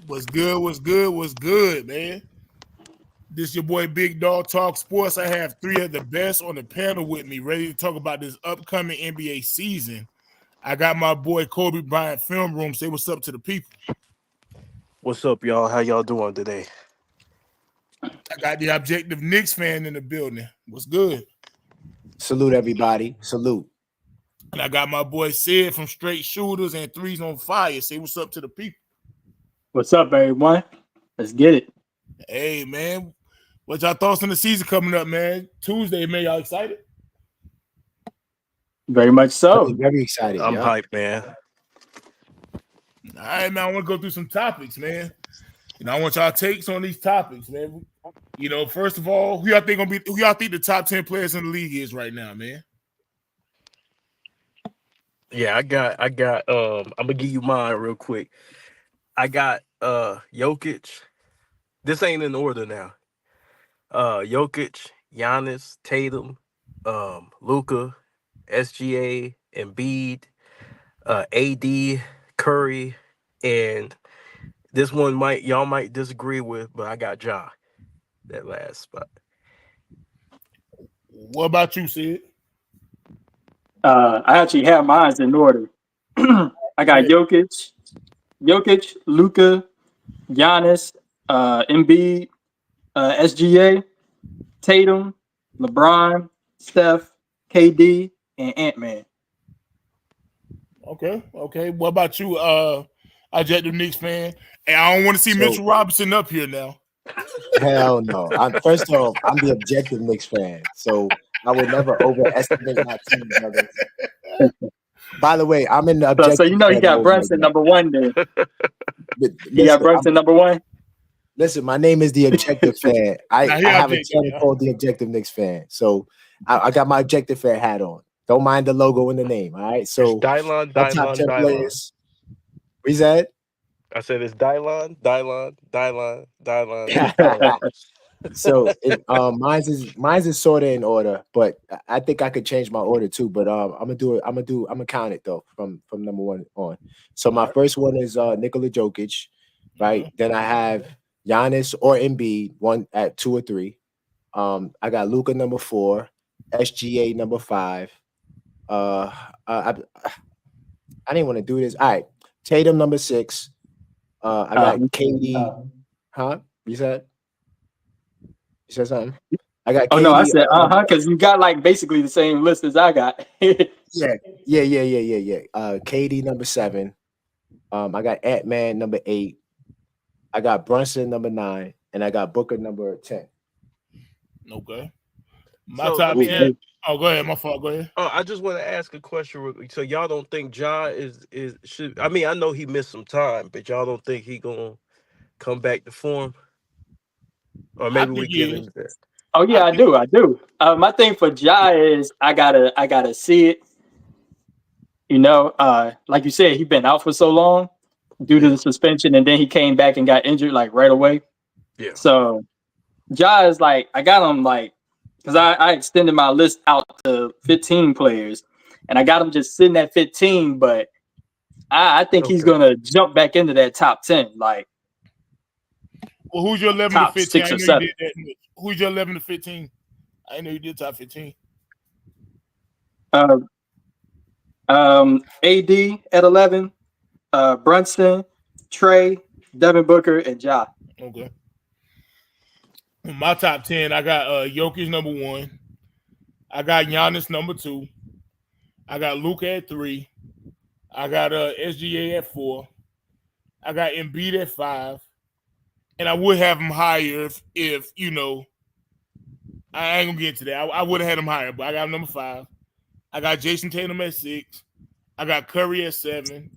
What's good? What's good? What's good, man? This your boy BigDogg Tawk Sports. I have three of the best on the panel with me, ready to talk about this upcoming NBA season. I got my boy Kobe Bryant Film Room. Say what's up to the people. What's up, y'all? How y'all doing today? I got the Objective Knicks Fan in the building. What's good? Salute everybody. Salute. And I got my boy Sid from Straight Shooters and Threes on Fire. Say what's up to the people. What's up, everyone? Let's get it. Hey, man. What y'all thoughts on the season coming up, man? Tuesday, man. Y'all excited? Very much so. Very excited. I'm hyped, man. All right, man. I want to go through some topics, man. I want y'all takes on these topics, man. First of all, who y'all think the top 10 players in the league is right now, man? Yeah, I got I'm gonna give you mine real quick. I got Jokic. This ain't in order now. Jokic, Giannis, Tatum, Luka, SGA, Embiid, AD, Curry, and this one y'all might disagree with, but I got Ja, that last spot. What about you, Sid? I actually have mine in order. I got Jokic, Luka, Giannis, Embiid, SGA, Tatum, LeBron, Steph, KD, and Ant-Man. Okay. What about you, Objective Knicks Fan? And I don't want to see Mitchell Robinson up here now. Hell no. First off, I'm the Objective Knicks Fan, so I would never overestimate my team, brother. By the way, I'm in the Objective. So you know he got Brunson number one then. He got Brunson number one. Listen, my name is the Objective Fan. I have a channel called the Objective Knicks Fan, so I got my Objective Fan hat on. Don't mind the logo in the name. All right, so Dylon. We said. I said it's Dylon. So mine's is sort of in order, but I think I could change my order too. But I'm gonna count it though from number one on. So my first one is Nikola Jokic, right? Then I have Giannis or Embiid, one at 2 or 3. I got Luka number 4, SGA number 5. I didn't want to do this. All right, Tatum number 6. I got KD. Huh? You said something? I got. Oh KD, no, I said because you got like basically the same list as I got. Yeah. KD number 7. I got Ant-Man number 8. I got Brunson number 9, and I got Booker number 10. Okay. My top 10. Oh, go ahead. My fault. Go ahead. I just want to ask a question real quick. So y'all don't think Ja should? I mean, I know he missed some time, but y'all don't think he gonna come back to form? Or maybe we get into that. Oh yeah, I do. My thing for Ja is I gotta see it. Like you said, he's been out for so long due to the suspension, and then he came back and got injured like right away. Yeah. So Ja is like I got him like because I extended my list out to 15 players, and I got him just sitting at 15. But I think he's gonna jump back into that top 10. Like, well, who's your 11 top to 15? 6 or 7. Who's your 11 to 15? I know you did top 15. AD at 11, Brunson, Trey, Devin Booker, and Ja. Okay. My top 10, I got Jokic number 1. I got Giannis number 2. I got Luka at 3. I got SGA at 4. I got Embiid at 5. And I would have him higher if I ain't gonna get into that. I would have had him higher, but I got him number 5. I got Jason Tatum at 6. I got Curry at 7.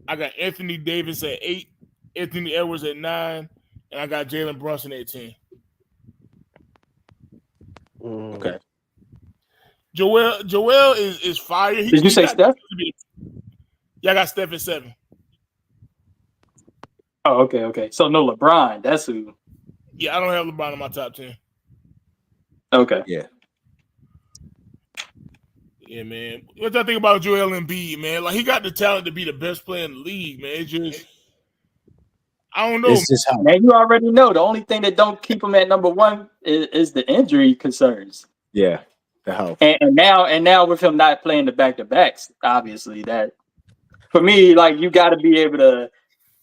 I got Anthony Davis at 8. Anthony Edwards at 9. And I got Jalen Brunson at 10. Okay. Joel is fire. Did you say Steph? Yeah, I got Steph at 7. Oh, okay. So no LeBron. That's who. Yeah, I don't have LeBron in my top 10. Okay. Yeah, man. What y'all think about Joel Embiid, man? Like, he got the talent to be the best player in the league, man. It's just, I don't know. It's just how. Man, you already know the only thing that don't keep him at number one is the injury concerns. Yeah, the health. And now with him not playing the back-to-backs, obviously that for me, like you got to be able to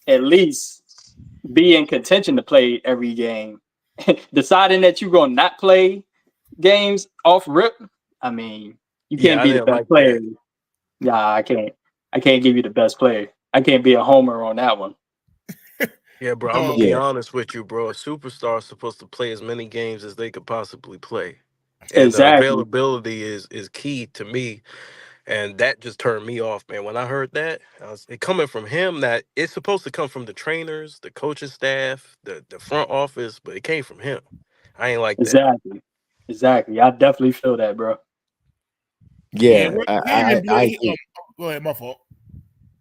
at least be in contention to play every game. Deciding that you're gonna not play games off rip, I mean, you can't I be the didn't best like player. that. Yeah, I can't give you the best player. I can't be a homer on that one. Yeah, bro. I'm gonna be Yeah, honest with you, bro. A superstar is supposed to play as many games as they could possibly play, and Exactly. availability is key to me. And that just turned me off, man. When I heard that, it coming from him. That it's supposed to come from the trainers, the coaching staff, the front office, but it came from him. I ain't like that. Exactly. I definitely feel that, bro. Yeah, yeah. he didn't I play. agree. Go ahead, my fault.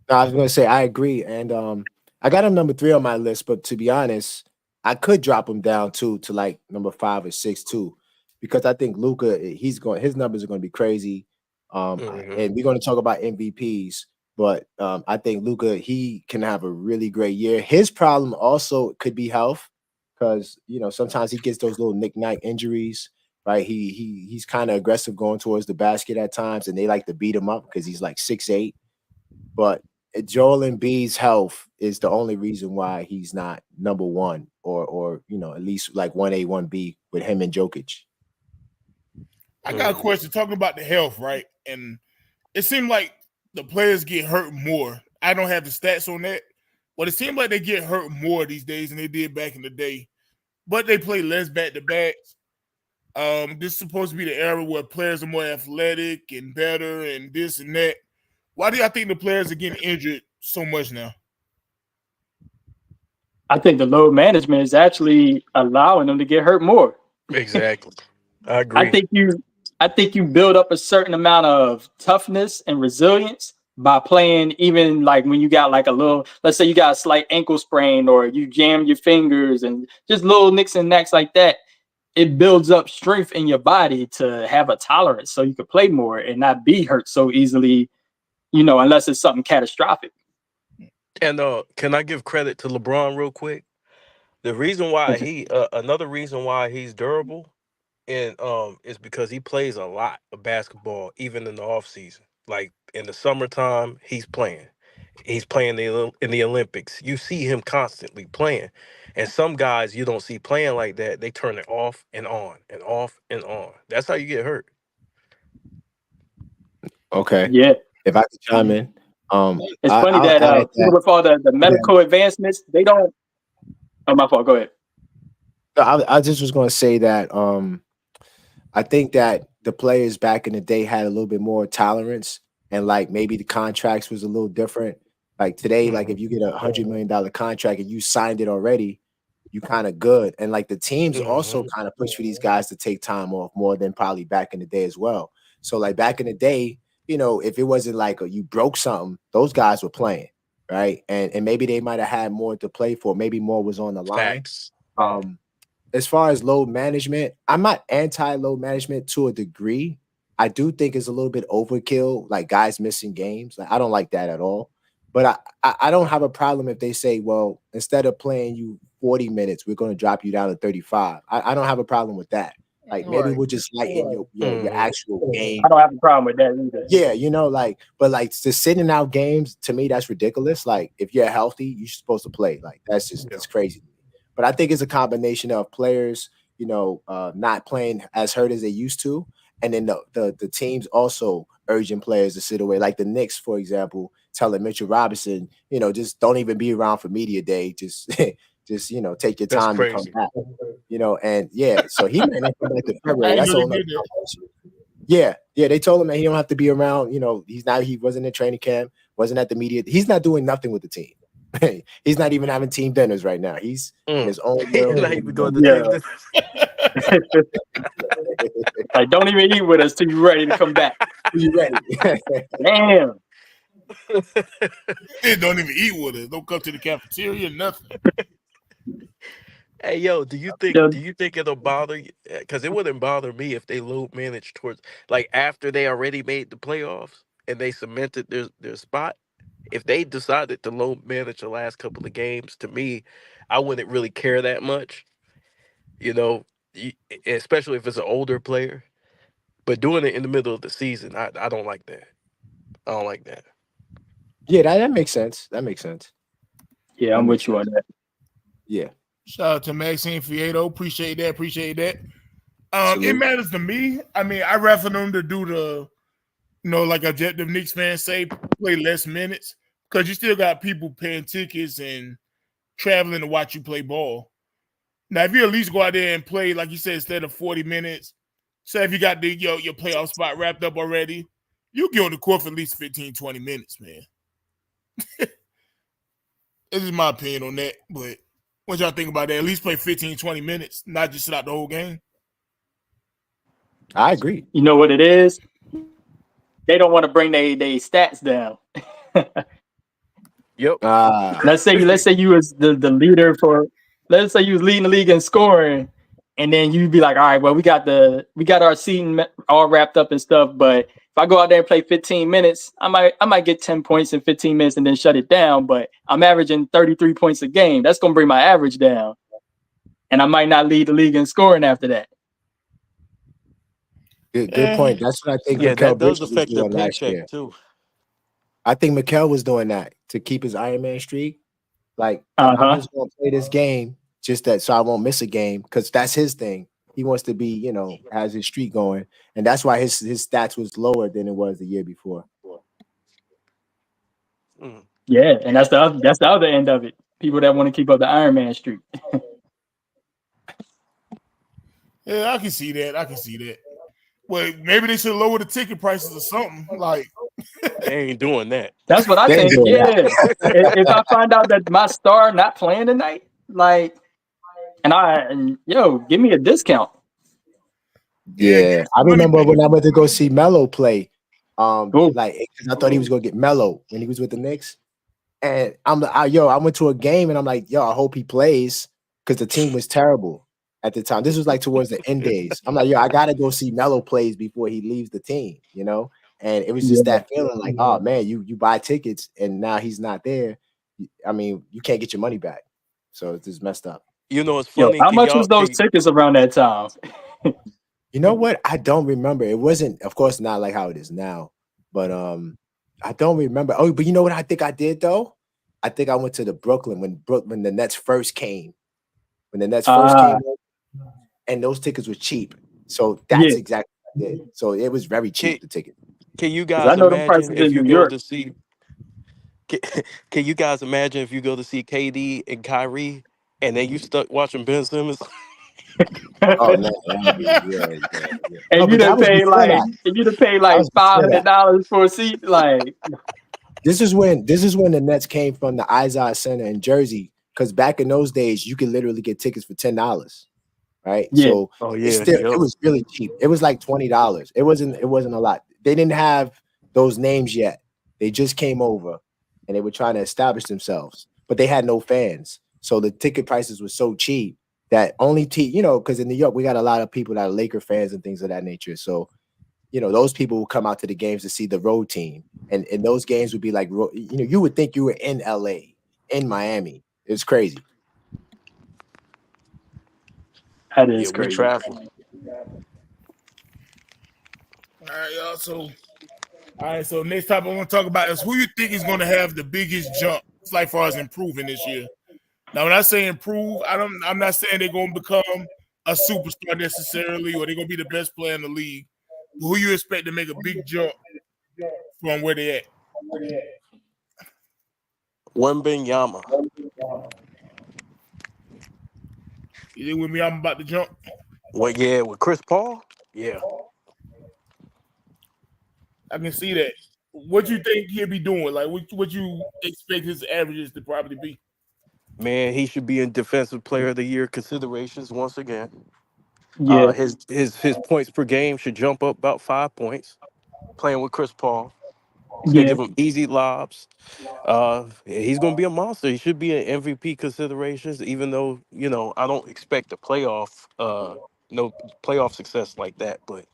No, I was gonna say I agree, and I got him number 3 on my list. But to be honest, I could drop him down too to like number 5 or 6 too, because I think Luca, his numbers are going to be crazy. Hmm. And we're going to talk about MVPs, but I think Luca, he can have a really great year. His problem also could be health, because sometimes he gets those little knick-knack injuries. Right, he's kind of aggressive going towards the basket at times, and they like to beat him up because he's like 6'8". But Joel Embiid's health is the only reason why he's not number one, or at least like 1A, 1B with him and Jokic. I got a question talking about the health, right? And it seemed like the players get hurt more. I don't have the stats on that, but it seems like they get hurt more these days than they did back in the day. But they play less back-to-backs. This is supposed to be the era where players are more athletic and better and this and that. Why do y'all think the players are getting injured so much now? I think the load management is actually allowing them to get hurt more. Exactly. I I agree. think you build up a certain amount of toughness and resilience by playing, even like when you got like a little, let's say you got a slight ankle sprain or you jam your fingers and just little nicks and knacks like that. It builds up strength in your body to have a tolerance so you can play more and not be hurt so easily, unless it's something catastrophic. And can I give credit to LeBron real quick? The reason why another reason why he's durable, and is because he plays a lot of basketball, even in the off season. Like in the summertime, he's playing. He's playing in the Olympics. You see him constantly playing, and some guys you don't see playing like that. They turn it off and on and off and on. That's how you get hurt. Okay, Yeah. if I could chime in, It's funny I'll that add that. with all the medical advancements, they don't. Oh, my fault. Go ahead. I just was going to say that I think that the players back in the day had a little bit more tolerance, and like maybe the contracts was a little different. Like today, like if you get $100 million contract and you signed it already, you kind of good. And like the teams also kind of push for these guys to take time off more than probably back in the day as well. So like back in the day, if it wasn't like you broke something, those guys were playing, right? And maybe they might have had more to play for. Maybe more was on the line. Facts. As far as load management, I'm not anti-load management to a degree. I do think it's a little bit overkill, like guys missing games. Like I don't like that at all. But I don't have a problem if they say, well, instead of playing you 40 minutes, we're going to drop you down to 35. I don't have a problem with that. Like maybe we'll just lighten your actual game. I don't have a problem with that either. Yeah, but like to sitting out games, to me, that's ridiculous. Like if you're healthy, you're supposed to play. Like that's just it's crazy. But I think it's a combination of players, not playing as hurt as they used to, and then the teams also urging players to sit away. Like the Knicks, for example, telling Mitchell Robinson, just don't even be around for media day. Just take your That's time to come crazy. back. And yeah, so he might not come back to February. I That's didn't all. know they did that. Yeah. They told him that he don't have to be around. He wasn't in training camp, wasn't at the media. He's not doing nothing with the team. He's not even having team dinners right now. He's in his own He's world. not even going to Yeah. Like, don't even eat with us till you're ready to come back. You ready? Damn. They don't even eat with us. Don't come to the cafeteria, nothing. Hey yo, do you think it'll bother you? Because it wouldn't bother me if they load manage towards like after they already made the playoffs and they cemented their spot. If they decided to low manage the last couple of games, to me, I wouldn't really care that much. You know, especially if it's an older player. But doing it in the middle of the season, I don't like that. I don't like that. Yeah, that makes sense. That makes sense. Yeah, That I'm makes with you on sense. that. Yeah. Shout out to Maxine Fieto. Appreciate that. Appreciate that. It Salute. matters to me. I mean, I rather them to do the, like Objective Knicks fans say, play less minutes because you still got people paying tickets and traveling to watch you play ball. Now, if you at least go out there and play, like you said, instead of 40 minutes, say if you got your playoff spot wrapped up already, you get on the court for at least 15, 20 minutes, man. This is my opinion on that, but what y'all think about that? At least play 15, 20 minutes, not just sit out the whole game. I agree. You know what it is? They don't want to bring their stats down. Yep. Let's say you was the leader for. Let's say you was leading the league in scoring, and then you'd be like, all right, well, we got our seating all wrapped up and stuff. But if I go out there and play 15 minutes, I might get 10 points in 15 minutes and then shut it down. But I'm averaging 33 points a game. That's gonna bring my average down, and I might not lead the league in scoring after that. Good point. That's what I think Yeah, Mikal that does Bridges was affect their doing last year. paycheck too. I think Mikal was doing that to keep his Iron Man streak. Like, I'm just going to play this game just so I won't miss a game because that's his thing. He wants to be, has his streak going. And that's why his stats was lower than it was the year before. Yeah, and that's the other end of it. People that want to keep up the Iron Man streak. Yeah, I can see that. Well, maybe they should lower the ticket prices or something. Like, they ain't doing that. That's what I think. Yeah, if I find out that my star not playing tonight, like, give me a discount. Yeah, I remember when I went to go see Melo play. Like, I thought he was gonna get Melo when he was with the Knicks, and I went to a game and I'm like, I hope he plays because the team was terrible at the time. This was like towards the end days. I'm like, I gotta go see Melo plays before he leaves the team, And it was just that feeling like, oh man, you buy tickets and now he's not there. I mean, you can't get your money back, so it's just messed up. It's funny. How much was those tickets around that time? You know what? I don't remember. It wasn't, of course, not like how it is now, but I don't remember. Oh, but you know what I think I did though? I think I went to the Brooklyn when the Nets first came. When the Nets first came, and those tickets were cheap. So that's exactly what I did. So it was very cheap, the ticket. Can you guys imagine if you go to see? Can you guys imagine if you go to see KD and Kyrie, and then you stuck watching Ben Simmons? Oh no! Yeah. And you'd have paid like $500 for a seat. Like, this is when the Nets came from the Izod Center in Jersey. Because back in those days, you could literally get tickets for $10. Right? Yeah. So it was really cheap. It was like $20. It wasn't a lot. They didn't have those names yet. They just came over and they were trying to establish themselves, but they had no fans. So the ticket prices were so cheap that only because in New York we got a lot of people that are Laker fans and things of that nature. So those people will come out to the games to see the road team, and those games would be like you would think you were in LA, in Miami. It's crazy. That is crazy. Travel. All right, y'all. So next topic I want to talk about is who you think is going to have the biggest jump, like far as improving this year. Now, when I say improve, I'm not saying they're going to become a superstar necessarily, or they're going to be the best player in the league. But who you expect to make a big jump from where they at? Wembanyama. You think with me, I'm about to jump? Well, yeah, with Chris Paul, yeah. I can see that. What you think he'll be doing? Like, what you expect his averages to probably be? Man, he should be in Defensive Player of the Year considerations once again. Yeah. His points per game should jump up about 5 points. Playing with Chris Paul, he's gonna give him easy lobs. He's gonna be a monster. He should be in MVP considerations, even though I don't expect a playoff success like that. But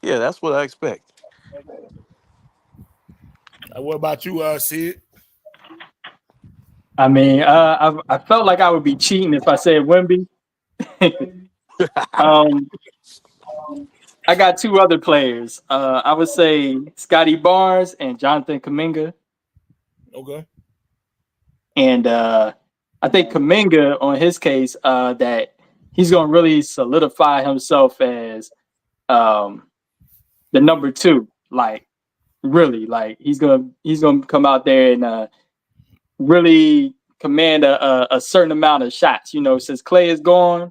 yeah, that's what I expect. What about you, Sid? I mean, I felt like I would be cheating if I said Wemby. I got two other players. I would say Scotty Barnes and Jonathan Kuminga. Okay. And I think Kuminga, on his case, that he's going to really solidify himself as the number two. Like, really, like he's gonna come out there and really command a certain amount of shots. You know, since Clay is gone,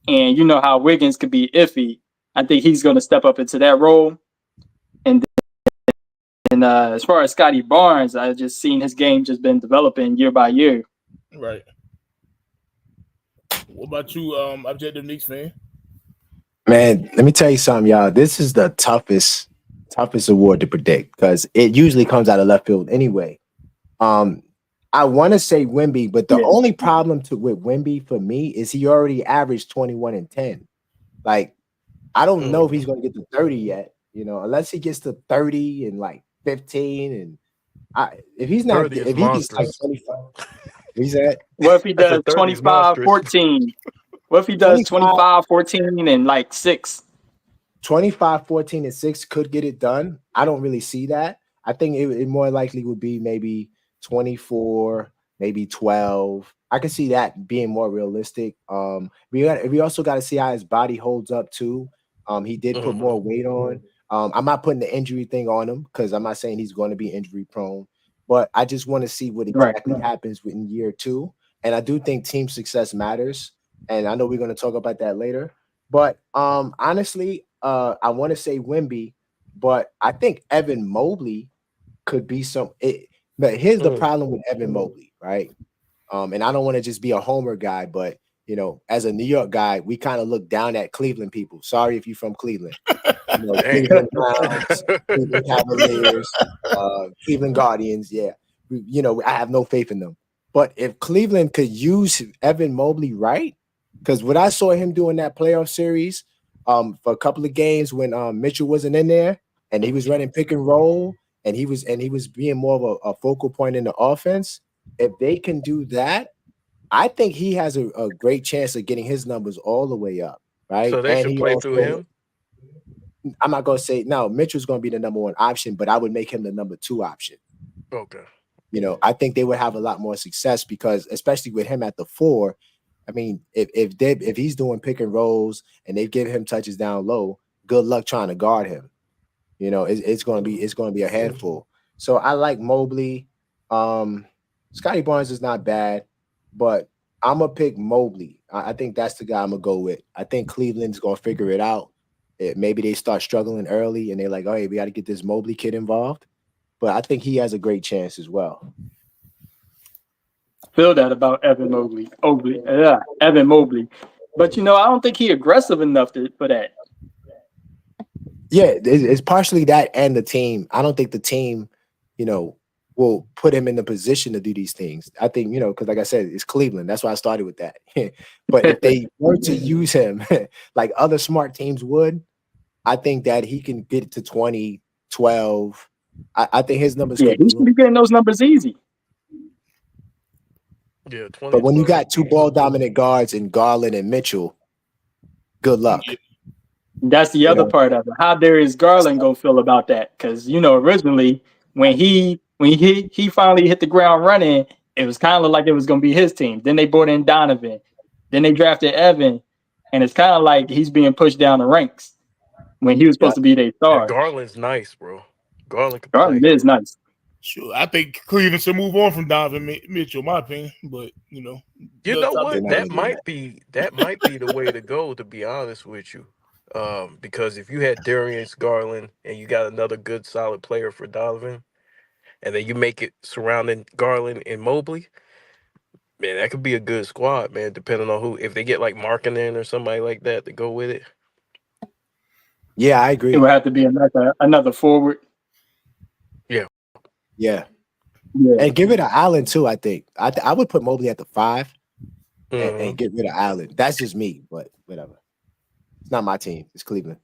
and you know how Wiggins could be iffy, I think he's going to step up into that role. And as far as Scotty Barnes, I've just seen his game just been developing year by year. Right. What about you, Objective Knicks fan? Man, let me tell you something, y'all. This is the toughest award to predict because it usually comes out of left field anyway. I want to say Wemby, but the only problem with Wemby for me is he already averaged 21 and 10. Like, I don't know if he's going to get to 30 yet, you know, unless he gets to 30 and like 15. And if he's like 25, he's at. What if he does 25, 14? What if he does 25, 14, and like 6? 25, 14, and 6 could get it done. I don't really see that. I think it more likely would be maybe 24, maybe 12. I can see that being more realistic. We also got to see how his body holds up too. He did put more weight on. I'm not putting the injury thing on him because I'm not saying he's going to be injury prone, but I just want to see what exactly happens within year 2. And I do think team success matters. And I know we're going to talk about that later. But honestly, I want to say Wemby, but I think Evan Mobley could be but here's the problem with Evan Mobley, right? And I don't want to just be a homer guy, but you know, as a New York guy, we kind of look down at Cleveland people. Sorry if you're from Cleveland. You know, Cleveland Browns, Cleveland Cavaliers, Cleveland Guardians. Yeah, you know, I have no faith in them. But if Cleveland could use Evan Mobley right, because what I saw him do in that playoff series for a couple of games when Mitchell wasn't in there and he was running pick and roll and he was being more of a focal point in the offense. If they can do that, I think he has a great chance of getting his numbers all the way up, right? So they should play through him? I'm not going to say, no, Mitchell's going to be the number 1 option, but I would make him the number 2 option. Okay. You know, I think they would have a lot more success because, especially with him at the 4, I mean, if he's doing pick and rolls and they give him touches down low, good luck trying to guard him. You know, it's going to be a handful. So I like Mobley. Scotty Barnes is not bad, but I'm gonna pick Mobley. I think that's the guy I'm gonna go with. I think Cleveland's gonna figure it out. Maybe they start struggling early and they're like, "Oh, hey, we got to get this Mobley kid involved." But I think he has a great chance as well. Feel that about Evan Mobley. Evan Mobley. But you know, I don't think he's aggressive enough for that. Yeah, it's partially that and the team. I don't think the team, you know, will put him in the position to do these things. I think, you know, because like I said, it's Cleveland. That's why I started with that. But if they were to use him like other smart teams would, I think that he can get to 20, 12. I think his numbers. Yeah, he should be getting those numbers easy. Yeah, 20, but when you got 2 ball dominant guards in Garland and Mitchell, good luck. That's the other part of it. How Darius Garland gonna feel about that? Because you know, originally when he finally hit the ground running, it was kind of like it was gonna be his team. Then they brought in Donovan. Then they drafted Evan, and it's kind of like he's being pushed down the ranks when he was supposed to be their star. And Garland's nice, bro. Garland is nice. Sure, I think Cleveland should move on from Donovan Mitchell, my opinion. But you know what? That might be the way to go. To be honest with you, because if you had Darius Garland and you got another good solid player for Donovan, and then you make it surrounding Garland and Mobley, man, that could be a good squad, man. Depending on who, if they get like Markkanen or somebody like that to go with it. Yeah, I agree. It would have to be another forward. Yeah. And give it to Allen too. I think I would put Mobley at the 5 and get rid of Allen. That's just me, but whatever. It's not my team. It's Cleveland.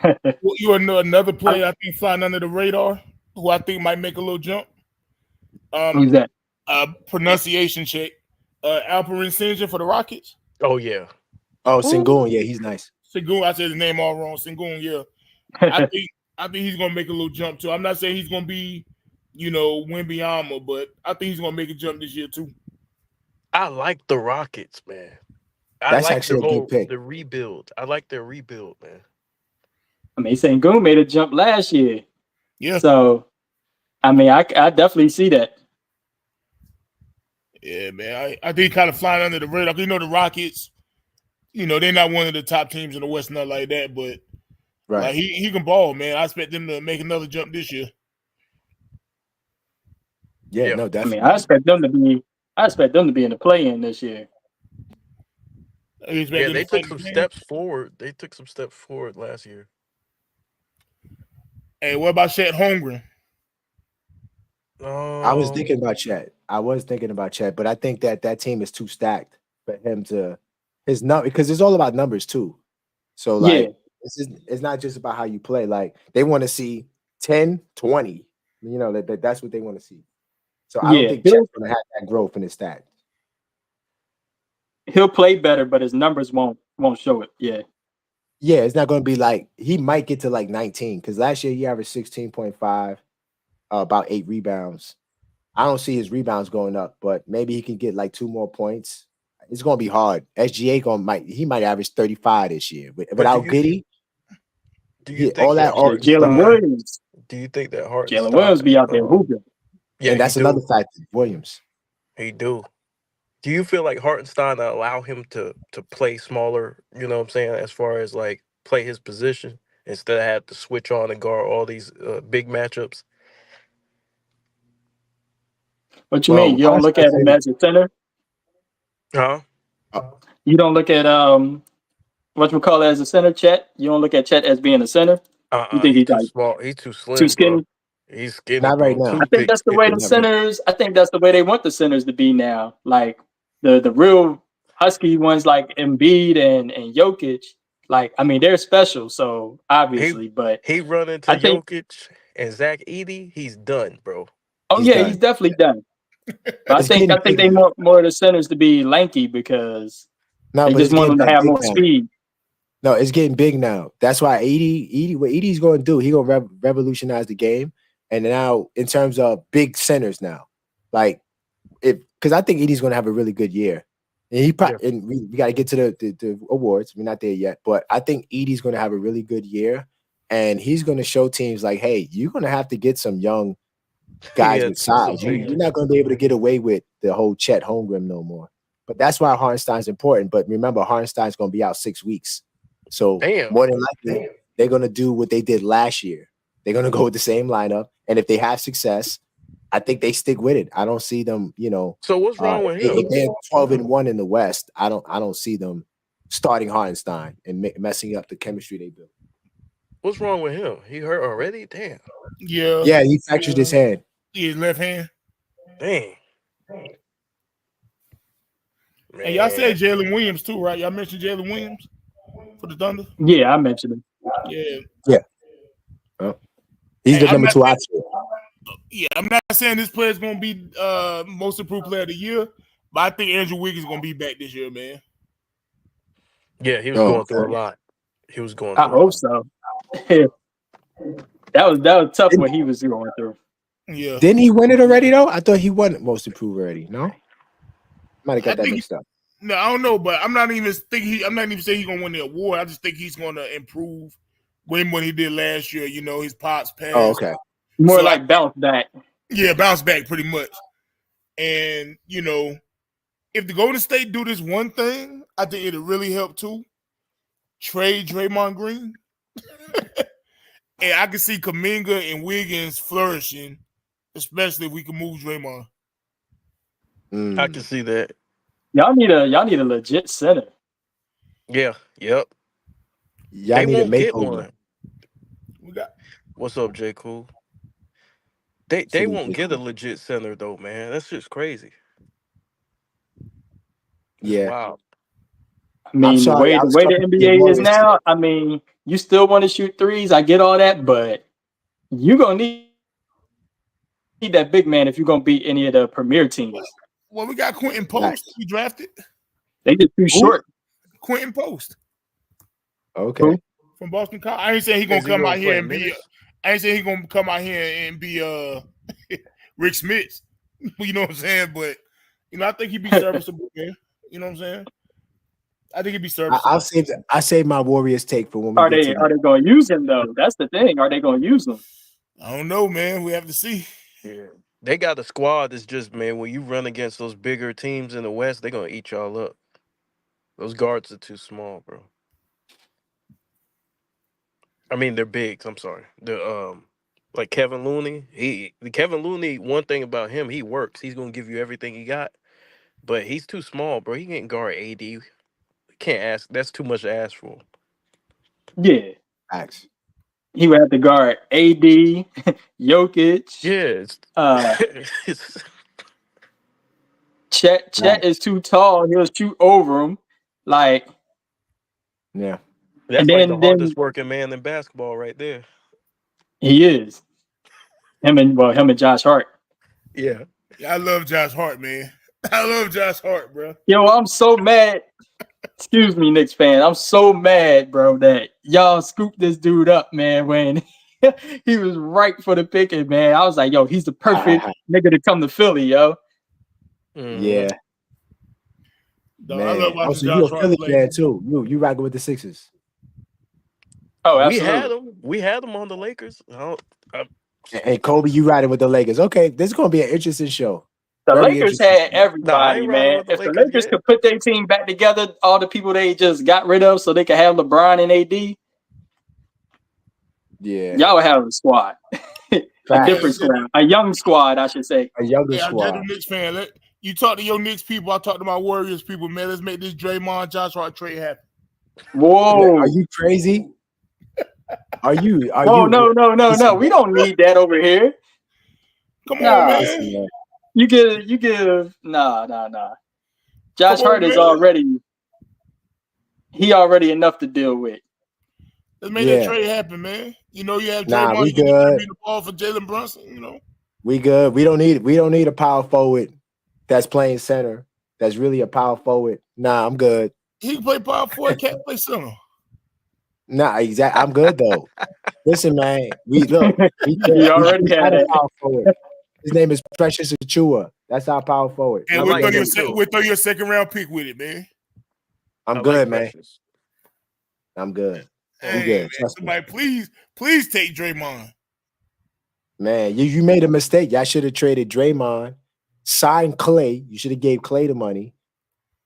Well, you know another player I think flying under the radar who I think might make a little jump. Who's that? Pronunciation check. Alperen Sengun for the Rockets. Oh yeah. Oh, Sengun, yeah, he's nice. Sengun, I said his name all wrong. Sengun, yeah. I think he's gonna make a little jump too. I'm not saying he's gonna be, Wembanyama, but I think he's gonna make a jump this year too. I like the Rockets, man. That's like actually a good pick. the rebuild. I like their rebuild, man. I mean, Sengun made a jump last year. Yeah. So, I mean, I definitely see that. Yeah, man. I think kind of flying under the radar. The Rockets, they're not one of the top teams in the West, not like that, but Right. like he can ball, man. I expect them to make another jump this year. Yeah, no, definitely. I mean, I expect them to be in the play-in this year. Yeah, they took some steps forward. They took some steps forward last year. Hey, what about Chet Holmgren? I was thinking about Chet. But I think that team is too stacked for him to because it's all about numbers too. So like it's not just about how you play. Like they want to see 10, 20. That's what they want to see. So I don't think Chet's gonna have that growth in his stats. He'll play better, but his numbers won't show it. Yeah. Yeah, it's not going to be like he might get to like 19 because last year he averaged 16.5, about 8 rebounds. I don't see his rebounds going up, but maybe he can get like 2 more points. It's going to be hard. SGA might average 35 this year without Giddy. Do you think Jalen Williams? Do you think that Jalen Williams be out there hooping? Yeah, and that's another factor. Williams. He do. Do you feel like Hartenstein allow him to play smaller, you know what I'm saying, as far as like play his position instead of have to switch on and guard all these big matchups? What you mean? You don't look at him as a center? Huh? You don't look at what we call it as a center, Chet? You don't look at Chet as being a center? You think he's too like small. He's too slim. Too skinny? Bro. He's skinny. Not right now. I think that's the way that's the way they want the centers to be now. Like the real husky ones like Embiid and Jokic. Like, I mean, they're special, so obviously, but he run into Jokic and Zach Edey, he's done, bro. He's definitely done. But I think they want more of the centers to be lanky because they just want them to have more speed. No, it's getting big now. That's why what Edey's going to do, he's going to revolutionize the game. And now, in terms of big centers now, like, because I think Edey's going to have a really good year. And and we got to get to the awards. We're not there yet. But I think Edey's going to have a really good year. And he's going to show teams like, hey, you're going to have to get some young guys with size. You're not going to be able to get away with the whole Chet Holmgren no more. But that's why Hartenstein's important. But remember, Hartenstein's going to be out 6 weeks. So more than likely, they're going to do what they did last year. They're going to go with the same lineup. And if they have success, I think they stick with it. I don't see them, So what's wrong with him? If they're 12-1 in the West, I don't see them starting Hartenstein and messing up the chemistry they built. What's wrong with him? He hurt already? Damn. Yeah. Yeah, he fractured his hand. His left hand. Dang. Man. And y'all said Jalen Williams too, right? Y'all mentioned Jalen Williams for the Thunder? Yeah, I mentioned him. Yeah. Well, he's the number 2 option. Yeah, I'm not saying this player is going to be most improved player of the year, but I think Andrew Wiggins is going to be back this year, man. Yeah, he was going through a lot. I hope so. that was tough what he was going through. Yeah. Didn't he win it already though? I thought he won most improved already. No, might have got that mixed up. No, I don't know, but I'm not even saying he's going to win the award. I just think he's going to improve what he did last year. His pops passed. Oh, okay. More like bounce back. Yeah, bounce back pretty much. And, if the Golden State do this one thing, I think it'll really help too. Trade Draymond Green. And I can see Kuminga and Wiggins flourishing, especially if we can move Draymond. I can see that. Y'all need a legit center. Yeah, yep. Y'all need to make one. What's up, J. Cool? They won't get a legit center though, man. That's just crazy. Yeah. Wow. I mean, the way the NBA is now, I mean, you still want to shoot threes. I get all that, but you're gonna need that big man if you're gonna beat any of the premier teams. Well, we got Quentin Post. We drafted. They just too short. Quentin Post. Okay. From Boston College. I ain't saying he gonna Is he come gonna out here play and be. minutes? I ain't saying he gonna come out here and be Rick Smith. You know what I'm saying? But I think he'd be serviceable, man. You know what I'm saying? I think he'd be serviceable. I save my Warriors take for when we Are get they to are they gonna use him though? That's the thing. Are they gonna use him? I don't know, man. We have to see. Yeah. They got a squad that's just, man, when you run against those bigger teams in the West, they're gonna eat y'all up. Those guards are too small, bro. I mean, they're bigs. I'm sorry. The like Kevin Looney. Kevin Looney. One thing about him, he works. He's gonna give you everything he got, but he's too small, bro. He can't guard AD. Can't ask. That's too much to ask for. Yeah. Facts. He would have to guard AD, Jokic. Yeah. Chet is too tall. He'll shoot over him. Like, yeah. That's and like the then hardest working man in basketball right there. he is. Him and Josh Hart. Yeah. I love Josh Hart, man. I love Josh Hart, bro. Yo, I'm so mad. Excuse me, Knicks fan. I'm so mad, bro, that y'all scooped this dude up, man, when he was right for the picking, man. I was like, yo, he's the perfect nigga to come to Philly, yo. Yeah. Dog, Man. I love watching Also, Josh you a Hart Philly play. fan too. You rocking with the Sixers. Oh, We absolutely. had him on the Lakers. And Kobe, you riding with the Lakers. Okay, this is gonna be an interesting show. The Very Lakers interesting. had Nah, I everybody, ain't riding man. with the If the Lakers Lakers yet. could put their team back together, all the people they just got rid of so they could have LeBron and AD, Yeah. y'all would have a squad. A Facts. different squad. A young squad, I should say. A younger Yeah, I'm just a squad. Knicks fan. You talk to your Knicks people, I talk to my Warriors people, man. Let's make this Draymond Josh Hart trade happen. Whoa. Are you crazy? Are you? No. We don't need that over here. Come on, Nah. man. Listen, man. You give nah. Josh Come on, Hart is man. already enough to deal with. Let's make that trade happen, man. You have Nah, Draymond, we you can good. distribute the ball for Jalen Brunson, We good. We don't need a power forward that's playing center. That's really a power forward. Nah, I'm good. He can play power forward, can't play center. Nah, exactly. I'm good though. Listen, man. We You already had got a it. power forward. His name is Precious Achua. That's our power forward. And I we'll like throw, him too. we'll throw your second round pick with it, man. I'm good, man. Precious. I'm good. Hey, good. man, Trust me. somebody, please take Draymond. Man, you made a mistake. Y'all should have traded Draymond, signed Clay. You should have gave Clay the money,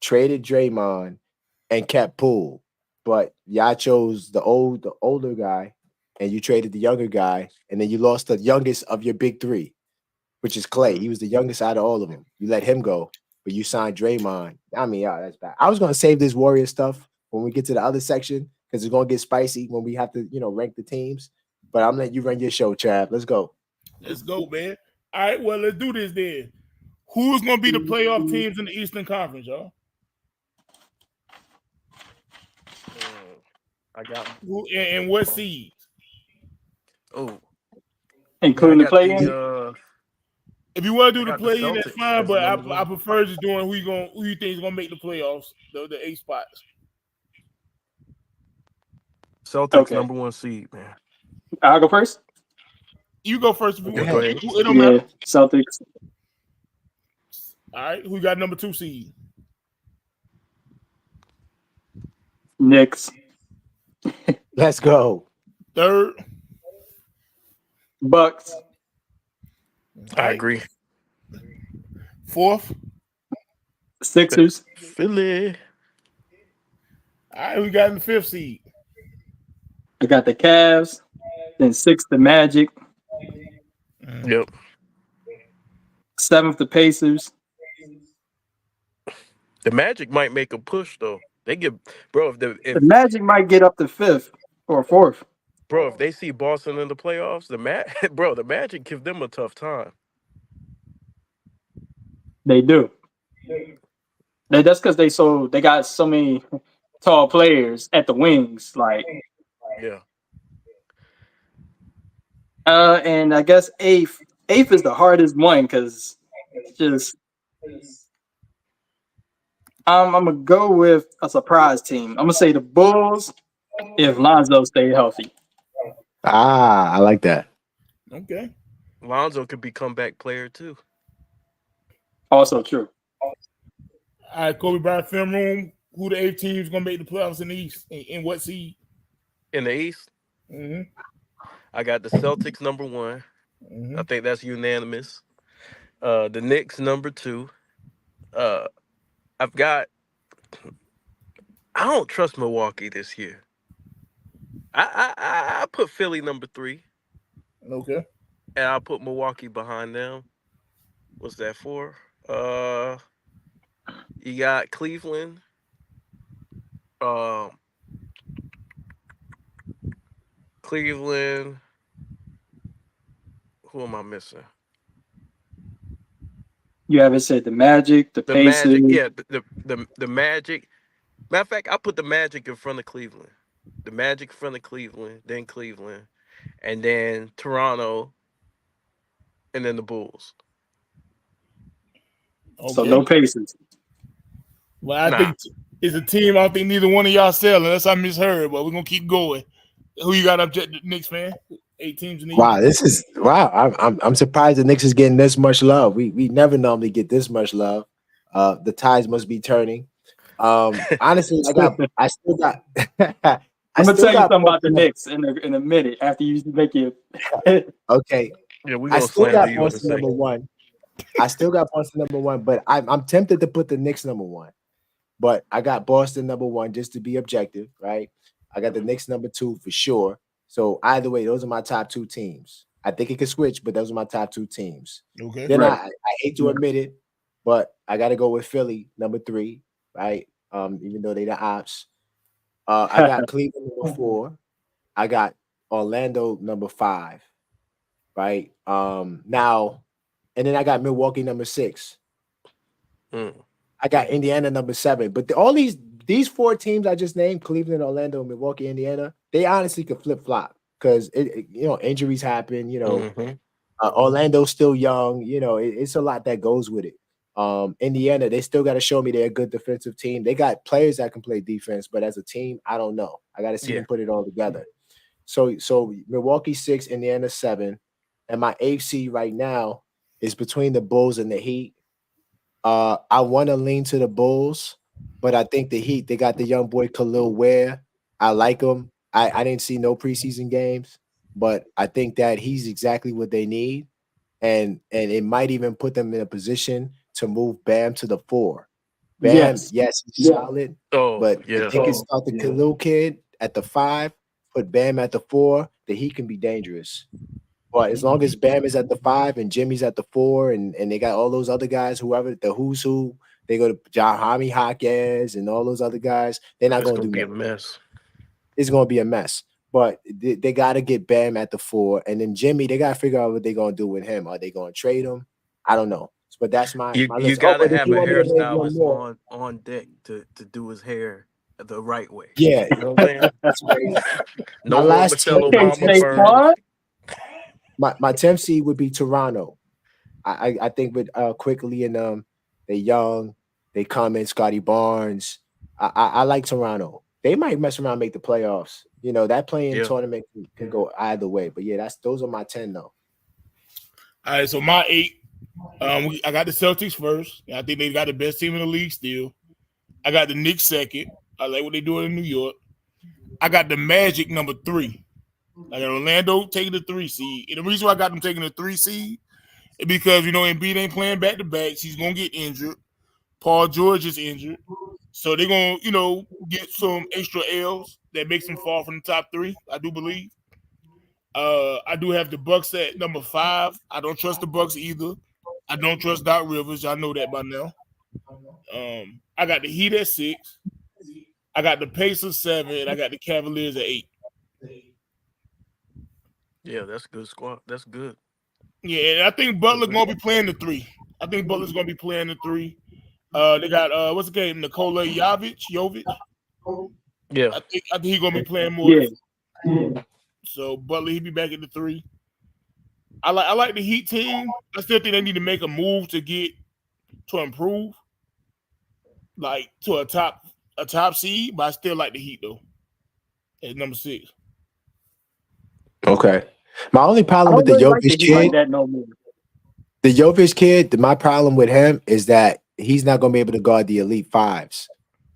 traded Draymond, and kept Poole. But y'all chose the older guy, and you traded the younger guy, and then you lost the youngest of your big three, which is Clay. He was the youngest out of all of them. You let him go, but you signed Draymond. I mean, yeah, that's bad. I was gonna save this Warrior stuff when we get to the other section because it's gonna get spicy when we have to, rank the teams. But I'm letting you run your show, Trav. Let's go. Let's go, man. All right, well, let's do this then. Who's going to be the playoff teams in the Eastern Conference, y'all? I got And what seeds? Oh, Including the play-in. If you want to do I the got the play-in, that's Celtics fine. as But number I one. prefer just doing who you think is going to make the playoffs, the 8 spots. Celtics Okay. number 1 seed, man. I'll go first. You go first if you Okay, want. go ahead. It don't matter. Celtics. All right, who got number 2 seed? Knicks. Let's go. Third. Bucks. I agree. Fourth. Sixers. Philly. All right, we got in the 5th seed. I got the Cavs. Then 6th, the Magic. Yep. 7th, the Pacers. The Magic might make a push though. They get if The Magic might get up to 5th or 4th. if they see Boston in the playoffs, the Magic give them a tough time. They do. That's because they got so many tall players at the wings. Like, Yeah. and I guess 8th, 8th is the hardest one because just I'm gonna go with a surprise team. I'm gonna say the Bulls if Lonzo stay healthy. I like that. Okay. Lonzo could be comeback player too. Also true. All right, Kobe Bryant Film Room. Who the 8 teams gonna make the playoffs in the East? In what seed? In the East, I got the Celtics number 1. I think that's unanimous. The Knicks number 2. I've got. I don't trust Milwaukee this year. I put Philly number 3, Okay. and I'll put Milwaukee behind them. What's that for? You got Cleveland. Cleveland. Who am I missing? You haven't said the Magic, the The Pacers. Magic. Yeah, the Magic. Matter of fact, I put the Magic in front of Cleveland. The Magic in front of Cleveland, then Cleveland, and then Toronto, and then the Bulls. Okay. So no Pacers. Well, I think it's a team. I don't think neither one of y'all sell unless I misheard. But we're gonna keep going. Who you got, Objective Knicks fan? 8 teams in the Wow, East. I'm surprised the Knicks is getting this much love. We never normally get this much love. The tides must be turning. Honestly, I still got. I'm gonna tell you something about the Knicks in a minute after you make it. Okay. Yeah, we I gonna still got slander you in a Boston number second. 1. I still got Boston number 1, but I'm tempted to put the Knicks number 1. But I got Boston number 1 just to be objective, right? I got the Knicks number 2 for sure. So either way, those are my top 2 teams. I think it could switch, but those are my top 2 teams. Okay. Then I hate to admit it, but I got to go with Philly number 3, right? Even though they the ops. I got Cleveland number 4. I got Orlando number 5, right? Now, and then I got Milwaukee number 6. I got Indiana number 7. But all these 4 teams I just named, Cleveland, Orlando, Milwaukee, Indiana, they honestly could flip-flop because injuries happen. Orlando's still young. It's a lot that goes with it. Indiana, they still got to show me they're a good defensive team. They got players that can play defense, but as a team, I don't know. I got to see them put it all together. So Milwaukee 6, Indiana 7, and my AFC right now is between the Bulls and the Heat. I want to lean to the Bulls, but I think the Heat, they got the young boy Khalil Ware. I like him. I didn't see no preseason games, but I think that he's exactly what they need. And it might even put them in a position to move Bam to the 4. Bam, yes, he's solid. But if they can start the Khalil kid at the 5, put Bam at the 4, the Heat can be dangerous. But as long as Bam is at the 5 and Jimmy's at the 4, and they got all those other guys, whoever the who's who, they go to Jaime Jaquez and all those other guys, they're not going to do a mess. It's going to be a mess. But they got to get Bam at the 4, and then Jimmy, they got to figure out what they're going to do with him. Are they going to trade him? I don't know. But that's my you list. got to have a hairstylist on deck to do his hair the right way. Yeah, you know what I'm saying? That's crazy. No more Michelle Obama burns. My 10th seed would be Toronto. I think with Quickly and they young, they come in Scotty Barnes. I like Toronto. They might mess around and make the playoffs. That playing tournament can go either way. But yeah, those are my 10 though. All right, so my 8. I got the Celtics first. I think they got the best team in the league still. I got the Knicks second. I like what they're doing in New York. I got the Magic number 3. I got Orlando taking the 3 seed. And the reason why I got them taking the 3 seed is because, Embiid ain't playing back-to-backs. He's going to get injured. Paul George is injured. So they're going to, get some extra L's that makes them fall from the top 3, I do believe. I do have the Bucks at number 5. I don't trust the Bucks either. I don't trust Doc Rivers. Y'all know that by now. I got the Heat at 6. I got the Pacers 7. And I got the Cavaliers at 8. Yeah, that's a good squad. That's good. Yeah, and I think Butler's going to be playing the 3. I think Butler's going to be playing the 3. They got, what's the game? Nikola Jovic. Yeah. I think he's going to be playing more. Yeah. So Butler, he'll be back at the 3. I like the Heat team. I still think they need to make a move to improve, like to a top seed. But I still like the Heat though at number 6. Okay. My only I problem with don't the really like the Jokic Heat like kid, that no more. my problem with him is that he's not going to be able to guard the elite fives.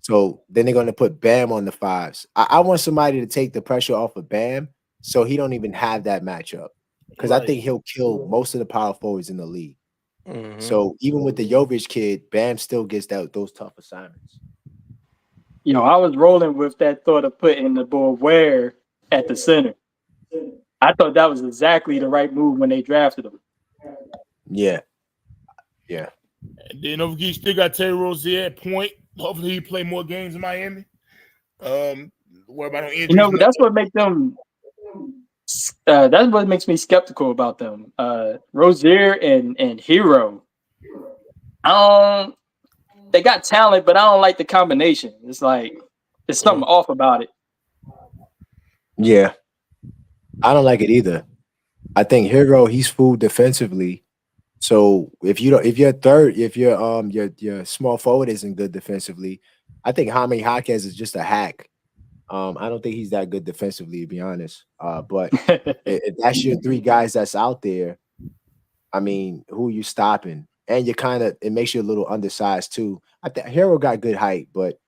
So then they're going to put Bam on the fives. I want somebody to take the pressure off of Bam so he don't even have that matchup. Because I Right. think he'll kill most of the power forwards in the league. Mhm. So even with the Jovic kid, Bam still gets those tough assignments. I was rolling with that thought of putting the boy Ware at the center. I thought that was exactly the right move when they drafted him. Yeah. Yeah. And then over here, you still got Terry Rozier at point. Hopefully, he play more games in Miami. Worry about no injuries. But that's what makes them. That's what makes me skeptical about them. Rozier and Hero. They got talent, but I don't like the combination. It's like there's something off about it. Yeah. I don't like it either. I think Hero, he's fooled defensively. So if your small forward isn't good defensively, I think Jaime Jaquez is just a hack. I don't think he's that good defensively, to be honest. But if that's your 3 guys that's out there, I mean, who are you stopping? And it makes you a little undersized too. I think Hero got good height, but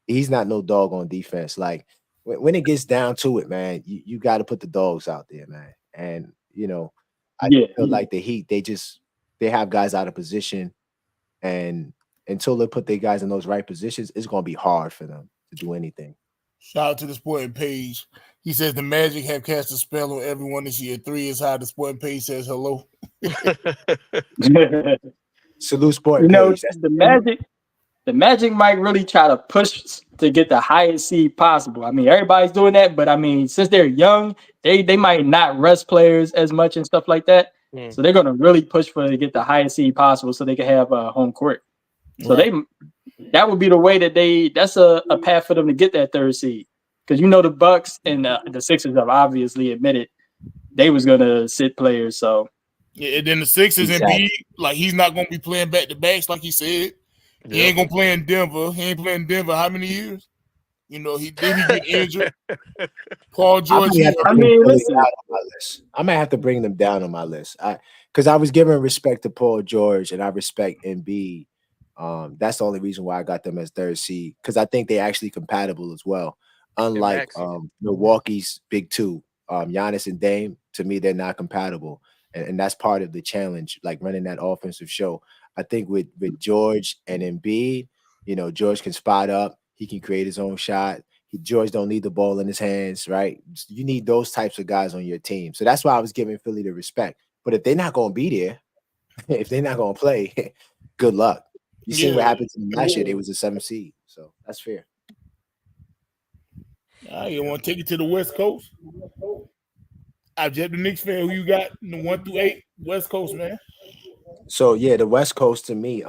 he's not no dog on defense. Like when it gets down to it, man, you got to put the dogs out there, man. And I feel like the Heat, they have guys out of position, and until they put their guys in those right positions, it's gonna be hard for them to do anything. Shout out to the Sporting Page. He says the Magic have cast a spell on everyone this year. 3 is how the Sporting Page says hello. Salute Sporting Page. The Magic might really try to push to get the highest seed possible. I mean, everybody's doing that, but I mean, since they're young, they might not rest players as much and stuff like that. So they're gonna really push to get the highest seed possible so they can have home court. So that would be the way that's a path for them to get that 3rd seed. Because the Bucks and the Sixers have obviously admitted they was gonna sit players. So yeah, and then the Sixers and Exactly. like he's not gonna be playing back to backs like he said. He ain't gonna play in Denver. He ain't playing in Denver how many years? He get injured. Paul George. I might have to bring them down on my list. Because I was giving respect to Paul George and I respect Embiid. That's the only reason why I got them as 3rd seed, because I think they're actually compatible as well. Unlike Milwaukee's big 2, Giannis and Dame, to me, they're not compatible. And that's part of the challenge, like running that offensive show. I think with George and Embiid, George can spot up. He can create his own shot. George don't need the ball in his hands, right? You need those types of guys on your team. So that's why I was giving Philly the respect. But if they're not going to be there, if they're not going to play, good luck. You seen what happened to them last year. They was a 7th seed. So that's fair. You want to take it to the West Coast? Objective Knicks Fan, who you got in the 1 through 8 West Coast, man? So yeah, the West Coast to me,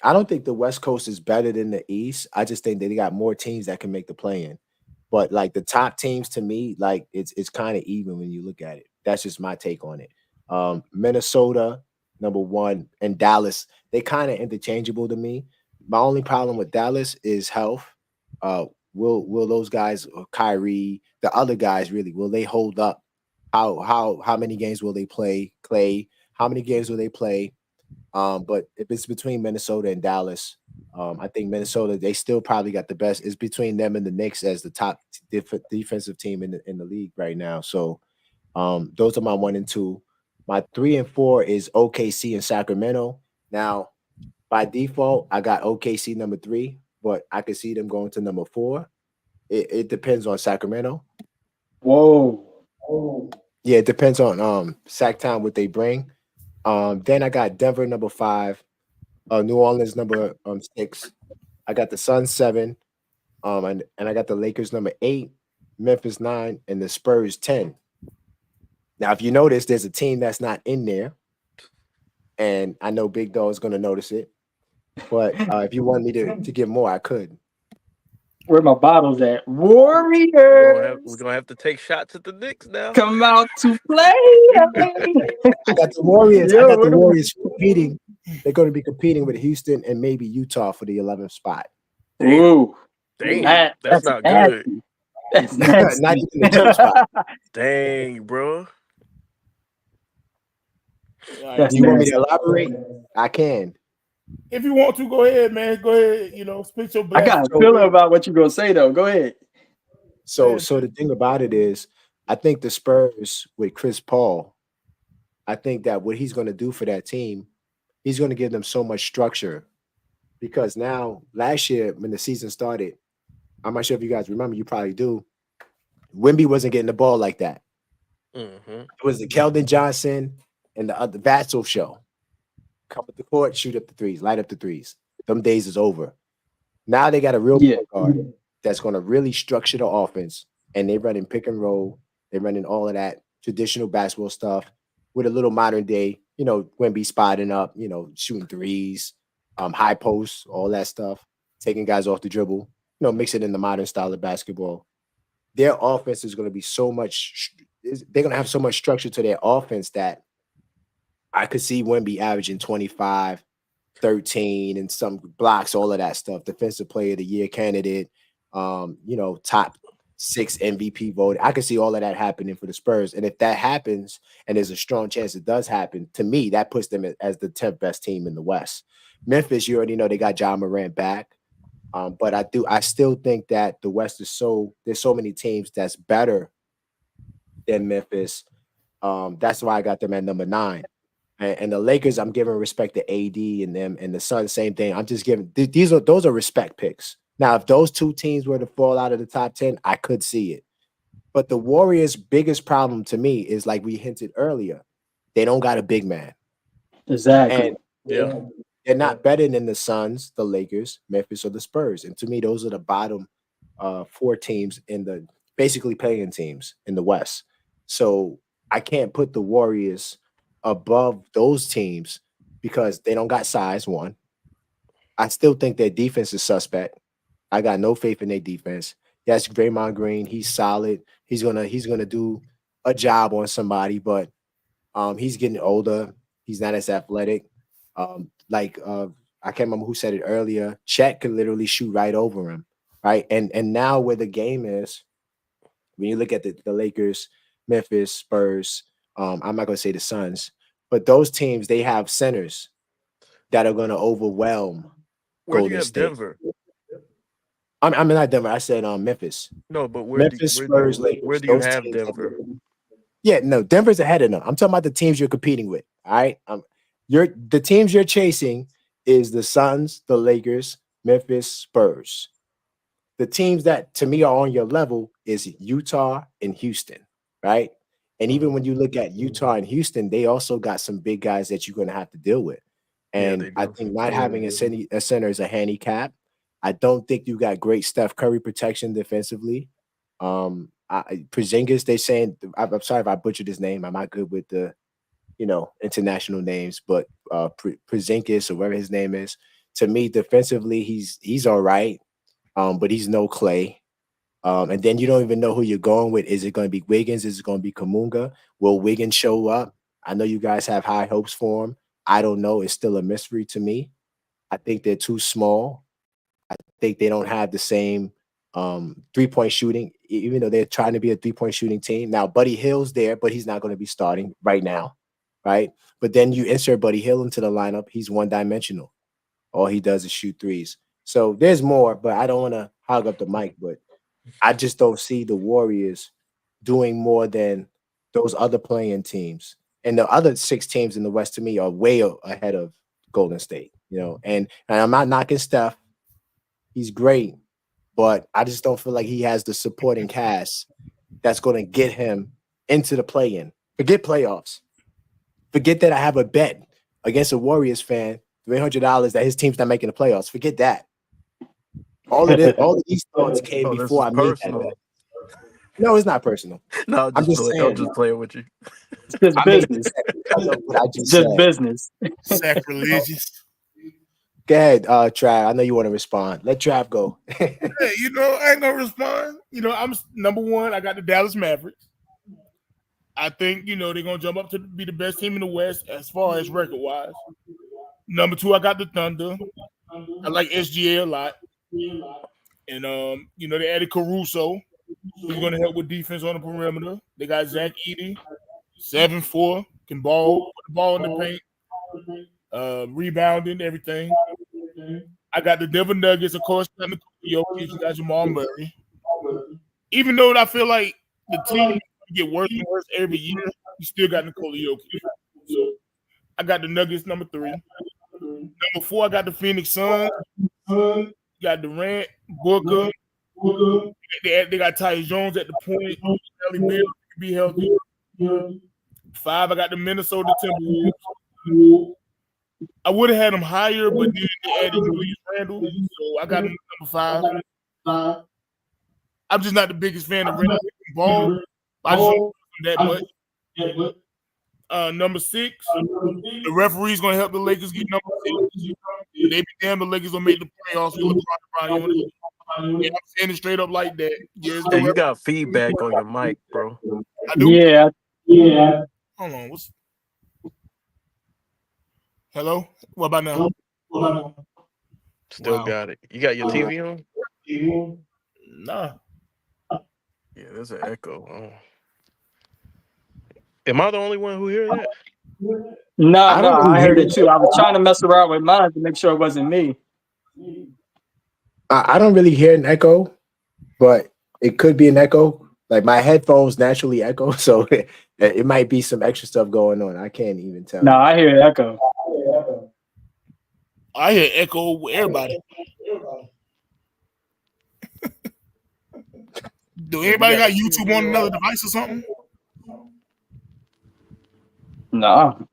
I don't think the West Coast is better than the East. I just think that they got more teams that can make the play-in. But like the top teams to me, like it's kind of even when you look at it. That's just my take on it. Minnesota, number 1, and Dallas, they kind of interchangeable to me. My only problem with Dallas is health. Will those guys, Kyrie, the other guys, really will they hold up? How many games will they play? Clay, how many games will they play? But if it's between Minnesota and Dallas, I think Minnesota, they still probably got the best. It's between them and the Knicks as the top defensive team in the league right now. So those are my 1 and 2. My 3 and 4 is OKC and Sacramento. Now, by default, I got OKC number 3, but I could see them going to number 4. It depends on Sacramento. Whoa. Yeah, it depends on Sac Town what they bring. Then I got Denver number 5, New Orleans number 6. I got the Suns 7, and I got the Lakers number 8, Memphis 9, and the Spurs 10. Now, if you notice, there's a team that's not in there, and I know Big Dog is going to notice it. But if you want me to get more, I could. Where my bottles at? We're Warriors gonna have to take shots at the Knicks now. come out to play. I got the Warriors. I Yo, got the where the- Warriors competing. They're going to be competing with Houston and maybe Utah for the 11th spot. Ooh, Damn, that's not good. nasty. That's nasty. Not even the 10th spot. Dang, bro. All right, That's Do you want me nasty. to elaborate? I can. if you want to, go ahead, man. Go ahead. Spit your I blast. got a feeling about what you're gonna say though. Go ahead. So the thing about it is, I think the Spurs with Chris Paul, I think that what he's going to do for that team, he's going to give them so much structure. Because now, last year when the season started, I'm not sure if you guys remember, you probably do. Wemby wasn't getting the ball like that. Mm-hmm. It was the Keldon Johnson and the other Vassell show. Come up the court, shoot up the threes, light up the threes. Them days is over. Now they got a real point guard that's going to really structure the offense, and they're running pick and roll. They're running all of that traditional basketball stuff with a little modern day, Wemby spotting up, shooting threes, high posts, all that stuff, taking guys off the dribble, mix it in the modern style of basketball. Their offense is going to be they're going to have so much structure to their offense that I could see Wemby averaging 25, 13, and some blocks, all of that stuff. Defensive Player of the Year candidate, top 6 MVP vote. I could see all of that happening for the Spurs. And if that happens, and there's a strong chance it does happen, to me, that puts them as the 10th best team in the West. Memphis, you already know they got Ja Morant back. But I still think that the West there's so many teams that's better than Memphis. That's why I got them at number 9. And the Lakers, I'm giving respect to AD and them, and the Suns, same thing. I'm just giving those are respect picks. Now, if those two teams were to fall out of the top 10, I could see it. But the Warriors' biggest problem to me is, like we hinted earlier, they don't got a big man. Exactly. And they're not better than the Suns, the Lakers, Memphis, or the Spurs. And to me, those are the bottom 4 teams in the basically playing teams in the West. So I can't put the Warriors above those teams because they don't got size, one. I still think their defense is suspect. I got no faith in their defense. Yes, Draymond Green, he's solid. He's gonna do a job on somebody, but he's getting older. He's not as athletic. I can't remember who said it earlier. Chet could literally shoot right over him, right? And now where the game is, when you look at the Lakers, Memphis, Spurs, I'm not gonna say the Suns, but those teams, they have centers that are gonna overwhelm Where do you Golden have State. Denver? I'm not Denver. I said Memphis. No, but Memphis, Spurs, Lakers. where do you Those have teams Denver? Yeah, no, Denver's ahead of them. I'm talking about the teams you're competing with. All right. The teams you're chasing is the Suns, the Lakers, Memphis, Spurs. The teams that to me are on your level is Utah and Houston, right? And even when you look at Utah and Houston, they also got some big guys that you're going to have to deal with. And I think not having a center is a handicap. I don't think you got great Steph Curry protection defensively. Porzingis, they saying, I'm sorry if I butchered his name. I'm not good with the, international names, but Porzingis or whatever his name is, to me, defensively, he's all right, but he's no Clay. And then you don't even know who you're going with. Is it going to be Wiggins? Is it going to be Kuminga? Will Wiggins show up? I know you guys have high hopes for him. I don't know. It's still a mystery to me. I think they're too small. I think they don't have the same three-point shooting, even though they're trying to be a three-point shooting team. Now, Buddy Hill's there, but he's not going to be starting right now, right? But then you insert Buddy Hill into the lineup. He's one-dimensional. All he does is shoot threes. So there's more, but I don't want to hog up the mic, but I just don't see the Warriors doing more than those other playing teams. And the other 6 teams in the West, to me, are way ahead of Golden State, and I'm not knocking Steph. He's great, but I just don't feel like he has the supporting cast that's going to get him into the play-in. Forget playoffs. Forget that I have a bet against a Warriors fan, $300 that his team's not making the playoffs. Forget that. All of these thoughts came before I made that bet. No, it's not personal. No, I'm just saying. I'm just playing with you. It's just business. I know what I just Just said. business. Sacrilegious. Go ahead, Trav. I know you want to respond. Let Trav go. Hey, I ain't gonna respond. I'm number one. I got the Dallas Mavericks. I think they're gonna jump up to be the best team in the West as far as record wise. Number two, I got the Thunder. I like SGA a lot, and they added Caruso, who's gonna help with defense on the perimeter. They got Zach Edey, 7'4", can ball, put the ball in the paint, rebounding, everything. I got the Denver Nuggets, of course, got Nikola Jokic, you got Jamal Murray. Even though I feel like the team get worse and worse every year, you still got Nikola Jokic. So I got the Nuggets number 3. Number 4, I got the Phoenix Suns. Got Durant, Booker. They got Tyus Jones at the point. Kelly Bill can be healthy. 5, I got the Minnesota Timberwolves. I would have had them higher, but then they added Julius Randle, so I got them number 5. I'm just not the biggest fan of Randle ball. I just don't that much. Number 6, the referee's gonna help the Lakers get number 6. They be damn the Lakers gonna make the playoffs with LeBron. Yeah, I'm saying it straight up like that. Yes, Hey, you got feedback on your mic, bro. I do. Yeah. Hold on. Hello? What about now? Still got it. You got your TV on? Nah. Yeah, there's an echo. Oh. Am I the only one who hear that? No, I heard it too. I was trying to mess around with mine to make sure it wasn't me. I don't really hear an echo, but it could be an echo. Like my headphones naturally echo, so it might be some extra stuff going on. I can't even tell. No, I hear echo. I hear echo with everybody. Do anybody got YouTube on another device or something? No.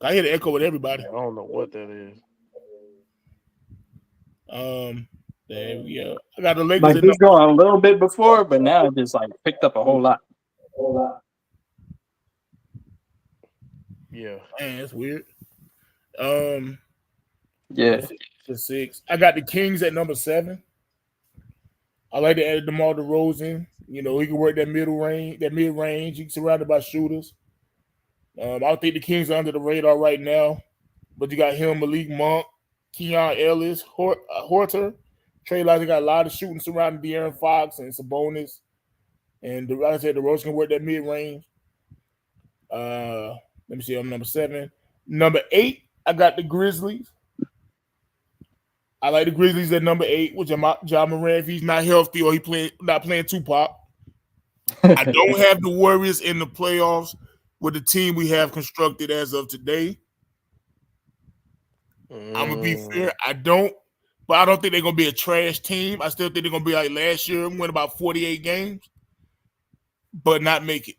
I hear the echo with everybody. I don't know what that is. There we go. I got the Lakers. Like this going a little bit before, but now it just like picked up a whole lot. Yeah. Man, that's weird. Yeah. 6. I got the Kings at number 7. I like to add DeMar DeRozan. He can work that mid-range. He's surrounded by shooters. I don't think the Kings are under the radar right now, but you got him, Malik Monk, Keon Ellis, Horter. Trey Lyles got a lot of shooting surrounding De'Aaron Fox and Sabonis. And like I said, DeRozan can work that mid-range. Let me see, I'm number 7. Number 8, I got the Grizzlies. I like the Grizzlies at number 8 with Ja Morant if he's not healthy or not playing Tupac. I don't have the Warriors in the playoffs with the team we have constructed as of today. I'm going to be fair. I don't think they're going to be a trash team. I still think they're going to be like last year, win about 48 games, but not make it.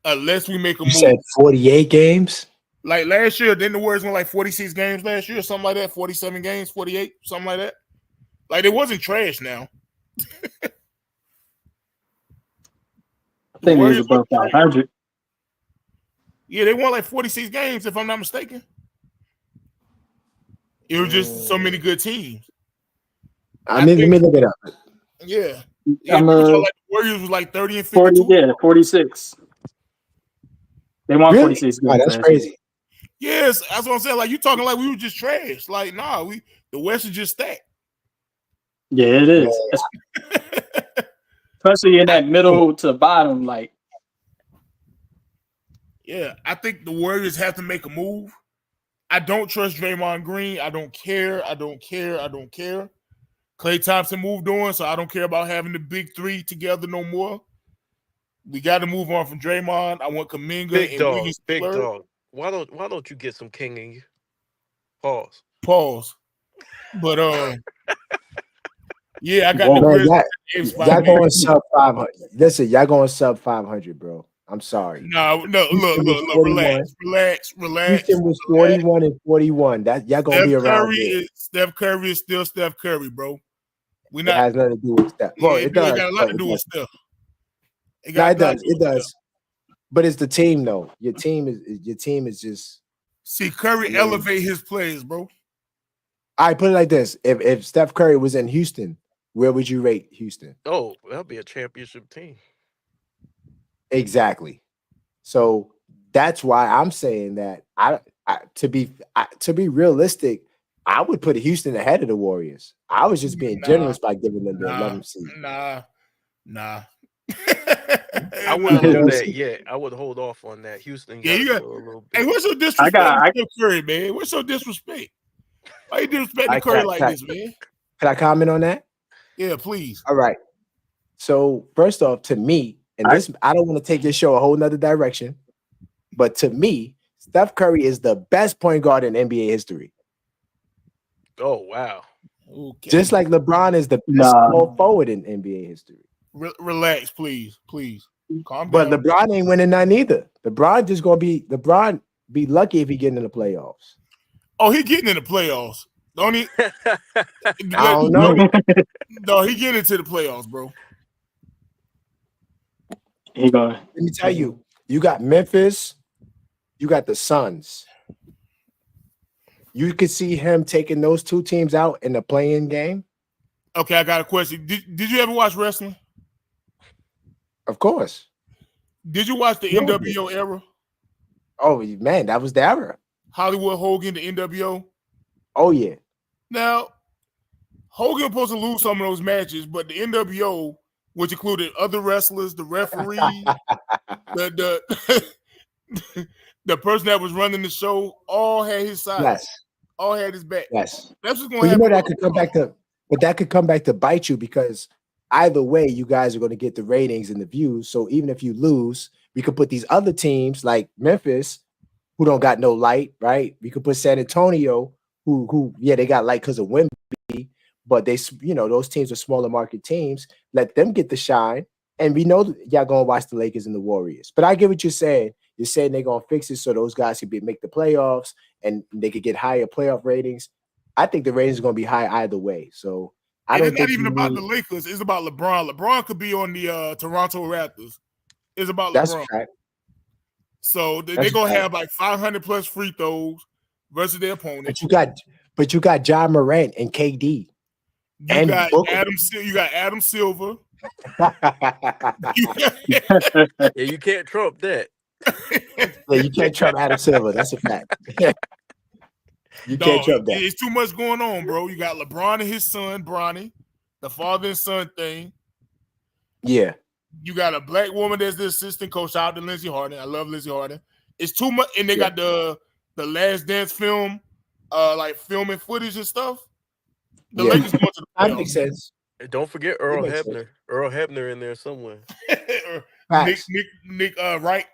Unless we make a move. You said 48 games? Like last year, didn't the Warriors win like 46 games last year or something like that? 47 games, 48, something like that? Like it wasn't trash now. I think it was about 500. Yeah, they won like 46 games, if I'm not mistaken. It was just so many good teams. Let me look it up. Yeah. Like the Warriors was like 30 and 52. 40, yeah, 46. They won 46 games. Oh, that's crazy. Yes, that's what I'm saying. Like you talking like we were just trash. Like, nah, the West is just stacked. Yeah, it is. Especially in that middle to bottom, like. Yeah, I think the Warriors have to make a move. I don't trust Draymond Green. I don't care. Klay Thompson moved on, so I don't care about having the big 3 together no more. We got to move on from Draymond. I want Kuminga and Big Dog. Why don't you get some king in you? Pause. But yeah, I got the Grizzlies. Y'all going sub 500. Listen, y'all going sub 500, bro. I'm sorry. No, look, relax. Houston was 41 and 41. That y'all gonna be around. Steph Curry is still Steph Curry, bro. It has nothing to do with Steph. Well, it does. It got a lot to do with Steph. It does. But it's the team, though. Your team is just See, Curry elevate his players, bro. I put it like this: if Steph Curry was in Houston, where would you rate Houston? Oh, that'll be a championship team. Exactly. So that's why I'm saying that to be realistic, I would put Houston ahead of the Warriors. I was just being generous by giving them the 11th seed. Nah. I wouldn't do that yet. I would hold off on that. Houston. Yeah, you got a little bit. Hey, what's your disrespect to Curry, man? What's your disrespect? Why you disrespecting Curry like this, man? Can I comment on that? Yeah, please. All right. So first off, to me, and this I don't want to take this show a whole nother direction, but to me, Steph Curry is the best point guard in NBA history. Oh wow! Okay. Just like LeBron is the best small forward in NBA history. Relax, please. Calm down. But LeBron ain't winning none either. LeBron just gonna be lucky if he get in the playoffs. Oh, he getting in the playoffs. Don't he? I don't know. No, he getting into the playoffs, bro. Let me tell you, you got Memphis, you got the Suns. You could see him taking those two teams out in the play-in game. Okay, I got a question. Did you ever watch wrestling? Of course. Did you watch the NWO era? Oh man, that was the era. Hollywood Hogan, the NWO. Oh yeah. Now, Hogan was supposed to lose some of those matches, but the NWO, which included other wrestlers, the referee, the person that was running the show, all had his side. Yes. All had his back. Yes. That's what's going to happen. You know that could come back to bite you because either way, you guys are going to get the ratings and the views. So even if you lose, we could put these other teams like Memphis, who don't got no light, right? We could put San Antonio, who they got light because of Wemby, but those teams are smaller market teams. Let them get the shine, and we know y'all gonna watch the Lakers and the Warriors. But I get what you're saying. You're saying they're gonna fix it so those guys can make the playoffs and they could get higher playoff ratings. I think the ratings are gonna be high either way. So it's not even about the Lakers. It's about LeBron. LeBron could be on the Toronto Raptors. It's about That's LeBron. a fact. So they're gonna have like 500 plus free throws versus their opponent. But you got John Morant and KD. You got Adam Silver. You can't trump that. Yeah, you can't trump Adam Silver. That's a fact. You can't trump that. It's too much going on, bro. You got LeBron and his son, Bronny, the father and son thing. Yeah. You got a black woman that's the assistant coach. Shout out to Lindsey Harden. I love Lindsey Harden. It's too much, and they got the Last Dance film, like filming footage and stuff. The Lakers going to the playoffs. That makes sense. And don't forget Earl Hebner. Earl Hebner in there somewhere. Nick Wright.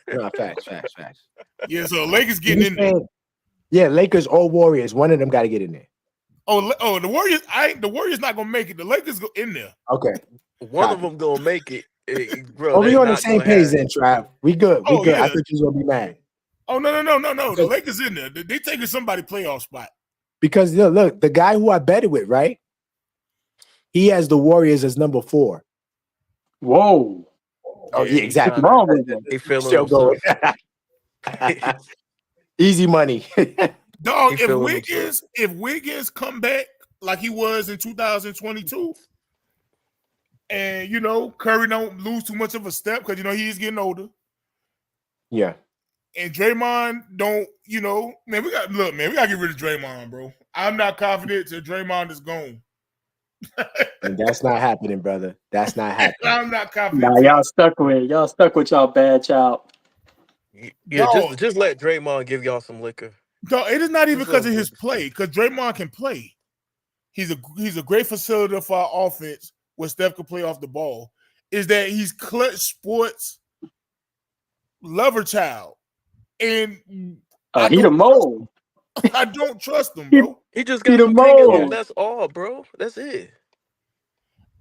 No, facts. Yeah, so Lakers getting in there. Yeah, Lakers or Warriors. One of them got to get in there. Oh, the Warriors. The Warriors not gonna make it. The Lakers go in there. Okay, one of them gonna make it. Bro, we on the same page then, Trav. We good. We good. Yeah. I thought you was gonna be mad. Oh no. The Lakers in there. They taking somebody playoff spot. Because look, the guy who I betted with, right? He has the Warriors as number 4. Whoa. Oh yeah, exactly. They feeling going. Easy money. Dog, if Wiggins come back like he was in 2022, and Curry don't lose too much of a step because he's getting older. Yeah. And Draymond don't, man, we gotta get rid of Draymond, bro. I'm not confident till Draymond is gone. And that's not happening, brother. That's not happening. I'm not confident. Nah, y'all stuck with y'all bad child. Yeah, just let Draymond give y'all some liquor. No, it is not even because of his play, because Draymond can play. He's a great facilitator for our offense where Steph can play off the ball. Is that he's clutch sports lover child. And he the mole. I don't trust him, bro. He just got the mole. That's all, bro. That's it.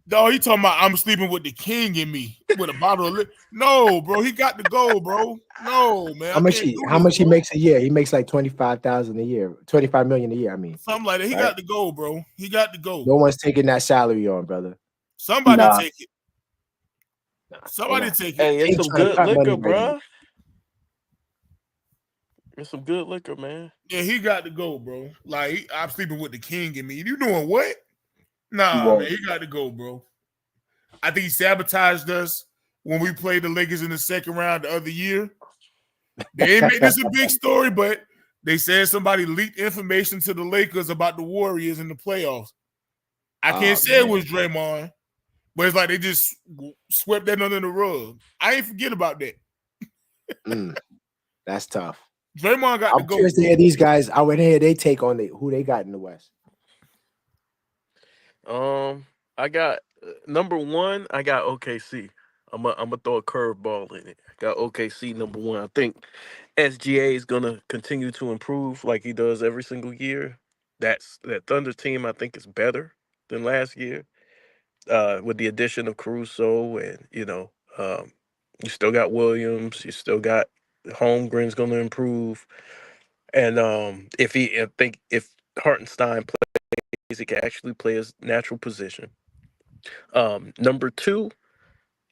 No, he talking about I'm sleeping with the king in me with a bottle of liquor. No, bro, he got to go, bro. No, man. How much he makes a year? He makes like $25,000 a year, $25 million a year. I mean, something like that. He got to go, bro. He got to go. No one's taking that salary on, brother. Somebody take it. Somebody take it. Hey, it's some good liquor, bro. It's some good liquor, man. Yeah, he got to go, bro. Like I'm sleeping with the king in me. You doing what? He Nah, man, won't. he got to go, bro. I think he sabotaged us when we played the Lakers in the second round the other year. They ain't made this a big story, but they said somebody leaked information to the Lakers about the Warriors in the playoffs. I can't say it man. was Draymond, but it's like they just swept that under the rug. I ain't forget about that. That's tough. Draymond got to I'm go. curious to hear these guys. I want to hear they take on who they got in the West. I got number one. I got OKC. I'm gonna throw a curveball in it. I got OKC number one. I think SGA is gonna continue to improve like he does every single year. That Thunder team I think is better than last year. With the addition of Caruso and you still got Williams. You still got Holmgren's gonna improve. And I think if Hartenstein plays, he can actually play his natural position. Number two,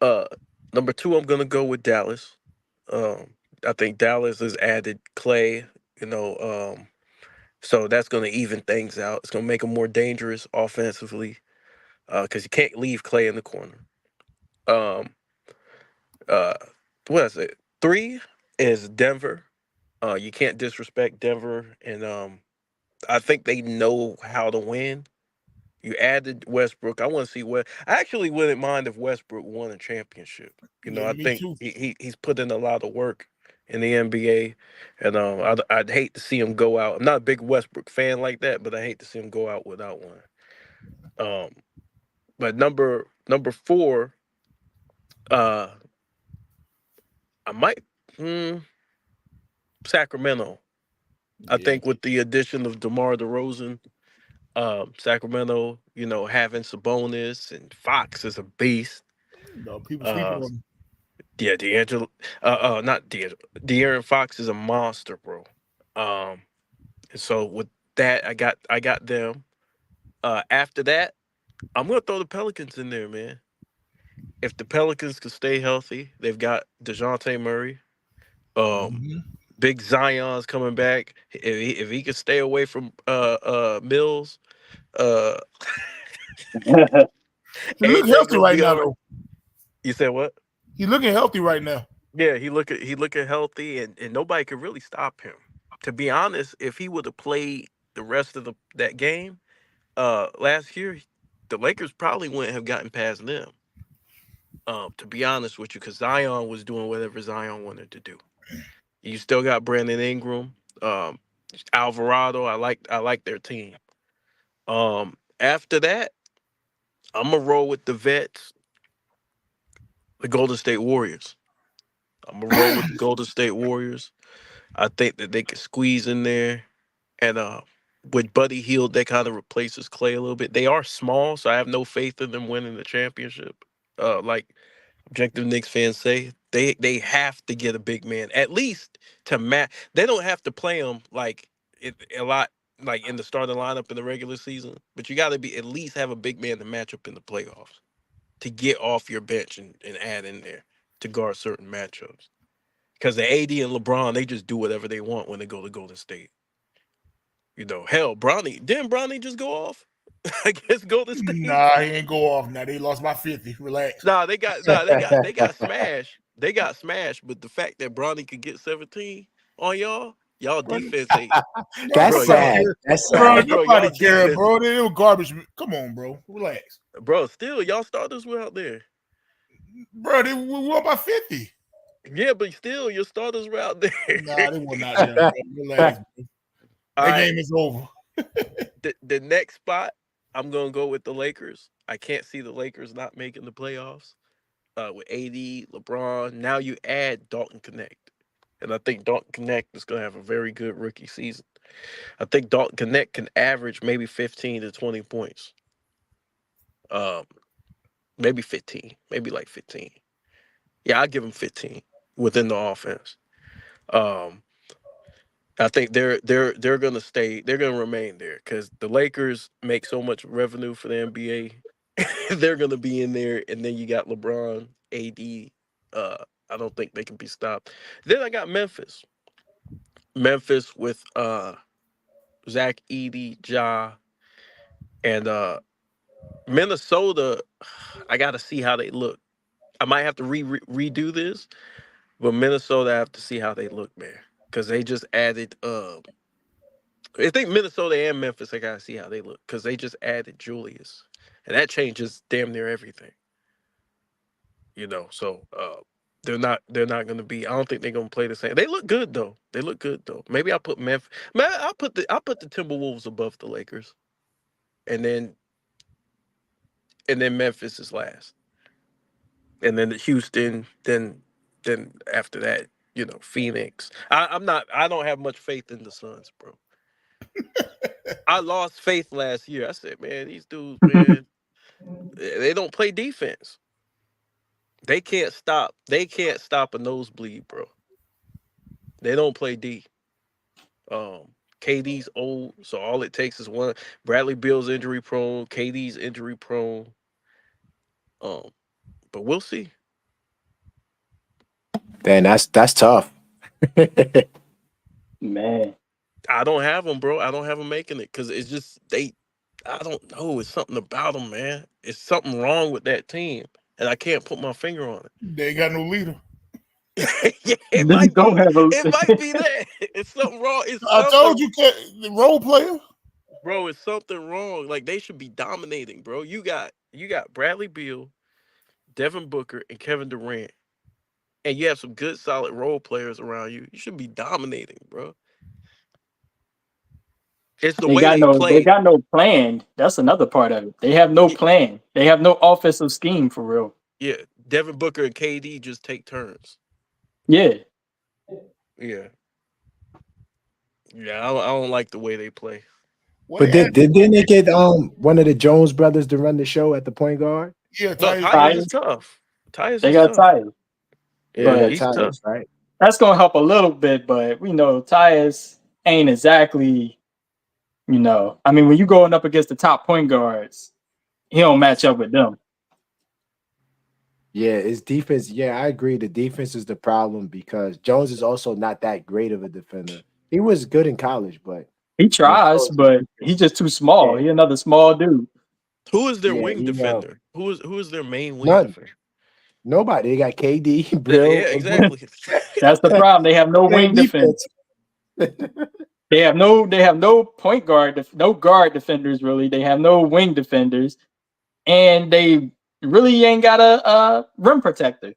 uh, I'm gonna go with Dallas. Um, I think Dallas has added Clay. You know, so that's gonna even things out. It's gonna make them more dangerous offensively because you can't leave Clay in the corner. Um, uh, what is it? Three is Denver. You can't disrespect Denver, and I think they know how to win. You added Westbrook. I want to see what. I actually wouldn't mind if Westbrook won a championship. Yeah, I me think too. he's put in a lot of work in the NBA, and I'd hate to see him go out. I'm not a big Westbrook fan like that, but I hate to see him go out without one. Um, but number four, uh, I might Sacramento. I Yeah. think with the addition of DeMar DeRozan, Sacramento, having Sabonis and Fox is a beast. No, people sleeping Uh, on him. yeah, D'Angelo, not D'Angelo, De'Aaron Fox is a monster, bro. Um, and so with that, I got them. After that, I'm gonna throw the Pelicans in there, man. If the Pelicans can stay healthy, they've got Dejounte Murray. Um, Mhm. Big Zion's coming back. If he can stay away from Mills, uh, He look AJ healthy gonna right be now, all right. though. You said what? He looking healthy right now. Yeah, he looking healthy, and nobody could really stop him. To be honest, if he would have played the rest of that game last year, the Lakers probably wouldn't have gotten past them. To be honest with you, because Zion was doing whatever Zion wanted to do. You still got Brandon Ingram, um, Alvarado. I like their team. After that, I'm gonna roll with the vets, the Golden State Warriors. I'm gonna roll with the Golden State Warriors. I think that they could squeeze in there, and with Buddy Hield, that kind of replaces Clay a little bit. They are small, so I have no faith in them winning the championship. Like Objective Knicks fans say, they have to get a big man at least to match. They don't have to play him like a lot, like in the starting lineup in the regular season, but you got to be at least have a big man to match up in the playoffs to get off your bench and add in there to guard certain matchups. Because the AD and LeBron, they just do whatever they want when they go to Golden State. Hell, didn't Bronny just go off against Golden State? Nah, he ain't go off. Now they lost by 50. Relax. They got smashed. They got smashed. But the fact that Bronny could get 17 on y'all Bro, defense ain't, That's bro. nobody Y'all, sad. care. That's Bro, sad. nobody y'all care, defense, bro. They were garbage. Come on, bro. Relax. bro. Still, y'all starters were out there. Bro, they won by 50. Yeah, but still, your starters were out there. Nah, they were not there, bro. Relax, bro. All That right, game is over. the next spot, I'm gonna go with the Lakers. I can't see the Lakers not making the playoffs. With AD, LeBron. Now you add Dalton Connect. And I think Dalton Connect is going to have a very good rookie season. I think Dalton Connect can average maybe 15 to 20 points. Um, Maybe 15, maybe like 15. Yeah, I give him 15 within the offense. Um, I think they're going to stay. They're going to remain there because the Lakers make so much revenue for the NBA. They're going to be in there, and then you got LeBron, AD. I don't think they can be stopped. Then I got Memphis. Memphis with Zach Edey, Ja, and Minnesota. I got to see how they look. I might have to redo this, but Minnesota, I have to see how they look, man, because they just added. I think Minnesota and Memphis, I got to see how they look because they just added Julius, and that changes damn near everything. So they're not going to be. I don't think they're going to play the same. They look good though. Maybe I'll put Memphis. Man, I'll put the Timberwolves above the Lakers, and then Memphis is last, and then Houston. Then after that, Phoenix. I don't have much faith in the Suns, bro. I lost faith last year. I said, man, these dudes, man, they don't play defense. They can't stop a nosebleed, bro. They don't play D. KD's old, so all it takes is one. Bradley Beal's injury prone. KD's injury prone. But we'll see. Then that's tough. Man, I don't have them, bro. I don't have them making it because it's just I don't know. It's something about them, man. It's something wrong with that team, and I can't put my finger on it. They ain't got no leader. Yeah, It might be that. It's something wrong. I told you, the role player. Bro, it's something wrong. Like they should be dominating, bro. You got Bradley Beal, Devin Booker, and Kevin Durant, and you have some good, solid role players around you. You should be dominating, bro. It's the way they play. They got no plan. That's another part of it. They have no plan. They have no offensive scheme for real. Yeah, Devin Booker and KD just take turns. Yeah. Yeah. Yeah, I don't like the way they play. But didn't they get one of the Jones brothers to run the show at the point guard? Yeah, Tyus is tough. They got Tyus. Yeah, he's tough, right? That's gonna help a little bit, but we know Tyus ain't exactly, I mean, when you going up against the top point guards, he don't match up with them. Yeah, his defense. Yeah, I agree. The defense is the problem because Jones is also not that great of a defender. He was good in college, but he tries, but he's just too small. He's another small dude. Who is their wing defender? Who is their main wing defender? Nobody. They got KD, Bill. Yeah, exactly. That's the problem. They have no wing defense. They have no point guard, no guard defenders really. They have no wing defenders, and they really ain't got a rim protector.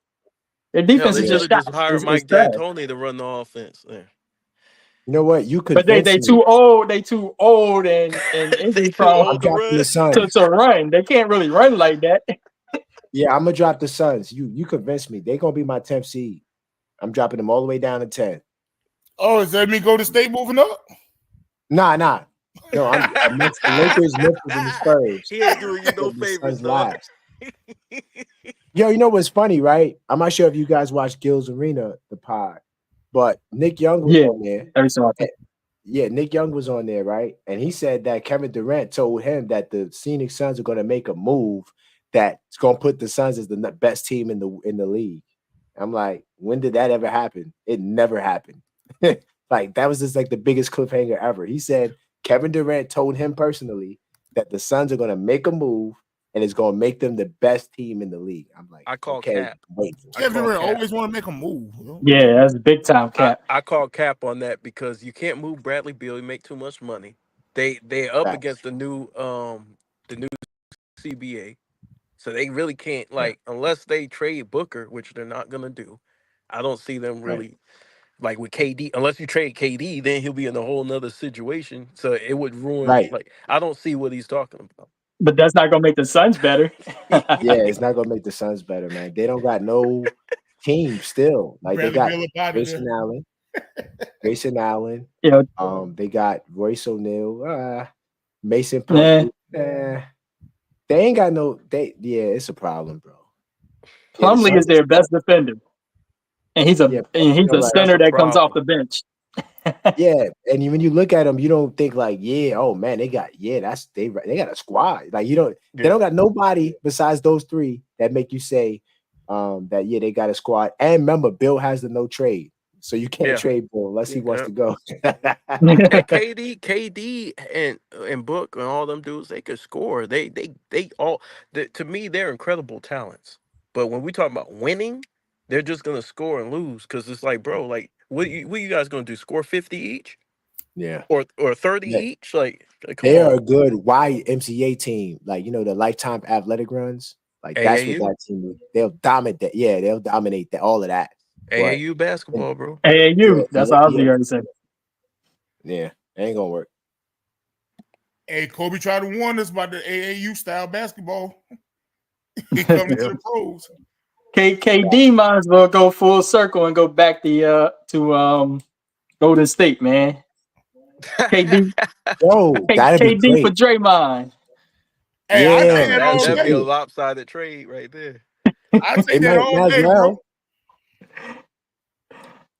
Their defense is just hired Mike D'Antoni to run the offense. Yeah. You know what? You could, but they too old. They too old and injury prone to run. They can't really run like that. Yeah, I'm gonna drop the Suns. You convinced me. They're gonna be my 10th seed. I'm dropping them all the way down to 10. Oh, does that mean Golden State moving up? Nah. No, I'm the Lakers, Memphis, and the Spurs. He ain't doing you no favors, last. Yo, you know what's funny, right? I'm not sure if you guys watch Gil's Arena, the pod, but Nick Young was on there. Yeah, Nick Young was on there, right? And he said that Kevin Durant told him that the Phoenix Suns are going to make a move that's going to put the Suns as the best team in the league. I'm like, when did that ever happen? It never happened. Like that was just like the biggest cliffhanger ever. He said Kevin Durant told him personally that the Suns are going to make a move and it's going to make them the best team in the league. I'm like, I call cap. Kevin Durant always want to make a move. Yeah, that's big time cap. I call cap on that because you can't move Bradley Beal. You make too much money. They up against the new CBA, so they really can't unless they trade Booker, which they're not going to do. I don't see them really. Like with KD, unless you trade KD, then he'll be in a whole nother situation. So it would ruin. Like I don't see what he's talking about. But that's not gonna make the Suns better. Yeah, it's not gonna make the Suns better, man. They don't got no team still. Like they got Grayson Allen. Yeah. They got Royce O'Neal, Mason Plumlee. They ain't got no. It's a problem, bro. Plumlee is their best defender. And he's a center that comes off the bench. Yeah, and when you look at them, you don't think like, they got a squad. Like they don't got nobody besides those three that make you say they got a squad. And remember, Bill has the no trade, so you can't Yeah. trade Bull unless he wants Yeah. to go. And KD, and Book and all them dudes, they could score. They all. To me, they're incredible talents. But when we talk about winning, they're just gonna score and lose because it's like, bro, like what you guys gonna do? Score 50 each Yeah. or 30 Yeah. each? Like come They are on. a good YMCA team. Like, the lifetime athletic runs. Like, that's what AAU, that team is. They'll dominate that. Yeah, they'll dominate that, all of that. But AAU basketball, bro. yeah, AAU. That's what I was going to say. yeah, it ain't gonna work. Hey, Kobe tried to warn us about the AAU style basketball. He coming to the pros. KD might as well go full circle and go back to Golden State, man. KD, Yo, that'd be KD for great. Draymond. Hey, I Yeah, say that all That'd be a day. lopsided trade right there. I say It that might all as day, bro. well.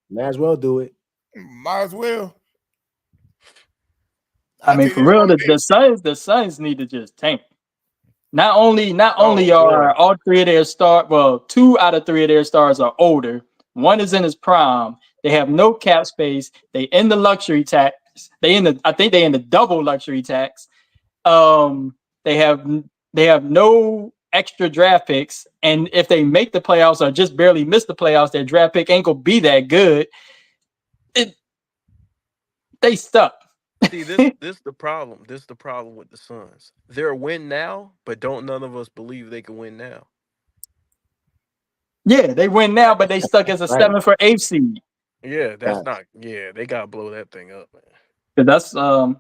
Might as well do it. Might as well. I mean, take for that real, all day. the Suns need to just tank. Not only Oh, are yeah. all three of their two out of three of their stars are older. One is in his prime. They have no cap space. They in the luxury tax. I think they in the double luxury tax. They have no extra draft picks, and if they make the playoffs or just barely miss the playoffs, their draft pick ain't gonna be that good. They stuck. See, this the problem. This is the problem with the Suns. They're a win now, but don't none of us believe they can win now. Yeah, they win now, but they stuck as a Right. 7 for 8 seed. Yeah, that's Facts. not. Yeah, they gotta blow that thing up, man. That's so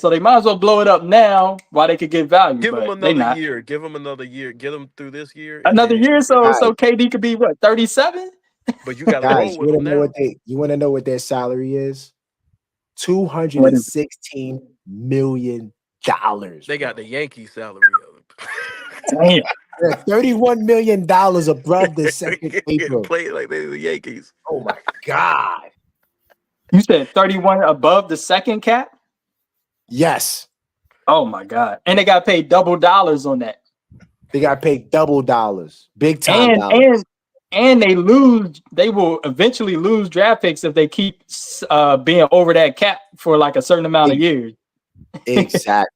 they might as well blow it up now while they could get value, Give them but they another not. year. Give them another year. Get them through this year, and Another then. year, so Guys, KD could be what 37? But you got to guys, roll with them now. you want to know what their salary is? What is $216 million. They got the Yankee salary. Damn. They're $31 million above the second April. Play like they the Yankees. Oh my God. You said 31 above the second cap? Yes. Oh my God. And they got paid double dollars on that. They got paid double dollars. Big time And dollars. and they will eventually lose draft picks if they keep being over that cap for like a certain amount of years. Exactly.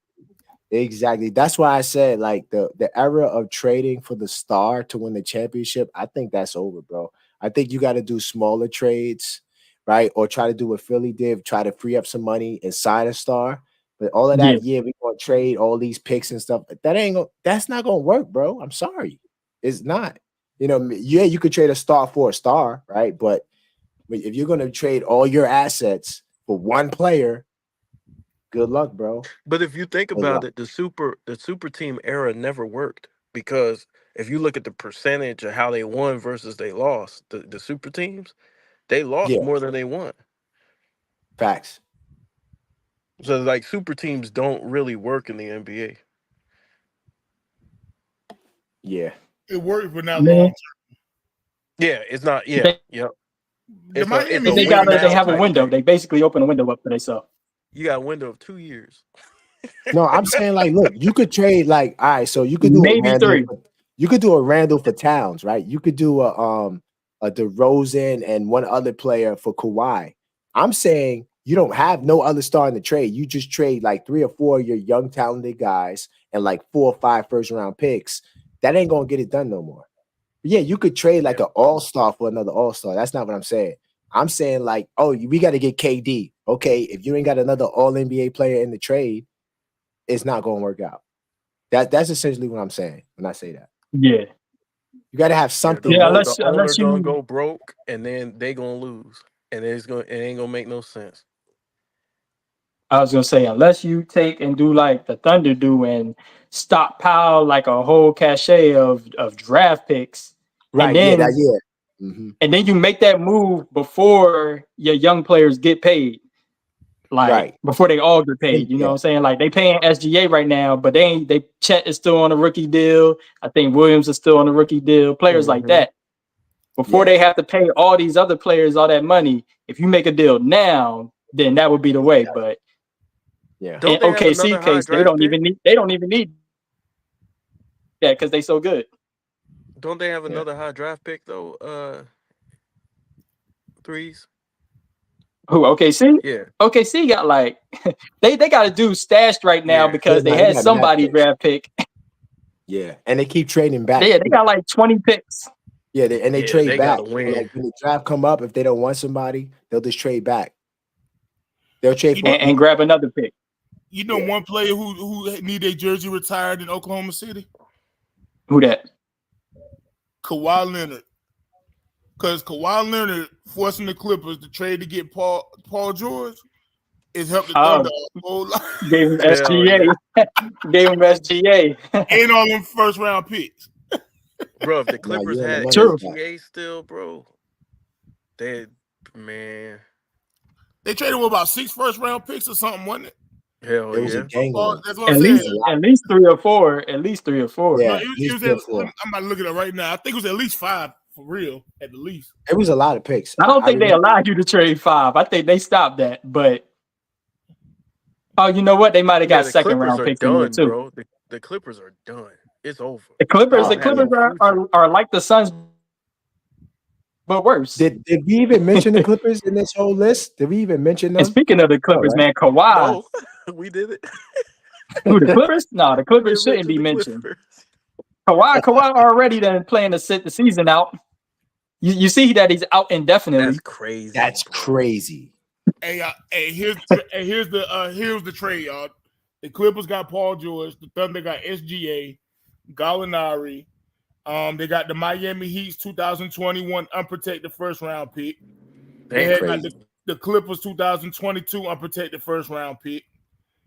Exactly. That's why I said, like, the era of trading for the star to win the championship, I think that's over, bro. I think you got to do smaller trades, right? Or try to do what Philly did, try to free up some money and sign a star. But all of that, we're gonna trade all these picks and stuff. That's not gonna work, bro. I'm sorry. It's not. You could trade a star for a star, right? But if you're gonna trade all your assets for one player, good luck, bro. But if you think about it, the super team era never worked because if you look at the percentage of how they won versus they lost, the super teams, they lost more than they won. Facts. So like super teams don't really work in the NBA. Yeah. It worked, but not long term. Yeah, it's not. Yeah, yep. The Miami They have a window. They basically open a window up for themselves. You got a window of 2 years. No, I'm saying, like, look, you could trade, like, all right, so you could do maybe 3. You could do a Randall for Towns, right? You could do a DeRozan and one other player for Kawhi. I'm saying you don't have no other star in the trade. You just trade like 3 or 4 of your young talented guys and like 4 or 5 first-round picks. That ain't gonna get it done no more. But yeah, you could trade like an all-star for another all-star. That's not what I'm saying. I'm saying, like, oh, we got to get KD. Okay, if you ain't got another all-NBA player in the trade, it's not gonna work out. That's essentially what I'm saying when I say that. Yeah. You got to have something. The owner gonna go broke, and then they gonna lose, and it ain't gonna make no sense. I was gonna say, unless you take and do like the Thunder do and stockpile like a whole cachet of draft picks, right? And then, and then you make that move before your young players get paid, like before they all get paid. You know what I'm saying? Like they paying SGA right now, but Chet is still on a rookie deal. I think Williams is still on a rookie deal. Players like that. Before they have to pay all these other players all that money, if you make a deal now, then that would be the way. But in OKC case, they don't even need that because they so good. Don't they have another high draft pick though? Threes. Who? OKC? Yeah. OKC got like they got a dude stashed right now because they had somebody draft pick. Yeah, and they keep trading back. Yeah, they got like 20 picks. Yeah, they trade they back. gotta win. Like when the draft come up, if they don't want somebody, they'll just trade back. They'll trade for and grab another pick. You know, one player who need a jersey retired in Oklahoma City? Who that? Kawhi Leonard. Because Kawhi Leonard forcing the Clippers to trade to get Paul George is helping the Thunder a whole lot. Gave him SGA. Gave him SGA. And all them first round picks. Bro, if the Clippers had True. SGA still, bro, they traded with about 6 first round picks or something, wasn't it? Hell it was a gang of them. That's what I'm saying. At least 3 or 4. At least 3 or 4. Yeah, No, I'm about to look at it right now. I think it was at least 5 for real, at the least. It was a lot of picks. I don't think they allowed you to trade 5. I think they stopped that. But you know what? They might have got second round picks in there too. Bro. The Clippers are done. It's over. The Clippers are like the Suns, but worse. Did we even mention the Clippers in this whole list? Did we even mention them? And speaking of the Clippers, man, Kawhi. No, we did it. Who, the Clippers? No, the Clippers shouldn't be mentioned. Kawhi already done playing to sit the season out. You see that he's out indefinitely. That's crazy. That's crazy. Hey, here's the trade, y'all. The Clippers got Paul George. The Thunder got SGA, Gallinari. They got the Miami Heat's 2021 unprotected first round pick. They had got the Clippers 2022 unprotected first round pick.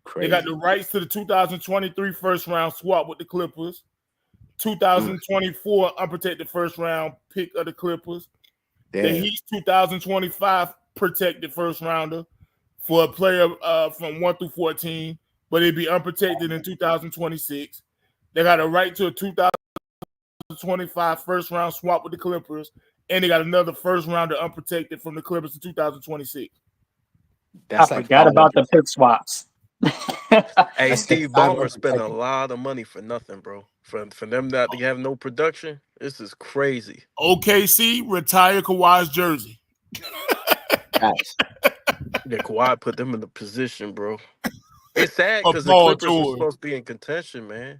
Crazy. They got the rights to the 2023 first round swap with the Clippers. 2024 unprotected first round pick of the Clippers. Damn. The Heat's 2025 protected first rounder for a player from 1 through 14, but it'd be unprotected in 2026. They got a right to a 2025 first round swap with the Clippers, and they got another first rounder unprotected from the Clippers in 2026 I forgot about the pick swaps. Hey, Steve Ballmer spent a lot of money for nothing, bro. For them not to have no production, this is crazy. OKC retire Kawhi's jersey. Nice. Yeah, Kawhi put them in the position, bro. It's sad because the Clippers were supposed to be in contention, man.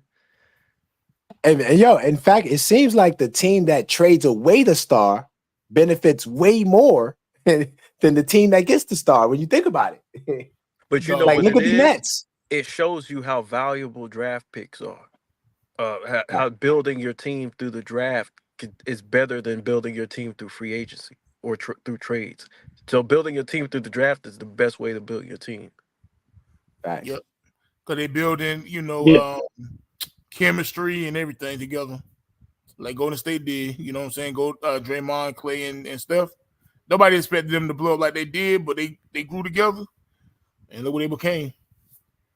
And in fact, it seems like the team that trades away the star benefits way more than the team that gets the star when you think about it. But you know, like, what look at the Nets. It shows you how valuable draft picks are. How building your team through the draft is better than building your team through free agency or through trades. So building your team through the draft is the best way to build your team. Right. Yep. Because they build in, chemistry and everything together. Like Golden State did, you know what I'm saying? Draymond, Clay, and Steph. Nobody expected them to blow up like they did, but they grew together. And look what they became.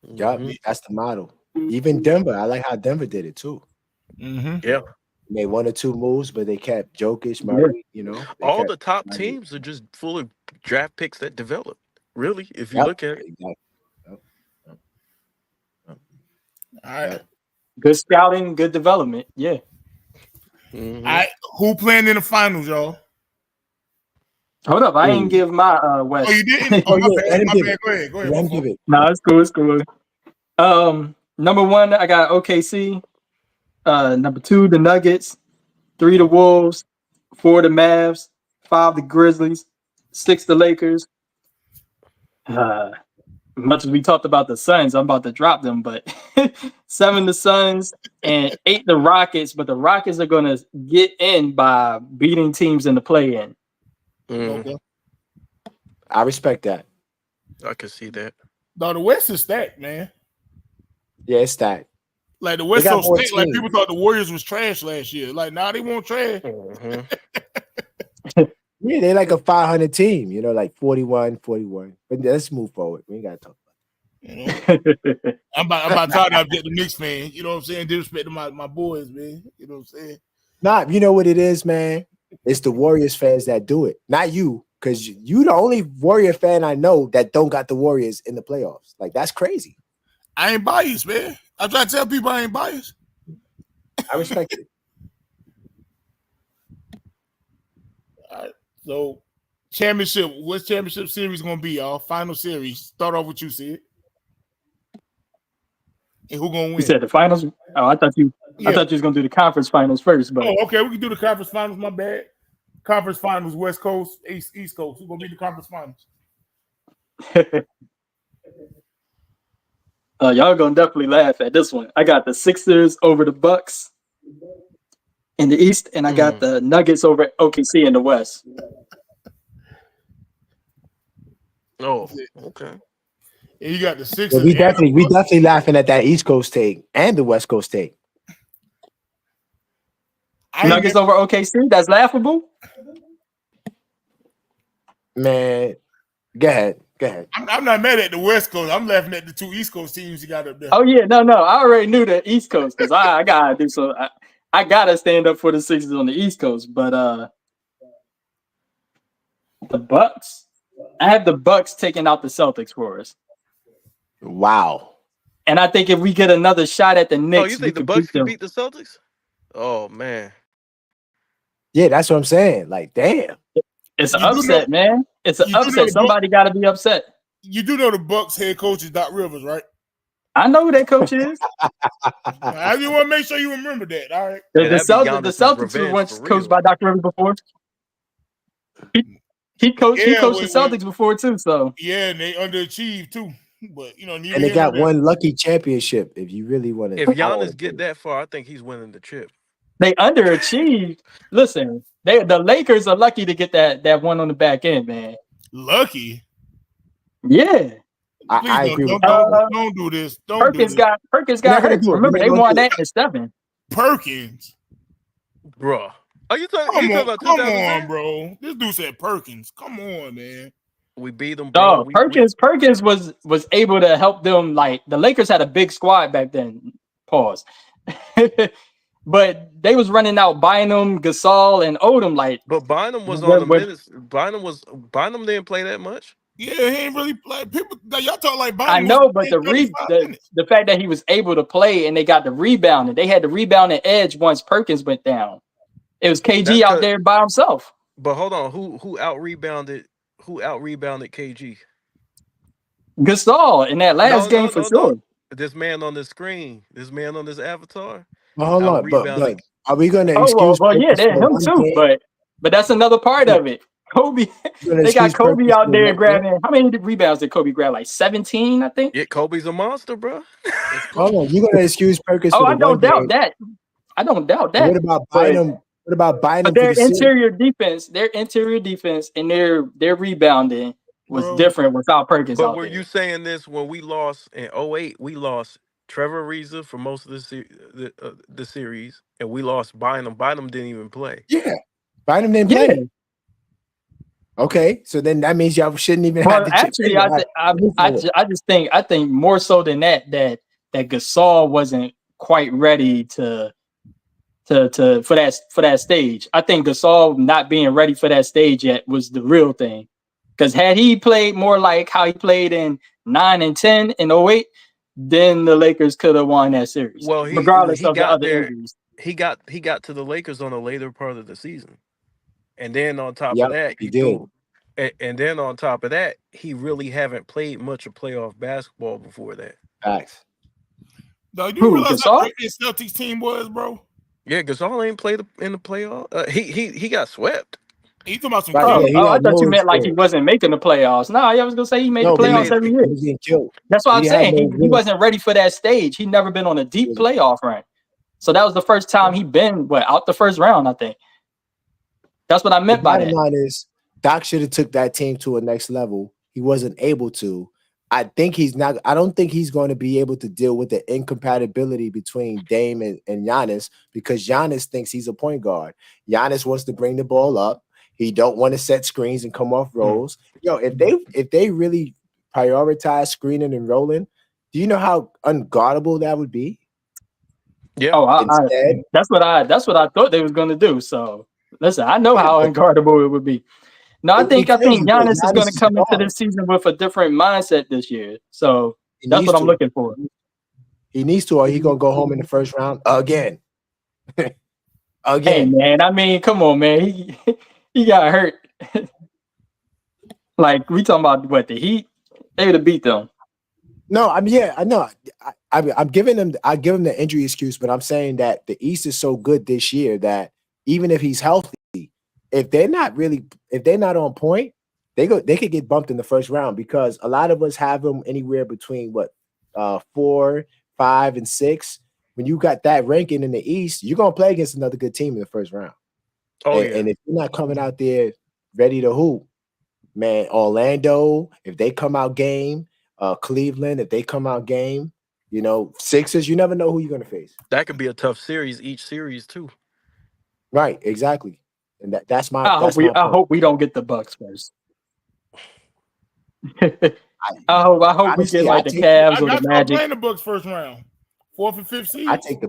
Yeah, that's the model. Even Denver, I like how Denver did it too. Mm-hmm. Yeah, made 1 or 2 moves, but they kept Jokic, Murray. All the top teams are just full of draft picks that develop. Really, if you look at it. Exactly. All right. Good scouting, good development. Yeah. Mm-hmm. All right. Who playing in the finals, y'all? Hold up, I didn't give my West. Oh, you didn't? Oh, my bad. Go ahead. Give it. No, it's cool. It's cool. Number 1, I got OKC. Number 2, the Nuggets. 3, the Wolves. 4, the Mavs. 5, the Grizzlies. 6, the Lakers. Much as we talked about the Suns, I'm about to drop them, but 7, the Suns, and 8, the Rockets. But the Rockets are going to get in by beating teams in the play-in. Okay. I respect that. I can see that. No, the West is stacked, man. Yeah, it's stacked. Like the West so stacked, like people thought the Warriors was trash last year. Like now they won't trash. Mm-hmm. Yeah, they're like a 500 team, like 41. But let's move forward. We ain't got to talk about it. I'm about tired of the Knicks fan. You know what I'm saying? Disrespect to my boys, man. You know what I'm saying? Nah, you know what it is, man? It's the Warriors fans that do it. Not you, because you the only Warrior fan I know that don't got the Warriors in the playoffs. Like, that's crazy. I ain't biased, man. I try to tell people I ain't biased. I respect it. All right. So Championship. What's championship series gonna be, y'all? Final series. Start off with you, Sid. And who gonna win? You said the finals. Oh, I thought you was gonna do the conference finals first. But okay, we can do the conference finals. My bad. Conference finals, West Coast, East Coast. Who's gonna be the conference finals? Y'all gonna definitely laugh at this one. I got the Sixers over the Bucks in the East, and I got the Nuggets over OKC in the West. Oh, okay. And you got the Sixers. Well, we definitely laughing at that East Coast take and the West Coast take. Nuggets over OKC. That's laughable. Man, go ahead. I'm not mad at the West Coast. I'm laughing at the two East Coast teams you got up there. Oh yeah, no. I already knew the East Coast because I gotta do so. I gotta stand up for the Sixers on the East Coast, but the Bucks. I have the Bucks taking out the Celtics for us. Wow. And I think if we get another shot at the Knicks, Oh, you think the Bucks can beat the Celtics? Oh man. Yeah, that's what I'm saying. Like, damn. It's an upset, man. It's an upset. Somebody got to be upset. You do know the Bucks head coach is Doc Rivers, right? I know who that coach is. I just want to make sure you remember that. All right. The Celtics were once coached by Dr. Rivers before. He coached the Celtics before too. So yeah, and they underachieved too. But and they got one lucky championship. If you really want to, if Giannis get that far, I think he's winning the chip. They underachieved. Listen, the Lakers are lucky to get that one on the back end, man. Lucky. Yeah. I agree with don't do this. Perkins got hurt. Remember, they won that in 7. Perkins. Bro. Are you talking about 2010? Come on, bro. This dude said Perkins. Come on, man. We beat them, bro. Perkins was able to help them. Like, the Lakers had a big squad back then. Pause. But they was running out Bynum, Gasol, and Odom. Like, but Bynum was on the minutes. Bynum didn't play that much. Yeah, he ain't really like people. Y'all talk like Bynum. I know, but the fact that he was able to play and they got the rebound and they had the rebounding edge once Perkins went down. It was KG out there by himself. But hold on, who out rebounded KG? Gasol in that last game for sure. No. This man on the screen, this man on this avatar. Well, hold on, but are we going to excuse? Well, yeah, him too. But that's another part of it. Kobe, they got Kobe out there grabbing. How many rebounds did Kobe grab? Like 17, I think. Yeah, Kobe's a monster, bro. Hold on, you're going to excuse Perkins? I don't doubt that. I don't doubt that. What about Bynum? What about Bynum? Their interior defense and their rebounding was different without Perkins. But were you saying this when we lost in 2008? We lost Trevor Ariza for most of the series, and we lost Bynum. Bynum didn't even play. Yeah, Bynum didn't play. Okay, so then that means y'all shouldn't even have to. Actually, I think more so than that Gasol wasn't quite ready for that stage. I think Gasol not being ready for that stage yet was the real thing. Because had he played more like how he played in 9 and 10 and 08, then the Lakers could have won that series. Well, regardless of the other injuries. He got to the Lakers on the later part of the season. And then on top of that, he did. And then on top of that, he really haven't played much of playoff basketball before that. Facts. No, you realize how great this Celtics team was, bro? Yeah, Gasol ain't played in the playoff. He got swept. He talking about some. I thought you meant like he wasn't making the playoffs. No, I was gonna say he made the playoffs every year. That's what I'm saying. He wasn't ready for that stage. He never been on a deep playoff run. So that was the first time he been out the first round, I think. That's what I meant by that. The bottom line is Doc should have took that team to a next level. He wasn't able to. I don't think he's going to be able to deal with the incompatibility between Dame and Giannis, because Giannis thinks he's a point guard. Giannis wants to bring the ball up. He don't want to set screens and come off rolls. If they really prioritize screening and rolling, do you know how unguardable that would be? Yeah. That's what I thought they was going to do. So listen, I know how unguardable it would be. No, I think Giannis is going to come into this season with a different mindset this year. So that's what I'm looking for. He needs to, or he's going to go home in the first round again. Hey, man, I mean, come on, man. He got hurt. Like we talking about what the Heat? They would have beat them. No, I mean, yeah, I know. I'm giving them. I give him the injury excuse, but I'm saying that the East is so good this year that even if he's healthy, if they're not on point, they could get bumped in the first round because a lot of us have them anywhere between 4, 5, and 6. When you got that ranking in the East, you're gonna play against another good team in the first round. Oh, And if you're not coming out there ready to hoop, man, Orlando, if they come out game, Cleveland, if they come out game, Sixers, you never know who you're gonna face. that could be a tough series. Each series too. Right, exactly. And that's my. I hope we don't get the Bucks first. I hope honestly, we get like the Cavs or the I'm Magic. playing the Bucks first round, 4th and 5th seed. I take the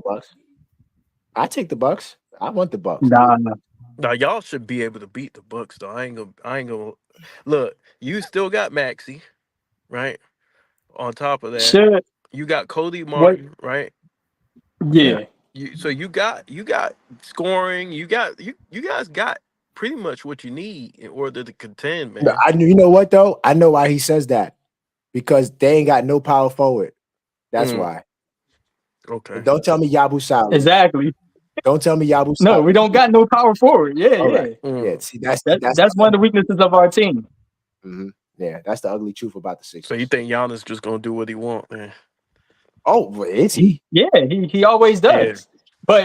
Bucks. I want the Bucks. Nah. Now y'all should be able to beat the Bucks though. I ain't gonna look. You still got Maxey, right? On top of that, Should you got Cody Martin, right? yeah. You got scoring. You guys got pretty much what you need in order to contend, man. No, you know what though? I know why he says that because they ain't got no power forward. That's why. Okay. And don't tell me Yabu Sally. Exactly. Don't tell me Yabu Sally. No, we don't got no power forward. Yeah, All yeah. right. Yeah, see, that's one of the weaknesses of our team. Mm-hmm. Yeah, that's the ugly truth about the Sixers. So you think Giannis just gonna do what he want, man? Oh, well, is he? Yeah, he always does. Yeah.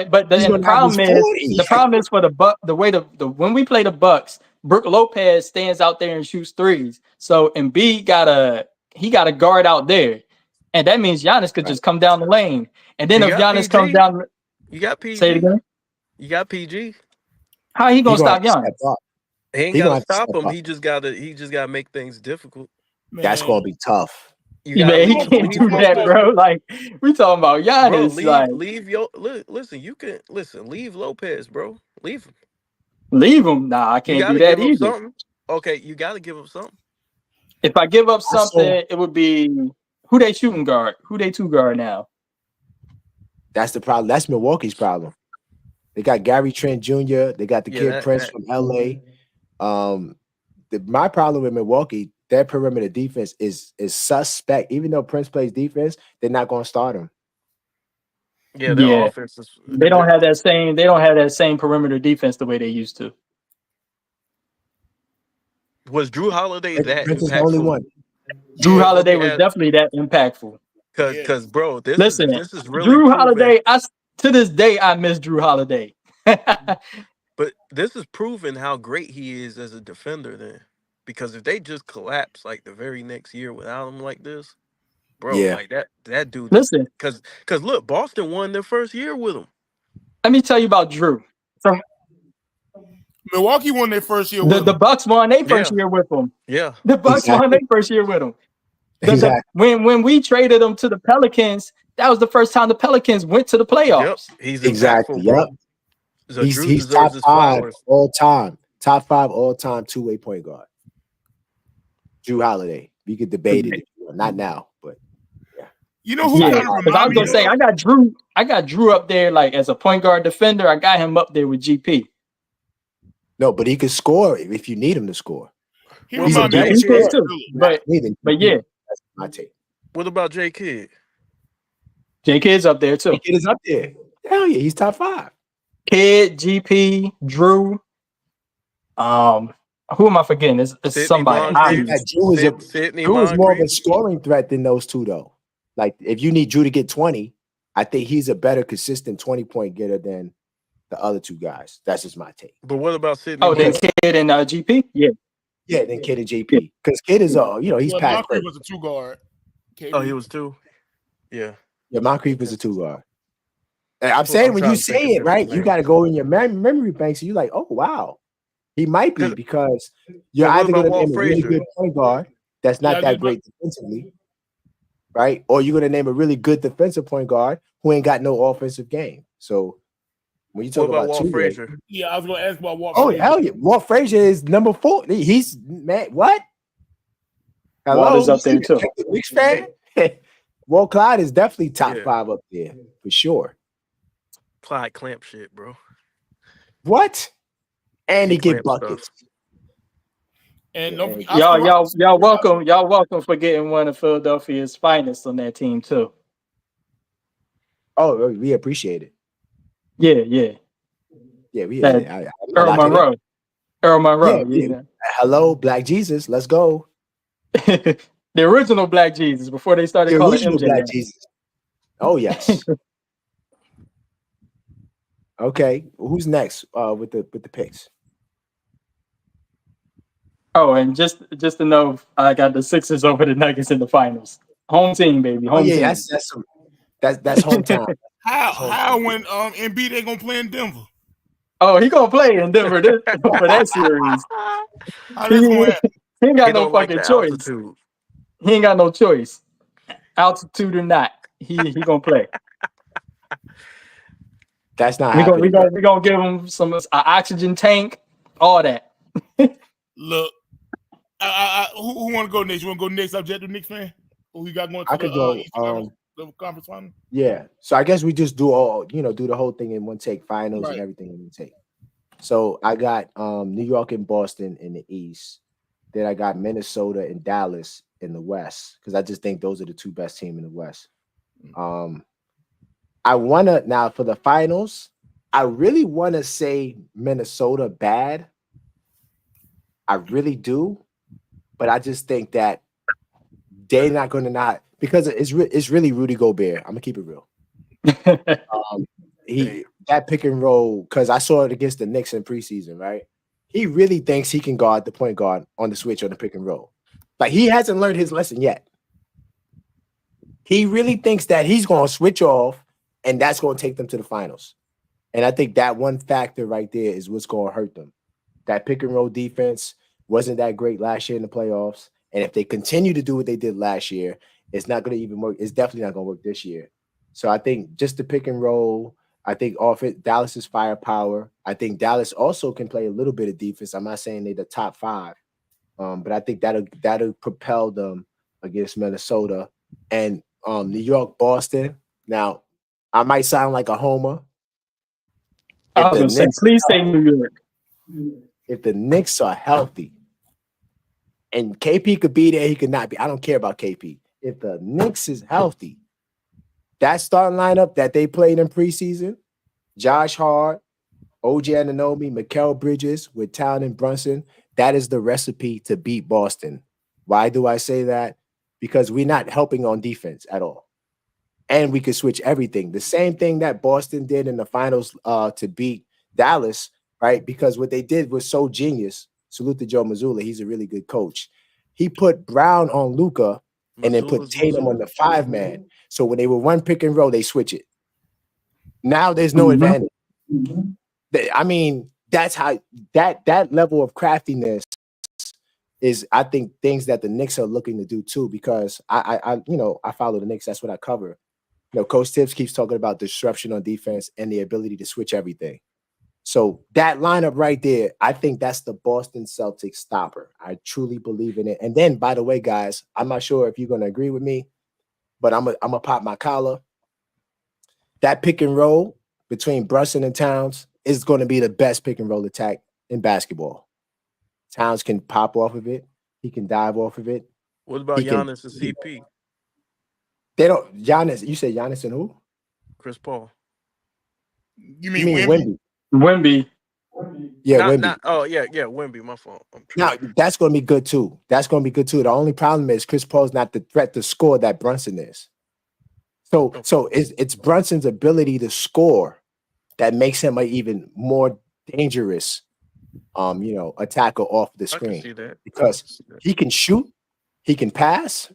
But the problem is for the way when we play the Bucks, Brook Lopez stands out there and shoots threes. So Embiid got a guard out there, and that means Giannis could just come down the lane. And then if Giannis comes down, you got PG. Say it again. You got PG. How he gonna stop Giannis? He ain't gotta stop him. He just gotta make things difficult. Man. That's gonna be tough. He can't do that, bro. Like we talking about Giannis. Leave Lopez, bro. Leave him. Leave him. Nah, I can't do that either. Something. Okay, you gotta give up something. If I give up something, it would be who they shooting guard. Who they two guard now? That's the problem. That's Milwaukee's problem. They got Gary Trent Jr. They got the kid Prince from LA. My problem with Milwaukee, their perimeter defense is suspect. Even though Prince plays defense, they're not going to start him. Yeah, their offense is. They don't have that same. They don't have that same perimeter defense the way they used to. Was Drew Holiday that Prince impactful? is the only one. Drew Holiday was definitely that impactful. Because bro, this is really Drew Holiday. To this day, I miss Drew Holiday. But this is proving how great he is as a defender. Then, because if they just collapse like the very next year without him like this, bro, like that dude. Listen, because look, Boston won their first year with him. Let me tell you about Drew. So Milwaukee won their first year. with the him. Bucks won their first year with him. Yeah, the Bucks won their first year with him. When we traded him to the Pelicans, that was the first time the Pelicans went to the playoffs. Yep. He's exactly. Bro. So he's top 5 all time. Top 5 all time 2-way point guard. Drew Holiday. We could debate it. Not now, but yeah. You know who? I was gonna say I got Drew up there like as a point guard defender. I got him up there with GP. No, but he could score if you need him to score. He reminds me too. But yeah, that's my take. What about J Kidd? J Kidd's up there too. J Kidd is up there. Hell yeah, he's top 5. Kidd, GP, Drew. Who am I forgetting? It's somebody. Drew is more of a scoring threat than those two, though. Like if you need Drew to get 20, I think he's a better consistent 20-point getter than the other two guys. That's just my take. But what about Sidney? Then Kidd and GP? Yeah. Yeah, then Kidd and JP. Because Kidd is he's past. Moncrief was a 2 guard. Oh, he was 2. Yeah. Yeah, Moncrief is a 2 guard. And I'm saying when you say it, right, you got to go in your memory bank. So you're like, oh wow, he might be because you're either going to name a really good point guard that's not that great defensively, right, or you're going to name a really good defensive point guard who ain't got no offensive game. So when you talk about Walt Frazier, I was going to ask about Walt. Oh hell yeah, Walt Frazier is number 4. He's man. What? Hello, Walt is up there too. Knicks fan. Walt Clyde is definitely top 5 up there for sure. Clyde clamp shit, bro. What? And he get buckets. And Yeah, don't Oscar Robertson. Y'all welcome for getting one of Philadelphia's finest on that team too. Oh, we appreciate it. Yeah. Yeah, That I'm not Earl knocking it. Monroe. Earl Monroe. Yeah. Hello, Black Jesus. Let's go. The original Black Jesus before they started The calling original MJ Black that. Jesus. Oh yes. Okay, who's next? With the picks. Oh, and just to know, I got the Sixers over the Nuggets in the finals. Home team, baby. Oh Home yeah, team. that's hometown. How when Embiid ain't gonna play in Denver? Oh, he gonna play in Denver for that series. How that's gonna happen? He ain't He got no don't like fucking the choice. altitude. He ain't got no choice. Altitude or not, he gonna play. That's not We happening. gonna give him some oxygen tank, all that. Look, who want to go next? You want to go next? Objective Knicks fan? Who you got going to I the could go. the conference final? Yeah. So I guess we just do do the whole thing in one take, finals and everything in one take. So I got New York and Boston in the East. Then I got Minnesota and Dallas in the West because I just think those are the two best teams in the West. I wanna now for the finals. I really want to say Minnesota bad. I really do, but I just think that they're not going to not because it's really Rudy Gobert. I'm gonna keep it real. That pick and roll because I saw it against the Knicks in preseason, right? He really thinks he can guard the point guard on the switch on the pick and roll. Like he hasn't learned his lesson yet. He really thinks that he's going to switch off and that's going to take them to the finals. And I think that one factor right there is what's going to hurt them. That pick and roll defense wasn't that great last year in the playoffs. And if they continue to do what they did last year, it's not going to even work. It's definitely not going to work this year. So I think just the pick and roll, I think off it, Dallas's firepower. I think Dallas also can play a little bit of defense. I'm not saying they're the top five, but I think that'll propel them against Minnesota and New York, Boston. Now, I might sound like a homer. I was going to say, please say New York. If the Knicks are healthy, and KP could be there, he could not be. I don't care about KP. If the Knicks is healthy, that starting lineup that they played in preseason, Josh Hart, OG Anunoby, Mikal Bridges with Town and Brunson, that is the recipe to beat Boston. Why do I say that? Because we're not helping on defense at all. And we could switch everything. The same thing that Boston did in the finals to beat Dallas, right? Because what they did was so genius. Salute to Joe Mazzulla. He's a really good coach. He put Brown on Luka and then put Tatum on the 5-man. So when they were one pick and roll, they switch it. Now there's no advantage. I mean, that's how that level of craftiness is, I think, things that the Knicks are looking to do too, because I follow the Knicks. That's what I cover. Coach Tibbs keeps talking about disruption on defense and the ability to switch everything. So that lineup right there, I think that's the Boston Celtics stopper. I truly believe in it. And then, by the way, guys, I'm not sure if you're going to agree with me, but I'm gonna pop my collar. That pick and roll between Brunson and Towns is going to be the best pick and roll attack in basketball. Towns can pop off of it. He can dive off of it. What about Giannis and CP? They don't. Giannis. You said Giannis and who? Chris Paul. You mean Wemby? Wemby. Yeah, Wemby. Wemby. My fault. Now that's going to be good too. The only problem is Chris Paul's not the threat to score that Brunson is. So it's Brunson's ability to score that makes him an even more dangerous, attacker off the screen. I can see that. Because he can shoot, he can pass,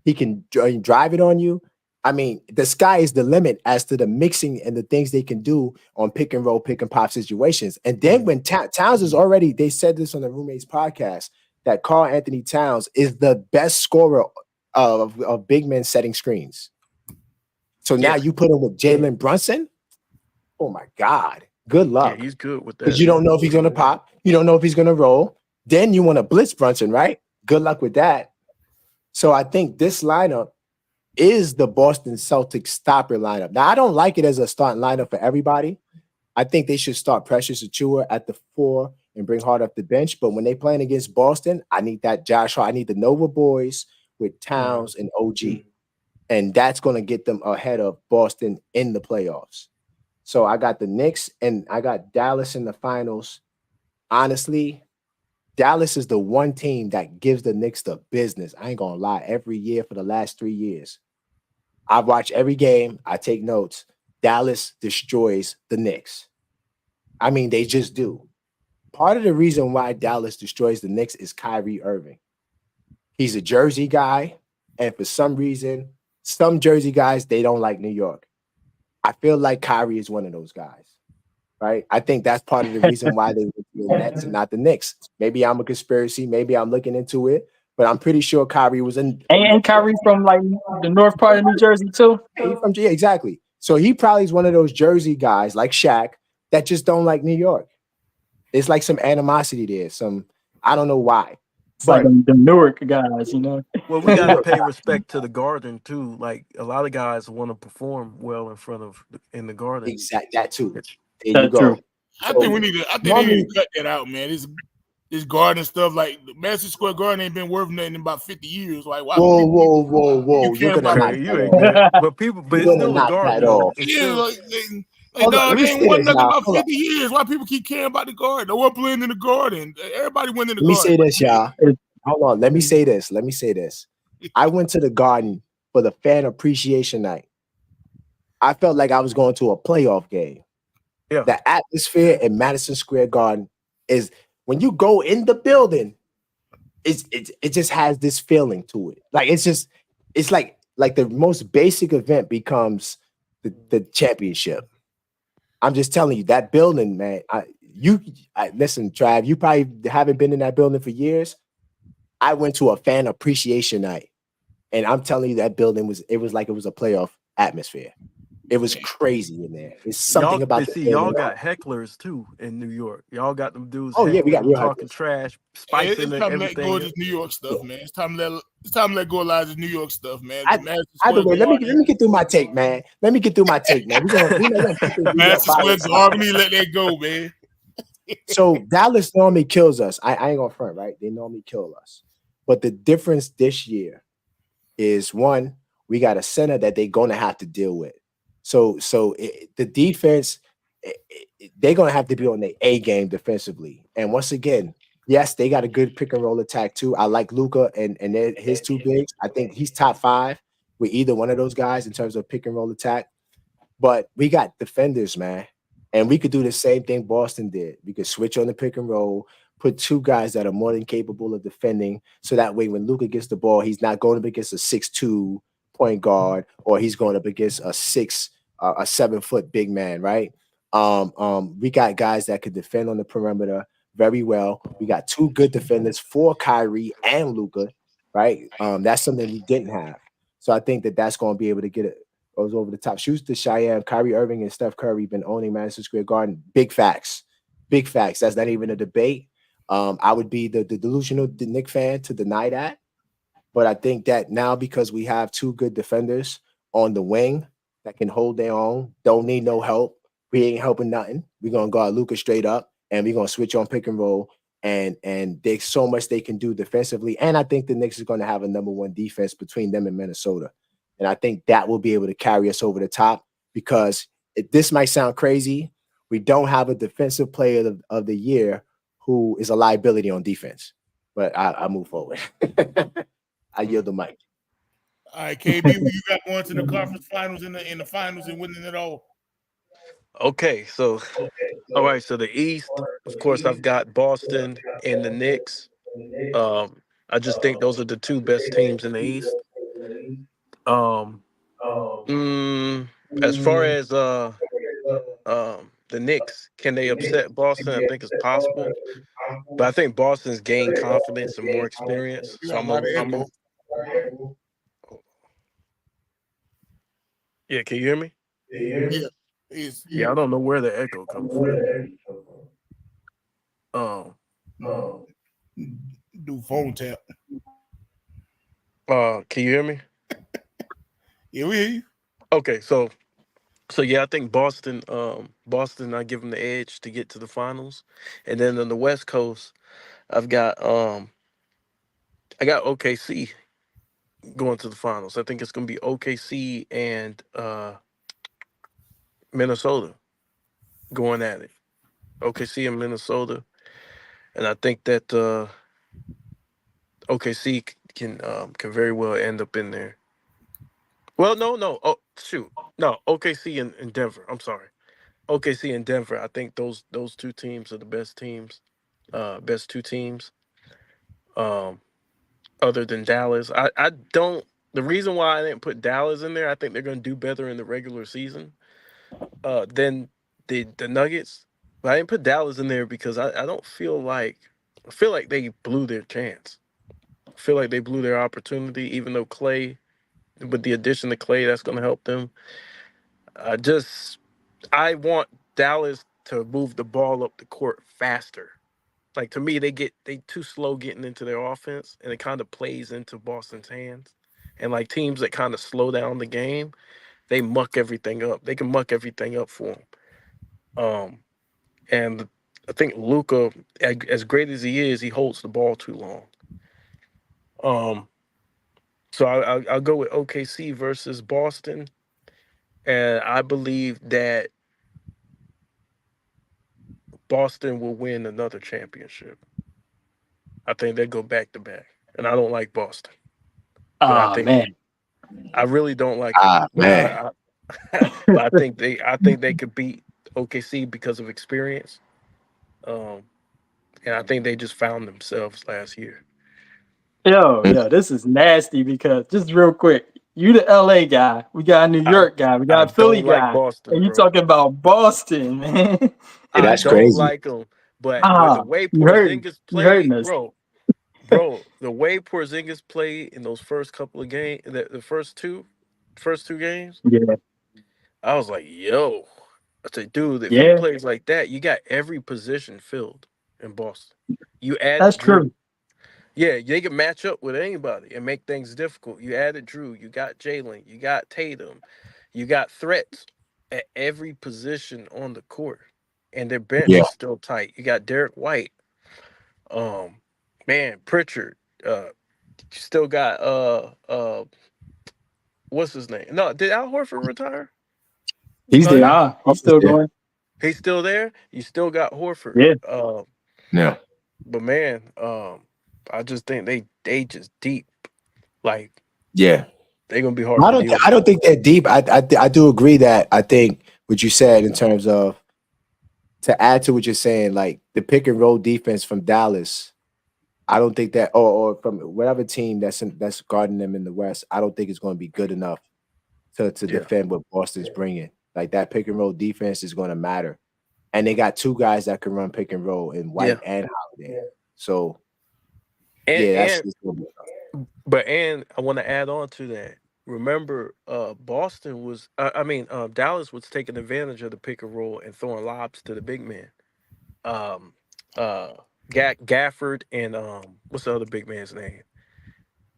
he can drive it on you. I mean, the sky is the limit as to the mixing and the things they can do on pick and roll, pick and pop situations. And then when Towns is already, they said this on the Roommates podcast, that Karl Anthony Towns is the best scorer of big men setting screens. So now you put him with Jalen Brunson. Oh my God. Good luck. Yeah, he's good with that. Because you don't know if he's going to pop. You don't know if he's going to roll. Then you want to blitz Brunson, right? Good luck with that. So I think this lineup is the Boston Celtics stopper lineup. Now, I don't like it as a starting lineup for everybody. I think they should start Precious Achiuwa at the 4 and bring Hart off the bench. But when they playing against Boston, I need that Josh Hart. I need the Nova boys with Towns and OG. And that's going to get them ahead of Boston in the playoffs. So I got the Knicks and I got Dallas in the finals. Honestly, Dallas is the one team that gives the Knicks the business. I ain't going to lie. Every year for the last 3 years, I watch every game. I take notes. Dallas destroys the Knicks. I mean, they just do. Part of the reason why Dallas destroys the Knicks is Kyrie Irving. He's a Jersey guy. And for some reason, some Jersey guys, they don't like New York. I feel like Kyrie is one of those guys, right? I think that's part of the reason why they went to the Nets and not the Knicks. Maybe I'm a conspiracy. Maybe I'm looking into it, but I'm pretty sure Kyrie was in. And Kyrie from like the north part of New Jersey too. Yeah, exactly. So he probably is one of those Jersey guys like Shaq that just don't like New York. It's like some animosity there. I don't know why. It's like the Newark guys, you know. Well, we gotta pay respect to the Garden too. Like a lot of guys want to perform well in the Garden. Exactly, that too. There you go. True. I think they need to cut that out, man. This Garden stuff, like the Madison Square Garden, ain't been worth nothing in about 50 years. Like, why? Whoa! You're gonna knock that but it's still a Garden. They ain't won nothing about 50 years. Why people keep caring about the Garden? No one playing in the Garden. Everybody went in the Garden. Let me say this, y'all. Hold on. Let me say this. I went to the Garden for the fan appreciation night. I felt like I was going to a playoff game. Yeah. The atmosphere in Madison Square Garden is when you go in the building, it just has this feeling to it. Like it's like the most basic event becomes the championship. I'm just telling you, that building, man. Listen, Trav, you probably haven't been in that building for years. I went to a fan appreciation night, and I'm telling you, that building was like it was a playoff atmosphere. It was crazy in there. It's something about the building. Y'all got hecklers too in New York. Y'all got them dudes. Oh yeah, we got real talking trash, spicing it's time everything. to let go of this New York stuff, man. It's time to let go of a lot of this New York stuff, man. Either way, let me get through my take, man. We're gonna Madison Square Garden, let that go, man. So Dallas normally kills us. I ain't gonna front, right? They normally kill us. But the difference this year is, one, we got a center that they're gonna have to deal with. So the defense, they're gonna have to be on the A game defensively. And once again, yes, they got a good pick and roll attack too. I like Luka and his two bigs. I think he's top 5 with either one of those guys in terms of pick and roll attack. But we got defenders, man. And we could do the same thing Boston did. We could switch on the pick and roll, put two guys that are more than capable of defending. So that way, when Luka gets the ball, he's not going up against a 6'2" point guard, or he's going up against a 7-foot big man, right? We got guys that could defend on the perimeter very well. We got two good defenders for Kyrie and Luka, right? That's something we didn't have. So I think that's going to be able to get it. Goes over the top. Shoots to Cheyenne. Kyrie Irving and Steph Curry been owning Madison Square Garden. Big facts. That's not even a debate. I would be the delusional Knicks fan to deny that. But I think that now, because we have two good defenders on the wing that can hold their own, don't need no help. We ain't helping nothing. We're going to guard Luka straight up, and we're going to switch on pick and roll. And there's so much they can do defensively. And I think the Knicks is going to have a number 1 defense between them and Minnesota. And I think that will be able to carry us over the top, because this might sound crazy. We don't have a defensive player of the year who is a liability on defense. But I move forward. I yield the mic. All right, KB, who you got going to the conference finals in the finals and winning it all? Okay, so all right, so the East, of course, I've got Boston and the Knicks. I just think those are the two best teams in the East. As far as the Knicks, can they upset Boston? I think it's possible, but I think Boston's gained confidence and more experience. So I'm yeah, can you hear me? Yeah, I don't know where the echo comes from. Do phone tap. Can you hear me? Yeah, we hear you. Okay, so So yeah, I think Boston. Boston, I give them the edge to get to the finals, and then on the West Coast, I've got I got OKC going to the finals. I think it's going to be OKC and Minnesota going at it. OKC and Minnesota, and I think that OKC can very well end up in there. Well, no. Oh, shoot. No, OKC and Denver. I'm sorry. OKC and Denver. I think those two teams are the best teams. Best two teams. Um, Other than Dallas. I don't. The reason why I didn't put Dallas in there, I think they're going to do better in the regular season than the Nuggets. But I didn't put Dallas in there because I don't feel like I feel like they blew their chance. I feel like they blew their opportunity, even though Clay, with the addition of Clay, that's going to help them. I want Dallas to move the ball up the court faster. Like, to me, they too slow getting into their offense, and it kind of plays into Boston's hands. And like teams that kind of slow down the game, they muck everything up. They can muck everything up for them. And I think Luka, as great as he is, he holds the ball too long. So I'll go with OKC versus Boston, and I believe that Boston will win another championship. I think they go back to back, and I don't like Boston. But Man. I really don't like them. Man. But I think they could beat OKC because of experience. And I think they just found themselves last year. Yo, this is nasty because just real quick, you the LA guy, we got a New York guy, we got a Philly don't like guy, Boston, and you bro. talking about Boston, man. Yeah, I that's don't crazy. like them, but with the way You hurting played, us. bro, the way Porzingis played in those first couple of games, the first two games, Yeah, I was like, yo. I said, dude, if he yeah, plays like that, you got every position filled in Boston. You added that's Drew. true. Yeah, they can match up with anybody and make things difficult. You added Drew. You got Jalen. You got Tatum. You got threats at every position on the court. And their bench Yeah. is still tight. You got Derek White. Man, Pritchard. You still got what's his name? No, did Al Horford retire? He's there. Nah, he's still going. He's still there. You still got Horford. Yeah. Yeah. But man, I just think they just deep. Like, Yeah. they're gonna be hard. I don't think they're deep. I do agree that I think what you said in terms of, to add to what you're saying, like the pick and roll defense from Dallas, I don't think that, or from whatever team that's guarding them in the West, I don't think it's going to be good enough to defend what Boston's bringing. Like, that pick and roll defense is going to matter, and they got two guys that can run pick and roll in White and Holiday. So, that's going to be tough. But I want to add on to that. Remember, Boston was, Dallas was taking advantage of the pick and roll and throwing lobs to the big men. Gafford and what's the other big man's name?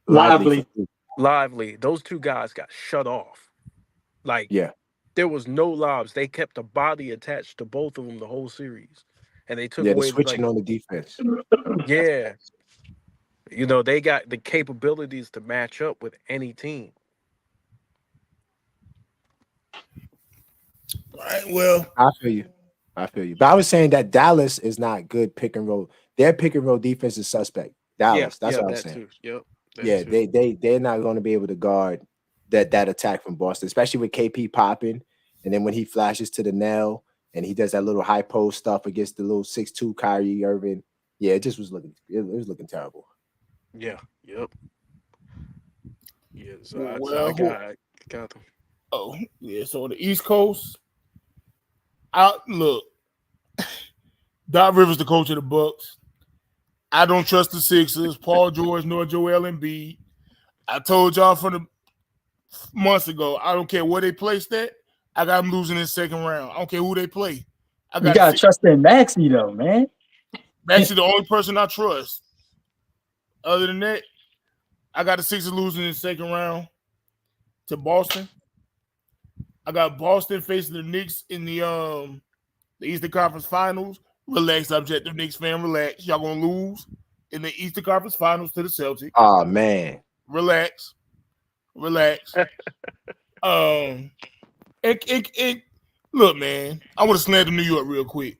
Lively. Those two guys got shut off. Like, there was no lobs. They kept a body attached to both of them the whole series, and they took away switching on the defense. Yeah, you know, they got the capabilities to match up with any team. All right, well, I feel you. But I was saying that Dallas is not good pick and roll. Their pick and roll defense is suspect. Dallas, that's what I'm saying. Too. Yep. They're not going to be able to guard that attack from Boston, especially with KP popping, and then when he flashes to the nail and he does that little high post stuff against the little 6'2" Kyrie Irving. Yeah, it just was looking terrible. Yeah. Yep. Yeah. So well, I got them. Oh yeah. So on the East Coast, look, Doc Rivers, the coach of the Bucks. I don't trust the Sixers, Paul George nor Joel Embiid. I told y'all from the months ago, I don't care where they placed that. I got them losing in the second round. I don't care who they play. You gotta trust in Maxey though, man. Maxey the only person I trust. Other than that, I got the Sixers losing in the second round to Boston. I got Boston facing the Knicks in the Eastern Conference Finals. Relax, Objective Knicks fan, relax. Y'all gonna lose in the Eastern Conference Finals to the Celtics. Oh man. Relax. Look, man, I want to slander New York real quick.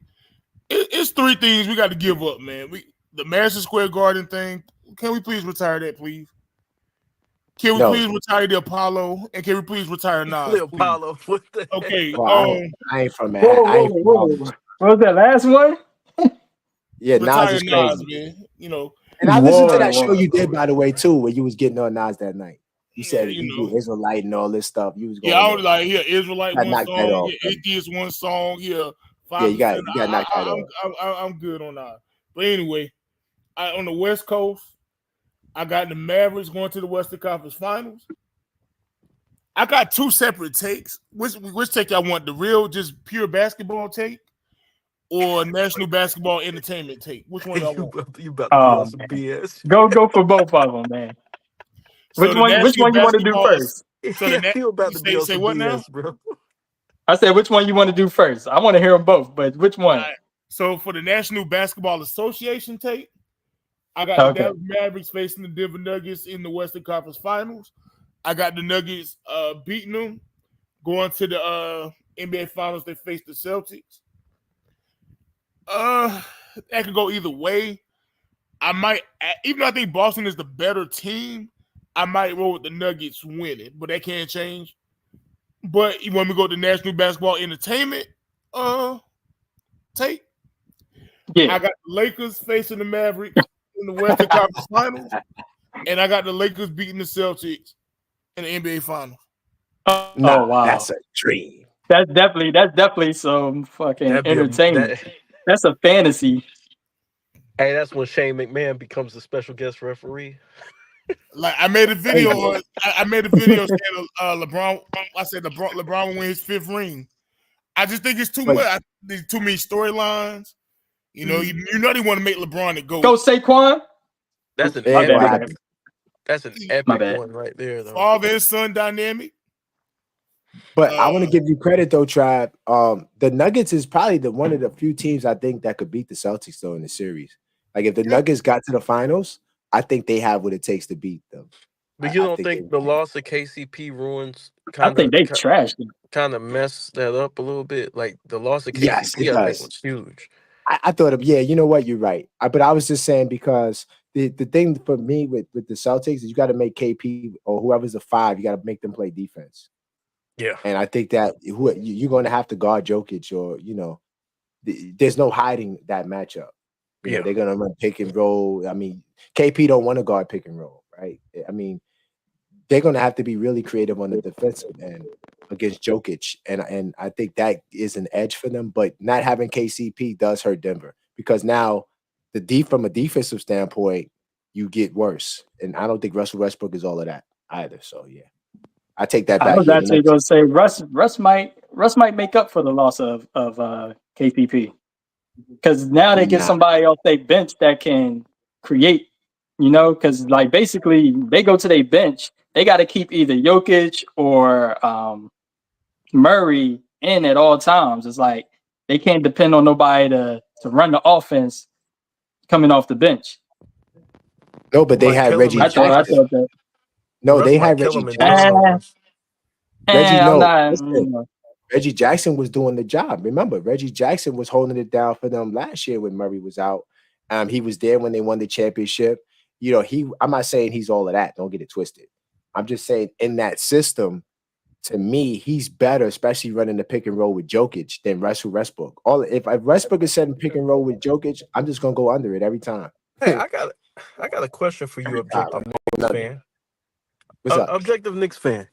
It's three things we got to give up, man. The Madison Square Garden thing. Can we please retire that, please? Can we please retire the Apollo? And can we please retire Nas? The Apollo. What the okay. Well, I ain't from that. What was that last one? Yeah, Nas is crazy. Nas, man. You know. And I listened to that show you did, by the way, too, where you was getting on Nas that night. You said you do Israelite and all this stuff. You was going. I was like, Israelite one song, Atheist one song, you got knocked that off. I'm good on that. But anyway, on the West Coast, I got the Mavericks going to the Western Conference Finals. I got two separate takes. Which take y'all want? The real, just pure basketball take, or national basketball entertainment take? Which one y'all want? You about to be on some BS. Go for both of them, man. Which one you want to do first? So you about to say what BS, now, bro? I said, which one you want to do first? I want to hear them both, but which one? Right. So for the National Basketball Association take, I got the Dallas Mavericks facing the Denver Nuggets in the Western Conference Finals. I got the Nuggets beating them, going to the NBA Finals. They face the Celtics. That could go either way. I might, even though I think Boston is the better team, I might roll with the Nuggets winning, but that can't change. But when we go to National Basketball Entertainment take, I got the Lakers facing the Mavericks in the Western Conference Finals, and I got the Lakers beating the Celtics in the NBA Finals. Oh wow, that's a dream. That's definitely some fucking entertainment. That's a fantasy. Hey, that's when Shane McMahon becomes the special guest referee. Like I made a video. I made a video saying LeBron. I said LeBron will win his 5th ring. I just think it's too much. There's too many storylines. You know, you know they want to make LeBron the GOAT. Go Saquon. That's an epic. That's an epic one right there, though. Father and son dynamic. But I want to give you credit though, Tribe. The Nuggets is probably one of the few teams I think that could beat the Celtics though in the series. Like if the Nuggets got to the finals, I think they have what it takes to beat them. But you don't think the loss of KCP ruins? I think they trashed them. Kind of messed that up a little bit. Like the loss of KCP, yes, it I think was huge. I thought of you know what, you're right. But I was just saying because the thing for me with the Celtics is you got to make KP or whoever's the 5, you got to make them play defense. Yeah, and I think that you're going to have to guard Jokic, or there's no hiding that matchup. You know, they're going to run pick and roll. I mean, KP don't want to guard pick and roll, right? I mean, they're going to have to be really creative on the defensive end against Jokic, and I think that is an edge for them. But not having KCP does hurt Denver because now from a defensive standpoint, you get worse, and I don't think Russell Westbrook is all of that either. So yeah, I take that back. I was actually going to say Russ might make up for the loss of KCP. Because now they get somebody off their bench that can create, because like basically they go to their bench, they got to keep either Jokic or Murray in at all times. It's like they can't depend on nobody to run the offense coming off the bench. No, but they had Reggie Jackson. I thought that. No, they had Reggie Jackson. Reggie Jackson was doing the job. Remember, Reggie Jackson was holding it down for them last year when Murray was out. He was there when they won the championship. I'm not saying he's all of that. Don't get it twisted. I'm just saying in that system, to me, he's better, especially running the pick and roll with Jokic than Russell Westbrook. If Westbrook is setting pick and roll with Jokic, I'm just gonna go under it every time. Hey, I got a question for you, Objective Knicks fan. What's up? Objective Knicks fan.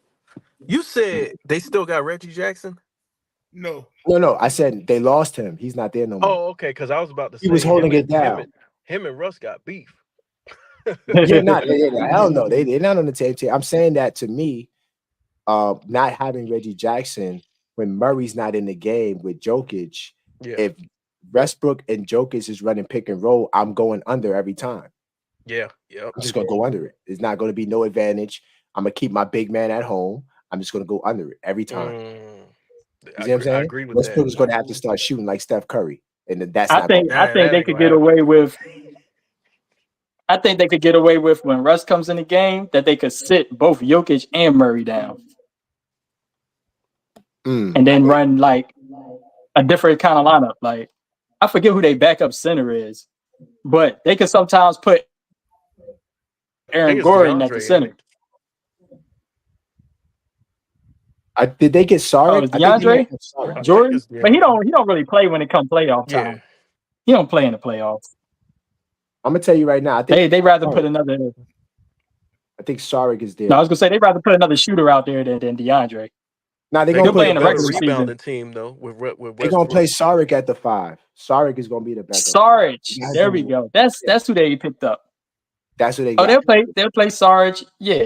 You said they still got Reggie Jackson? No. I said they lost him. He's not there no more. Oh, okay. Because I was about to say he was holding it down. Him and Russ got beef. Hell no. They're not on the same team. I'm saying that to me, not having Reggie Jackson when Murray's not in the game with Jokic, if Westbrook and Jokic is running pick and roll, I'm going under every time. Yeah. I'm just gonna go under it. It's not going to be no advantage. I'm gonna keep my big man at home. I'm just gonna go under it every time. You see what I'm I saying? agree with Westbrook that. is gonna have to start shooting like Steph Curry, and that's I not think gonna I think they ain't could gonna get happen. away with. I think they could get away with when Russ comes in the game that they could sit both Jokic and Murray down and then run like a different kind of lineup. Like I forget who their backup center is, but they could sometimes put I Aaron think it's Gordon at the DeAndre, center. ain't Did they get Oh, Saric? it's I think they might DeAndre have Saric. I think Jordan, it's but he DeAndre. don't really play when it comes playoff Yeah. time. He don't play in the playoffs. I'm gonna tell you right now. I think They rather put Saric. another. I think Saric is there. No, I was gonna say they rather put another shooter out there than DeAndre. Now they're They gonna He'll could be put play a in the better regular season. rebounding team though with they're gonna Westbrook. play Saric at the 5. Saric is gonna be the backup. Sarge, Guys there don't- we go. That's who they picked up. That's who they Oh, got. they'll play Sarge. Yeah.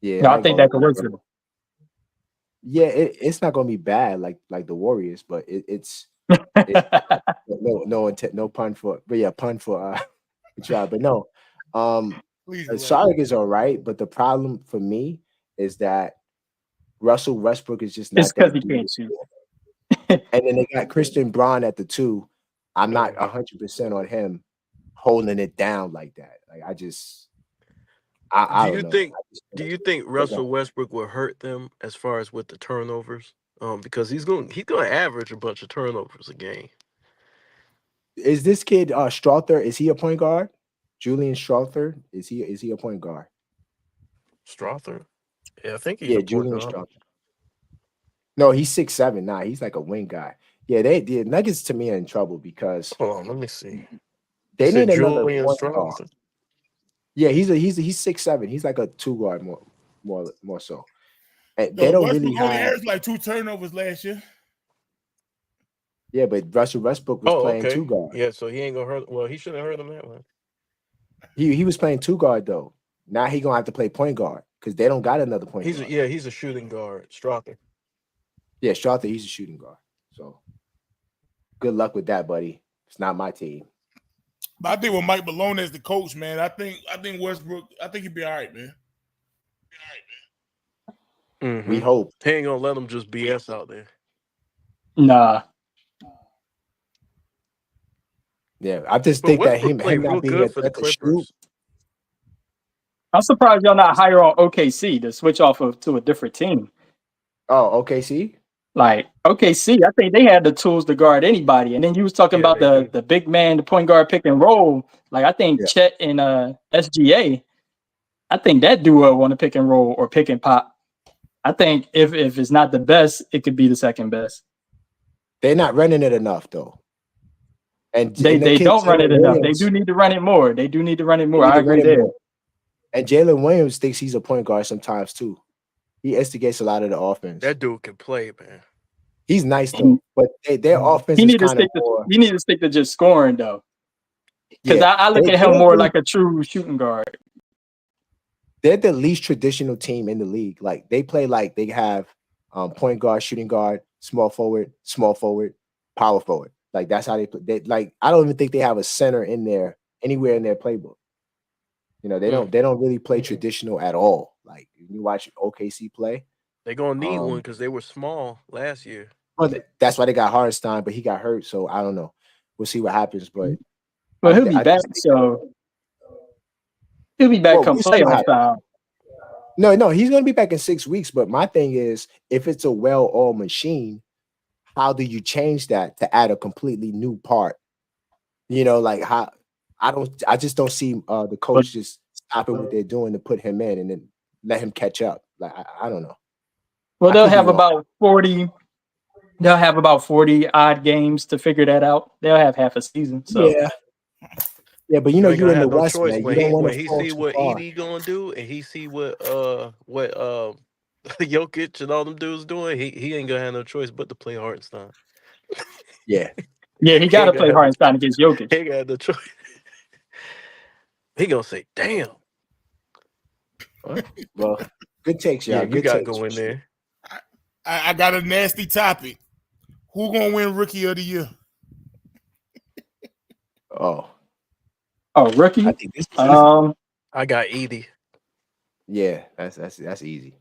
Yeah, No, I ain't think gonna that could lie, work bro. for them. Yeah, it's not gonna be bad like the Warriors, but it's no pun for, but yeah, pun for try, but no. Please, Saric is all right, but the problem for me is that Russell Westbrook is just It's not because that he dude. can't shoot. And then they got Christian Braun at the 2. I'm not 100% on him holding it down like that. Like I Do don't you know. think? Do you think Russell Westbrook will hurt them as far as with the turnovers? Because he's going to average a bunch of turnovers a game. Is this kid Strother? Is he a point guard? Julian Strother? Is he a point guard? Strother? Yeah, I think he's Yeah, a point Julian guard. Strother. No, he's 6'7". Nah, he's like a wing guy. Yeah, the Nuggets to me are in trouble because Hold on, let me see. they You said need another Julian point guard. Strother? Yeah, he's 6'7". He's like a 2 guard more so. And they Yo, don't Westbrook really only have. averaged like 2 turnovers last year. Yeah, but Russell Westbrook was playing 2 guard. Yeah, so he ain't gonna hurt. Well, he shouldn't hurt him that way. He was playing 2 guard though. Now he gonna have to play point guard because they don't got another point guard. He's a shooting guard, Strother. Yeah, Strother, he's a shooting guard. So good luck with that, buddy. It's not my team. But I think with Mike Malone as the coach, man, I think Westbrook, I think he'd be all right, man. We hope. He ain't gonna let him just BS out there. Nah. Yeah, I just But think that Westbrook him played real not being good for the at the shoot. Clippers. I'm surprised y'all not higher on OKC to switch off to a different team. Oh, OKC? Like OKC, I think they had the tools to guard anybody. And then you was talking Yeah, about they the big man, the point guard pick and roll. Like I think Yeah. Chet and SGA, I think that duo want to pick and roll or pick and pop. I think if it's not the best, it could be the second best. They're not running it enough though. And They the kid don't run it Jalen enough. They Williams, do need to run it more. They do need to run it they more. need I to run agree it there. more. And Jalen Williams thinks he's a point guard sometimes too. He instigates a lot of the offense. That dude can play, man. He's nice though, but their offense He is need to kind of stick to more. he need to stick to just scoring though. Because Yeah, I look they at him don't more really- like a true shooting guard. they're the least traditional team in the league. Like they play like they have point guard, shooting guard, small forward, power forward. Like that's how they play. They, like I don't even think they have a center in there anywhere in their playbook. You know, they don't really play traditional at all. Like you watch OKC play. They're gonna need one because they were small last year. Well, that's why they got Hardenstein, but he got hurt, so I don't know. We'll see what happens. But Well, he'll be back, so he'll be back come we'll see what playoff happens. time. No, he's going to be back in 6 weeks. But my thing is, if it's a well-oiled machine, how do you change that to add a completely new part? You know, like how I just don't see the coach just stopping what they're doing to put him in and then let him catch up. Like I don't know. Well, I they'll could be have wrong. about 40. They'll have about 40 odd games to figure that out. They'll have half a season. So Yeah, but you know, ain't you gonna in the have no West, choice man. You when don't he want when to he fall see too what far. ED gonna do and he see what Jokic and all them dudes doing. He ain't gonna have no choice but to play Hardenstein. Yeah, yeah, he got to ain't play gonna have Hardenstein against Jokic. He ain't got no choice. He gonna say, "Damn, well, good takes, y'all. yeah, you Good gotta takes. go in there." I got a nasty topic. Who gonna win Rookie of the Year? Oh, Oh, rookie. I think this. I got Edie. Yeah, that's easy.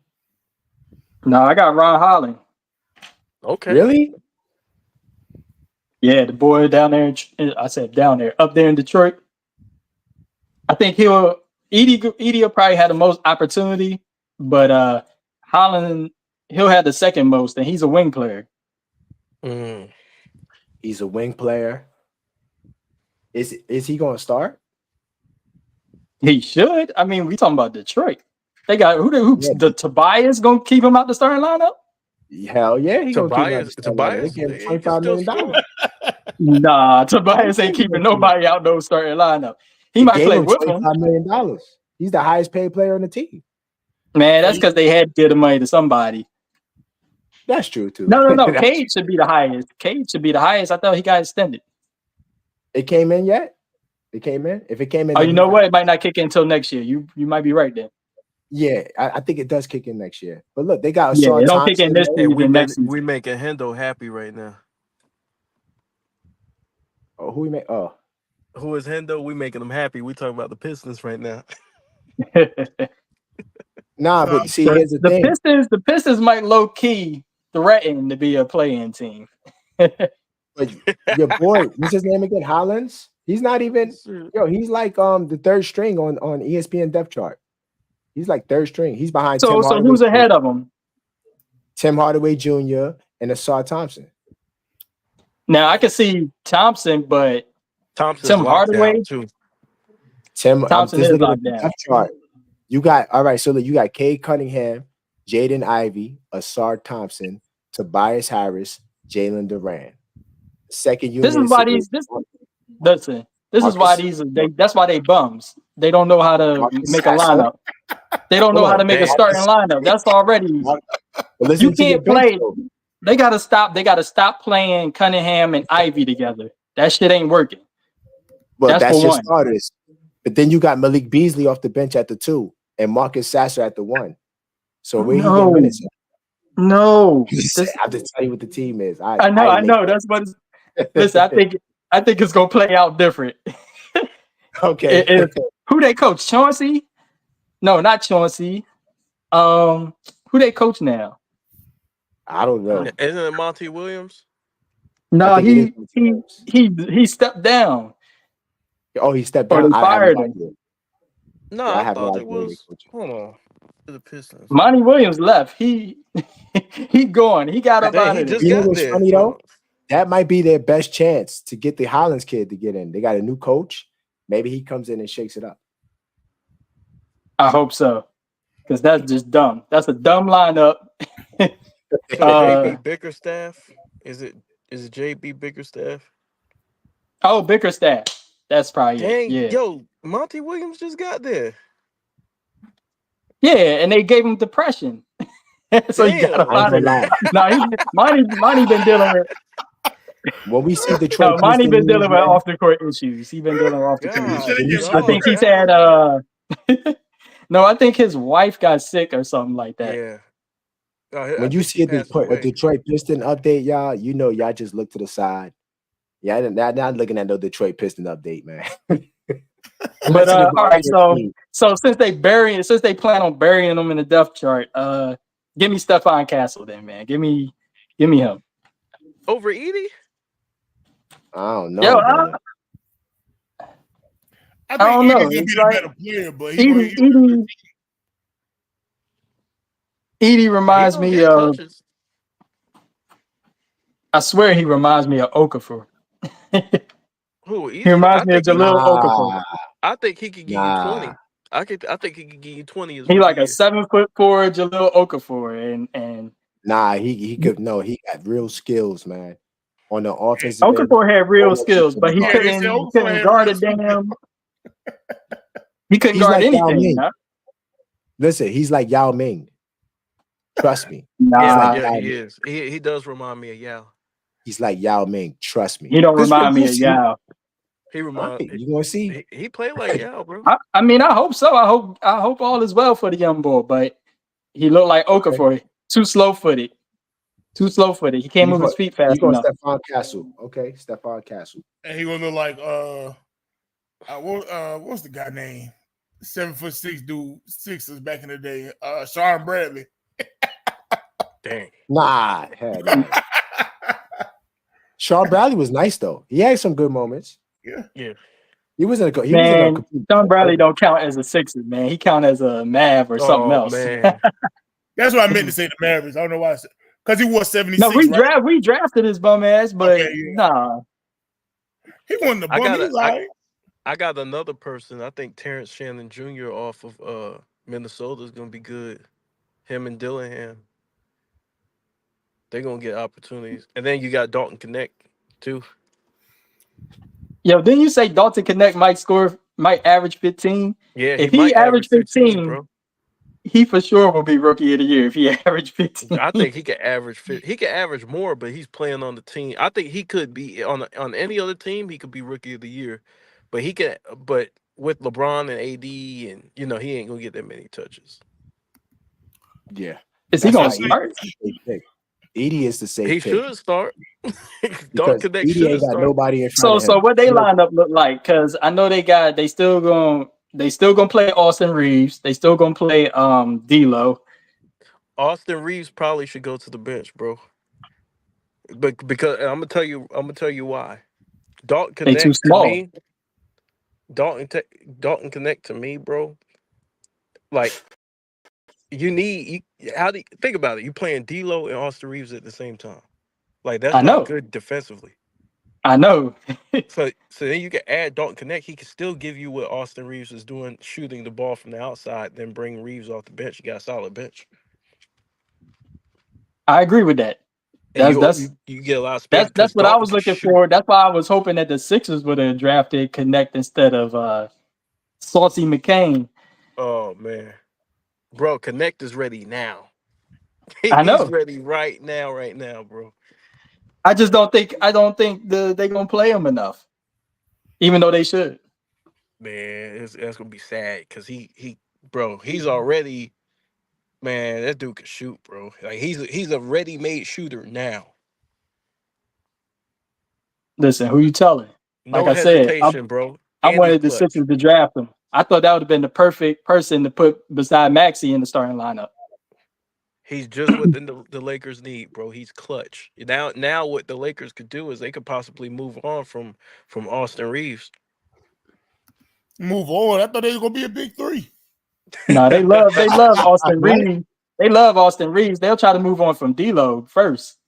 No, I got Ron Holland. Okay. Really? Yeah, the boy down there. I said down there, up there in Detroit. I think Edie will probably have the most opportunity, but Holland he'll have the second most, and he's a wing player. Mm. He's a wing player. Is he going to start? He should. I mean, we talking about Detroit. They got Yeah. the Tobias gonna keep him out the starting lineup? Hell yeah, he going to keep him out the starting lineup. They Tobias, gave him he can $25 still million. Nah, Tobias ain't keeping nobody out no starting lineup. He might gave play him with him. $25 million. He's the highest paid player on the team. Man, that's because they had to give the money to somebody. That's true too. No. Cade should be the highest. Cade should be the highest. I thought he got extended. It came in yet? It came in? If it came in, Oh, you know what? It might not kick in until next year. You might be right then. Yeah, I think it does kick in next year. But look, they got Yeah, it don't kick in this Hey, season. Next season. we making Hendo happy right now. Oh, who we make? Oh, Who is Hendo? We making him happy. We talking about the Pistons right now. nah, but see, here's the thing. The Pistons might low key threaten to be a play-in team. But your boy, what's his name again? Hollins. He's not even. He's like the third string on ESPN depth chart. He's like third string. He's behind. So who's ahead of him? Tim Hardaway Jr. and Asar Thompson. Now I can see Thompson, but Tim Hardaway too. Thompson is locked down. Depth chart. You got all right. So you got Cade Cunningham, Jaden Ivey, Asar Thompson, Tobias Harris, Jalen Duran. Second unit. This is why that's why they bums. They don't know how to make a lineup. They don't know how to make a starting lineup. That's already you can't play. They gotta stop playing Cunningham and Ivy together. That shit ain't working. Well, that's your starters. But then you got Malik Beasley off the bench at the 2 and Marcus Sasser at the 1. So where he get minutes? No. I'll just tell you what the team is. I know. That's what. Listen, I think it's gonna play out different. Okay. Who they coach? Chauncey? No, not Chauncey. Who they coach now? I don't know. Isn't it Monty Williams? No, he stepped down. Oh, he stepped down. Or fired him. No, I thought it was. Hold on. The Pistons. Monty Williams left. He gone. He got up out of there. You know what's funny though? That might be their best chance to get the Hollins kid to get in. They got a new coach. Maybe he comes in and shakes it up. I hope so. Because that's just dumb. That's a dumb lineup. JB Bickerstaff? Is it JB Bickerstaff? Oh, Bickerstaff. That's probably Dang, it. Yeah. Yo, Monty Williams just got there. Yeah, and they gave him depression. So you gotta find it. No, Monty been dealing with. When we see Detroit, Monty been dealing with off the court issues. He been dealing with off the court issues. I think he's had no, I think his wife got sick or something like that. Yeah. When you see a Detroit Piston update, y'all, you know y'all just look to the side. Yeah, not looking at no Detroit Piston update, man. But all right, so since they plan on burying him in the depth chart, give me Stephon Castle then, man. Give me him. Over Edie? I don't know. Yo, I don't know. He's gonna be a better player, but Edie reminds me of. I swear he reminds me of Okafor. Who? Edie? He reminds me of Jahlil Okafor. I think he could give you 20. I think he could give you 20. He like a 7'4" Jahlil Okafor, and nah, he could no. He got real skills, man. On the offensive Okafor had real skills, but he couldn't guard a damn. He couldn't guard anything. Huh? Listen, he's like Yao Ming. Trust me. Yeah, he is. He does remind me of Yao. He's like Yao Ming. Trust me. He don't remind me of Yao. He reminds. You gonna see? He played like Yao, bro. I mean, I hope so. I hope all is well for the young boy, but he looked like Okafor. Too slow footed. He can't move his feet fast enough. Stephon Castle. Okay, Stephon Castle. And he gonna look like what's the guy name? 7'6" dude, Sixers back in the day. Sean Bradley. Dang. Nah, hell no. Sean Bradley was nice though. He had some good moments. Yeah. He wasn't a Man, complete. Sean Bradley don't count as a Sixer, man. He count as a Mav or something else. Man. That's what I meant to say. The Mavericks. I don't know why. Because he wore 76. No, we drafted his bum ass, but nah. He wasn't the bum. I got another person. I think Terrence Shannon Jr. off of Minnesota is gonna be good. Him and Dillingham. They're gonna get opportunities. And then you got Dalton Connect too. Yo, didn't you say Dalton Connect might average 15? Yeah, if he averaged 15, bro, he for sure will be rookie of the year if he averaged 15. I think he could average he could average more, but he's playing on the team. I think he could be on any other team, he could be rookie of the year. But with LeBron and AD and he ain't gonna get that many touches. Yeah. Is he gonna start? Edie is the safe pick. He should start. Because Edie ain't got nobody in front of him. So what they lineup look like? Because I know they still gonna play Austin Reeves. They still gonna play D'Lo. Austin Reeves probably should go to the bench, bro. But because I'm gonna tell you why. Dalton Connect too small. to me. Dalton Connect to me, bro. Like how do you think about it? You playing D'Lo and Austin Reeves at the same time. Like that's not good defensively. I know. so then you can add Dalton Connect. He can still give you what Austin Reeves is doing, shooting the ball from the outside. Then bring Reeves off the bench. You got a solid bench. I agree with that. You get a lot of space. That's what I was looking for. That's why I was hoping that the Sixers would have drafted Connect instead of Saucy McCain. Oh man, bro, Connect is ready now. I know. He's ready right now, bro. I don't think they gonna play him enough, even though they should. Man, that's gonna be sad because he's already. Man, that dude can shoot, bro. Like he's a ready-made shooter now. Listen, who you telling? No like I said, bro. I wanted the Sixers to draft him. I thought that would have been the perfect person to put beside Maxey in the starting lineup. He's just what the Lakers need, bro. He's clutch. Now what the Lakers could do is they could possibly move on from Austin Reeves. Move on. I thought they were gonna be a big three. No, they love Austin Reeves. They love Austin Reeves. They'll try to move on from D'Lo first.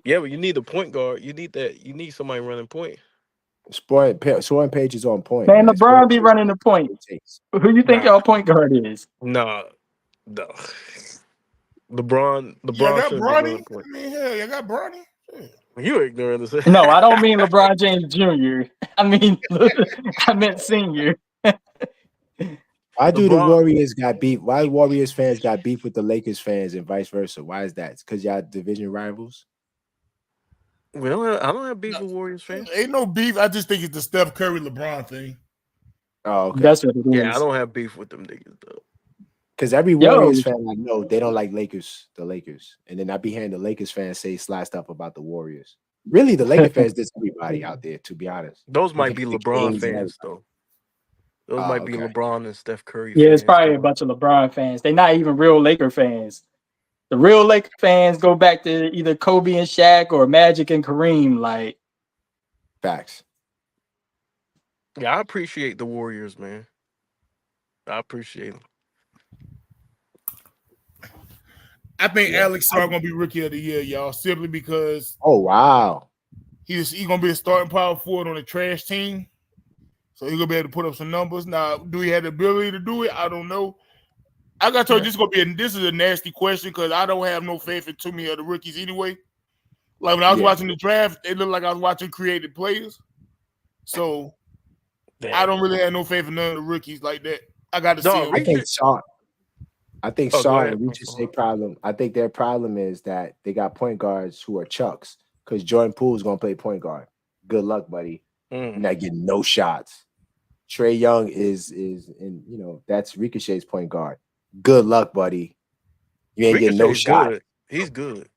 Yeah, but you need a point guard. You need somebody running point. Scoring page is on point. Man, LeBron be running the point. Who you think y'all point guard is? No. LeBron. You got Bronny. I mean, hell, you got Bronny. You ignorant as hell. No, I don't mean LeBron James Jr. I meant senior. Why do the Warriors got beef? Why Warriors fans got beef with the Lakers fans and vice versa? Why is that? It's because y'all division rivals. I don't have beef with Warriors fans. Ain't no beef. I just think it's the Steph Curry LeBron thing. Oh, okay. That's what it is. Yeah, I don't have beef with them niggas though. Because every Warriors fan I know, they don't like the Lakers. And then I be hearing the Lakers fans say sly stuff about the Warriors. Really, the Lakers fans diss everybody out there, to be honest. Those might be LeBron fans though. Those might be LeBron and Steph Curry. Yeah, it's probably a bunch of LeBron fans. They're not even real Laker fans. The real Laker fans go back to either Kobe and Shaq or Magic and Kareem. Like, facts. Yeah, I appreciate the Warriors, man. I appreciate them. I think Alex Sarr gonna be rookie of the year, y'all, simply because. Oh wow. He's gonna be a starting power forward on a trash team. So he's gonna be able to put up some numbers. Now, do he have the ability to do it? I don't know. I got told this is a nasty question because I don't have no faith in too many of the rookies anyway. Like when I was watching the draft, it looked like I was watching creative players. So I don't really have no faith in none of the rookies like that. I got to see him. I think Sarr and Reach's problem. I think their problem is that they got point guards who are chucks because Jordan Poole's gonna play point guard. Good luck, buddy. You're not getting no shots. Trae Young is that's Ricochet's point guard. Good luck, buddy. You ain't getting no shot. He's good.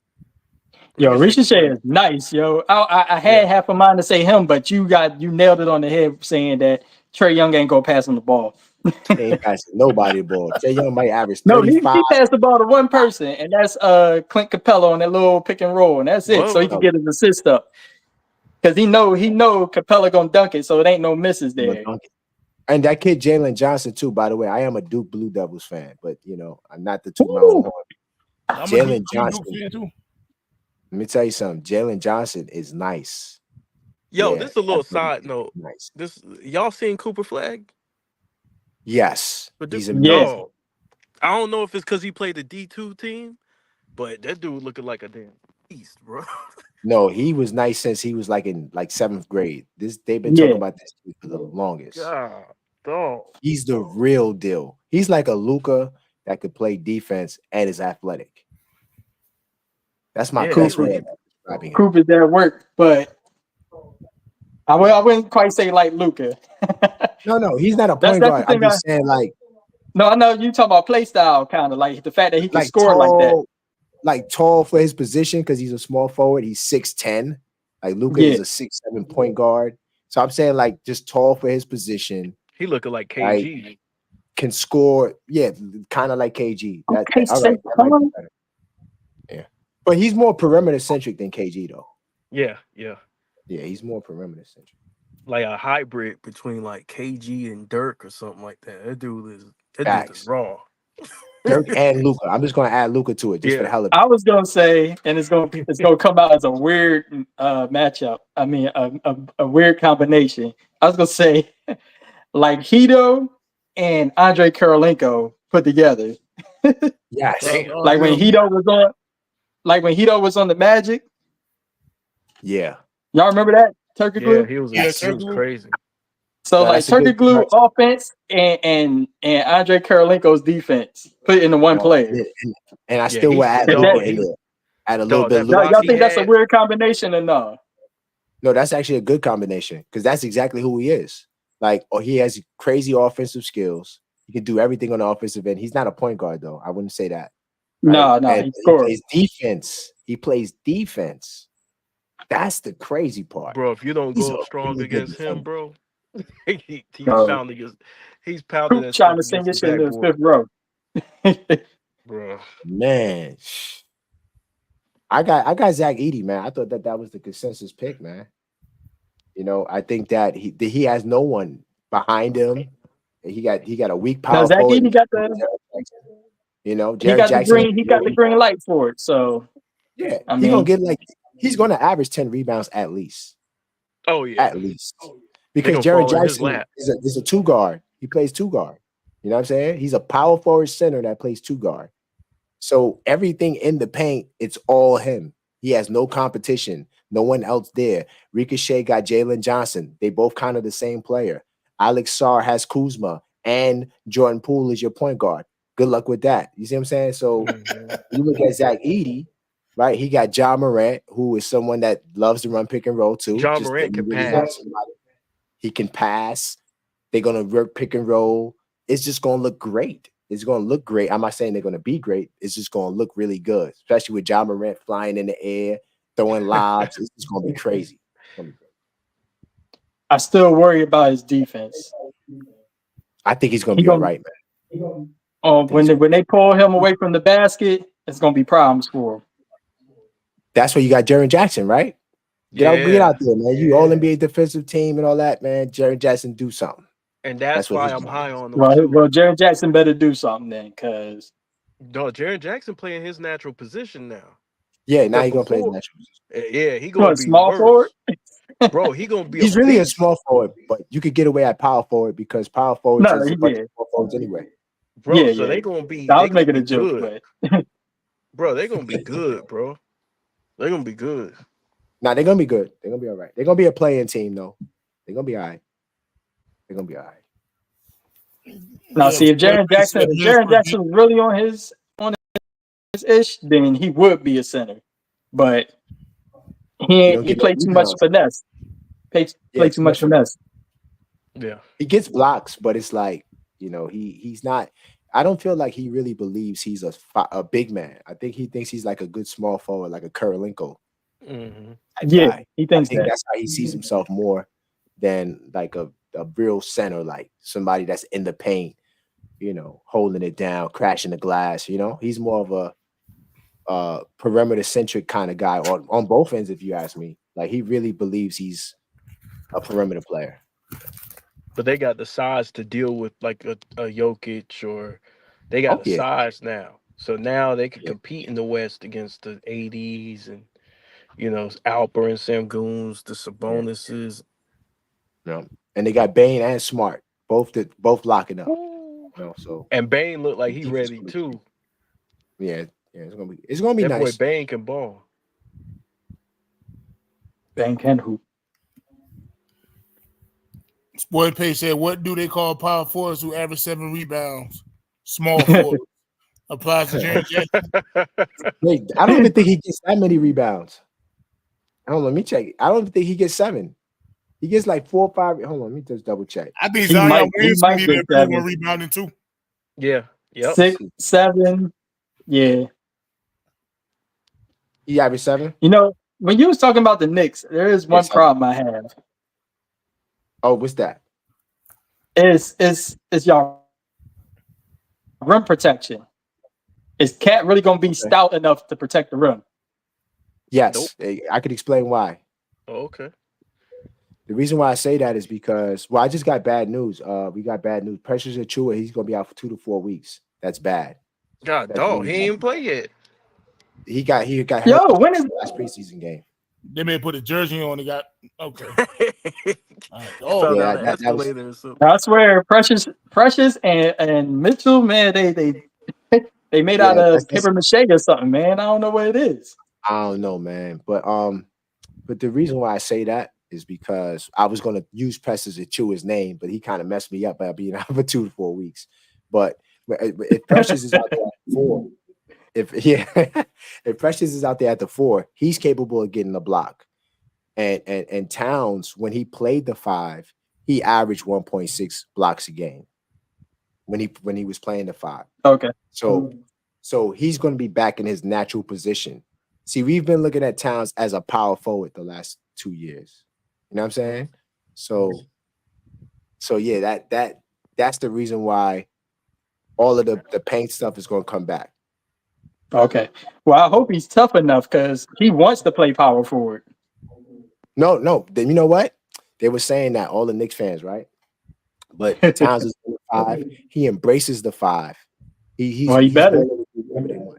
Yo, Ricochet is nice, yo. I had half a mind to say him, but you nailed it on the head saying that Trae Young ain't gonna pass him the ball. He ain't passing nobody the ball. Trae Young might average No, 35. he passed the ball to one person, and that's Clint Capella on that little pick and roll, and that's it. So he can get his assist up. Because he know Capella gonna dunk it, so it ain't no misses there. And that kid Jalen Johnson too. By the way, I am a Duke Blue Devils fan, but I'm not the toot my own horn. Jalen Johnson. Too. Let me tell you something. Jalen Johnson is nice. Yo, Yeah, this is a little side note. Nice. This y'all seen Cooper Flag? Yes, But he's amazing. I don't know if it's because he played the D2 team, but that dude looking like a damn beast, bro. No, he was nice since he was in 7th grade. They've been talking about this for the longest. God, dog. He's the real deal. He's like a Luka that could play defense and is athletic. That's my best way of describing him. Cooper's at work, but I wouldn't quite say like Luka. No, he's not a point guard. I'm just saying No, I know you talking about play style, kind of like the fact that he can score tall, like that. Like tall for his position because he's a small forward. He's 6'10". Like Luka is a 6'7" point guard. So I'm saying just tall for his position. He looking like KG. Can score, kind of like KG. Yeah, but he's more perimeter centric than KG though. Yeah, he's more perimeter centric. Like a hybrid between like KG and Dirk or something like that. That dude is raw. Dirk and Luka. I'm just gonna add Luka to it just for the hell of it. I was gonna say, and it's gonna come out as a weird matchup. I mean, a weird combination. I was gonna say like Hito and Andre Karolinko put together. Yes. Like when Hito was on the Magic. Yeah. Y'all remember that? Turkey glue? Yeah, he was crazy. So Turkey glue offense and Andre Karolinko's defense put into one player. And I still would add Luka in there. Add a little bit of Luka. Y'all think that's a weird combination or no? No, that's actually a good combination because that's exactly who he is. He has crazy offensive skills. He can do everything on the offensive end. He's not a point guard, though. I wouldn't say that. Right? No, he plays defense. He plays defense. That's the crazy part. Bro, if you don't go strong against him, bro, he's pounding that trying to sing this shit in the 5th row. Bro. Man. I got Zach Edey, man. I thought that was the consensus pick, man. I think that he has no one behind him. He got a weak power. Zach Edey got Jared Jackson. He got the green light for it. So yeah, he's gonna get he's gonna average 10 rebounds at least. Oh yeah, at least because Jared Jackson is a 2 guard. He plays 2 guard. You know what I'm saying? He's a power forward center that plays 2 guard. So everything in the paint, it's all him. He has no competition. No one else there. Ricochet got Jalen Johnson. They both kind of the same player. Alex Sarr has Kuzma, and Jordan Poole is your point guard. Good luck with that. You see what I'm saying? So you look at Zach Edey, right? He got Ja Morant, who is someone that loves to run pick and roll too. Ja Morant can pass. He can pass. They're gonna work pick and roll. It's just gonna look great. It's gonna look great. I'm not saying they're gonna be great. It's just gonna look really good, especially with Ja Morant flying in the air, throwing lobs. It's just gonna be crazy. I still worry about his defense. I think he's gonna be all right, man. When they pull him away from the basket, it's gonna be problems for him. That's where you got Jaren Jackson, right? Get out there, man. You all NBA defensive team and all that, man. Jaren Jackson, do something. And that's why I'm high on him. Well, Jaren Jackson better do something then, because Jaren Jackson playing his natural position now. Yeah, now he's gonna play his natural position. Yeah, he gonna be small forward. Bro, he gonna be. He's really a small forward, but you could get away at power forward because power forwards is a bunch of small forwards anyway. Bro, so they gonna be. I was making a joke, but bro, they're gonna be good, bro. They're gonna be good. Nah, they're gonna be good. They're gonna be all right. They're gonna be a playing team, though. They're gonna be all right. They're gonna be all right. Now, see, if Jaren Jackson was really on his ish, then he would be a center. But he played too much finesse. Played too much finesse. Yeah, he gets blocks, but it's like, he's not. I don't feel like he really believes he's a big man. I think he thinks he's like a good small forward, like a Karolinko. Mm-hmm. Yeah, he thinks that's how he sees himself more than like a a real center, like somebody that's in the paint, you know, holding it down, crashing the glass. You know, he's more of a perimeter centric kind of guy on both ends, if you ask me. Like he really believes he's a perimeter player. But they got the size to deal with like a Jokic, or they got the size now. So now they can compete in the West against the ADs and, you know, Alper and Senguns, the Sabonis's. Yeah. And they got Bane and Smart, both locking up. Ooh. You know, so And Bane looked like he ready too. Yeah, it's gonna be that nice. Boy Bane can ball. Bane can hoop. Boy Page said, "What do they call power forwards who average 7 rebounds? Small forward." Applies to Jaren Jackson. Wait, I don't even think he gets that many rebounds. Hold on, let me check. I don't think he gets 7. He gets like 4 or 5. Hold on, let me just double check. I think Zion Williamson needed everyone rebounding too. Yeah. Yep. 6, 7. Yeah. He averaged 7. You know, when you was talking about the Knicks, there is one problem I have. Oh, what's that? It's y'all rim protection. Is Cat really gonna be stout enough to protect the rim? Yes, I could explain why. Oh, okay. The reason why I say that is because, well, I just got bad news. We got bad news. Precious Achiuwa, he's gonna be out for 2 to 4 weeks. That's bad. God, dog, he ain't even play yet. He got hurt when is the last preseason game. They may put a jersey on. They got okay. I swear, Precious and Mitchell, man, they made out of paper mache or something, man. I don't know what it is. I don't know, man. But the reason why I say that is because I was gonna use Precious Achiuwa's name, but he kind of messed me up by being out for 2 to 4 weeks. But if Precious is out there at 4, if Precious is out there at the 4, he's capable of getting the block. And Towns, when he played the 5, he averaged 1.6 blocks a game when he was playing the 5. Okay. So he's going to be back in his natural position. See, we've been looking at Towns as a power forward the last 2 years. You know what I'm saying? So yeah, that's the reason why all of the paint stuff is going to come back. Okay. Well, I hope he's tough enough because he wants to play power forward. No. Then you know what? They were saying that, all the Knicks fans, right? But Towns is the 5. He embraces the 5. He better.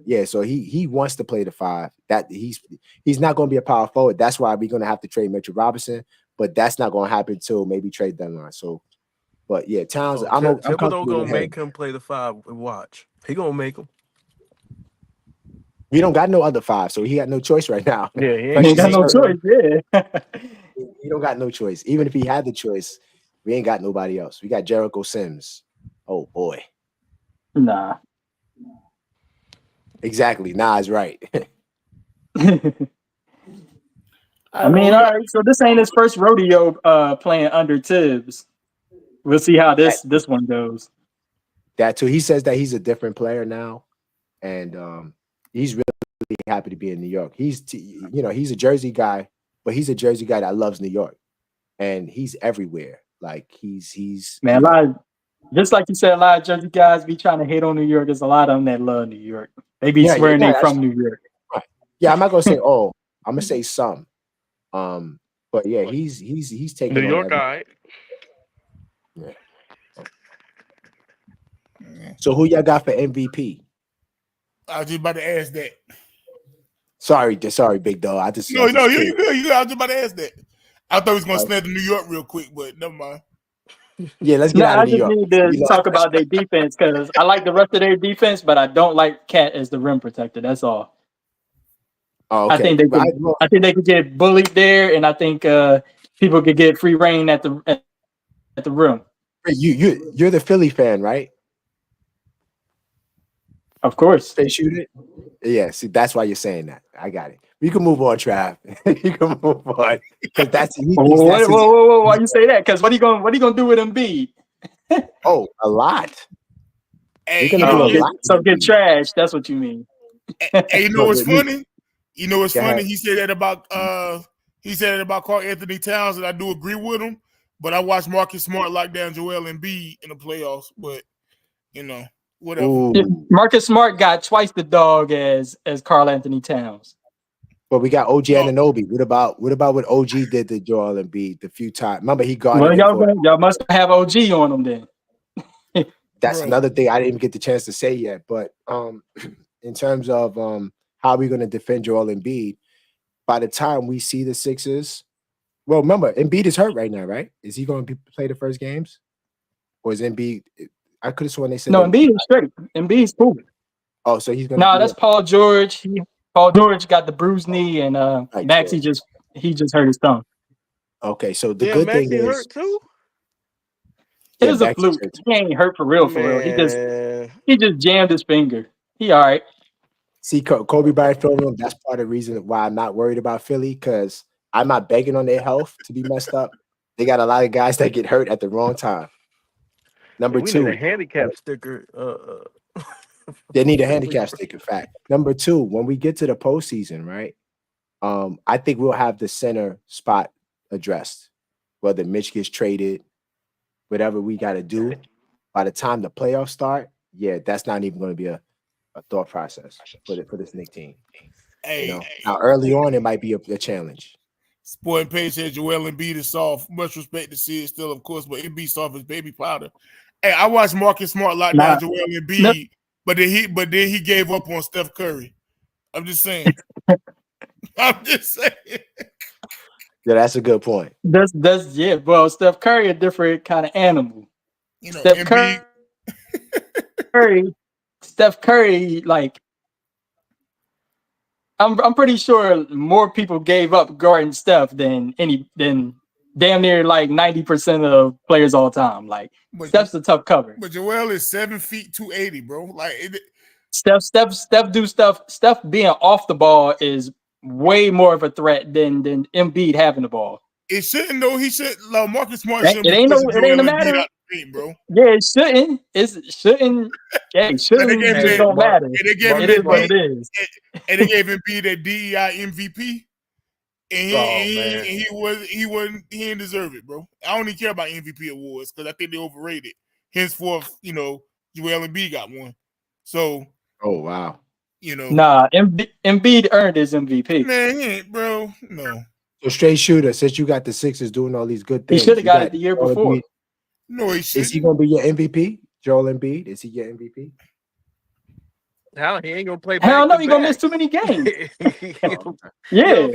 Yeah, so he wants to play the 5. That he's not going to be a power forward. That's why we're going to have to trade Mitchell Robinson, but that's not going to happen till maybe trade deadline. So, but yeah, Towns. Thibodeau gonna make him play the 5 and watch. He gonna make him. We don't got no other 5, so he got no choice right now. Yeah, he ain't got no choice. Yeah, he don't got no choice. Even if he had the choice, we ain't got nobody else. We got Jericho Sims. Oh boy. Nah. Exactly. Nah is right. I mean, all right. So this ain't his first rodeo playing under Tibbs. We'll see how this one goes. That too. He says that he's a different player now, and he's really happy to be in New York. He's a Jersey guy, but he's a Jersey guy that loves New York, and he's everywhere. Like he's man. Just like you said, a lot of Jersey guys be trying to hate on New York. There's a lot of them that love New York. They be swearing they from New York. Right. Yeah, I'm not gonna say all. I'm gonna say some. But yeah, he's taking New York guy. Yeah. So who y'all got for MVP? I was just about to ask that. Sorry, Big Dog. I just you good. You good. I was just about to ask that. I thought he was gonna snap to New York real quick, but never mind. Yeah, let's get out of New York. I just need to talk about their defense because I like the rest of their defense, but I don't like Cat as the rim protector. That's all. Oh, okay. I think they could get bullied there, and I think people could get free reign at the rim. You're the Philly fan, right? Of course. They shoot it. Yeah, see, that's why you're saying that. I got it. We can move on, Trav. You can move on because that's. Whoa! Why you say that? Because what are you gonna do with Embiid? Oh, a lot. Hey, so get trashed. That's what you mean. Hey, you know what's funny? You know what's funny? He said that about Karl Anthony Towns, and I do agree with him. But I watched Marcus Smart lock down Joel Embiid in the playoffs. But whatever. Ooh. Marcus Smart got twice the dog as Karl Anthony Towns. But we got OG Anunoby. What about what OG did to Joel Embiid the few times? Remember, he guarded. Well, y'all must have OG on him then. That's another thing I didn't even get the chance to say yet. But in terms of how we're going to defend Joel Embiid, by the time we see the Sixers, well, remember, Embiid is hurt right now, right? Is he going to play the first games? Or is Embiid? I could have sworn they said no. Embiid is straight. Embiid's cool. Oh, so he's going. No, that's Paul George. Paul George got the bruised knee, and Max he just hurt his thumb. Okay, so the good thing is hurt too. It was a fluke. He ain't hurt for real. He just jammed his finger. He all right. See, Kobe Bryant Film Room. That's part of the reason why I'm not worried about Philly, because I'm not begging on their health to be messed up. They got a lot of guys that get hurt at the wrong time. Number two, need a handicap sticker. They need a handicap stick, in fact. Number two, when we get to the postseason, right? I think we'll have the center spot addressed. Whether Mitch gets traded, whatever we got to do. By the time the playoffs start, that's not even going to be a thought process for this Knicks team. Hey, now early on, it might be a challenge. Sporting Page said Joel Embiid is soft. Much respect to see it still, of course, but Embiid soft as baby powder. Hey, I watched Marcus Smart lock down Joel Embiid. But then he gave up on Steph Curry. I'm just saying. Yeah, that's a good point. Well, Steph Curry a different kind of animal. Steph Curry, like I'm pretty sure more people gave up guarding Steph than damn near like 90% of players all time. Like Steph's a tough cover. But Joel is 7 feet 280, bro. Like Steph do stuff. Steph being off the ball is way more of a threat than Embiid having the ball. It shouldn't though. He should. Marcus Smart shouldn't. It ain't a matter. Game, bro. Yeah, it shouldn't. It shouldn't. Yeah, it shouldn't. It just don't matter. It is what it is. And they gave Embiid that DEI MVP. And he didn't deserve it, bro. I don't even care about MVP awards because I think they overrated. Henceforth, Joel Embiid got one. So, oh wow, nah, Embiid earned his MVP. Man, he ain't, bro. No. So straight shooter, since you got the Sixers doing all these good things, he should have got it the year before. Embiid. No, he should. Is he gonna be your MVP, Joel Embiid? Is he your MVP? Hell, he ain't gonna play. Hell no, he gonna miss too many games. If he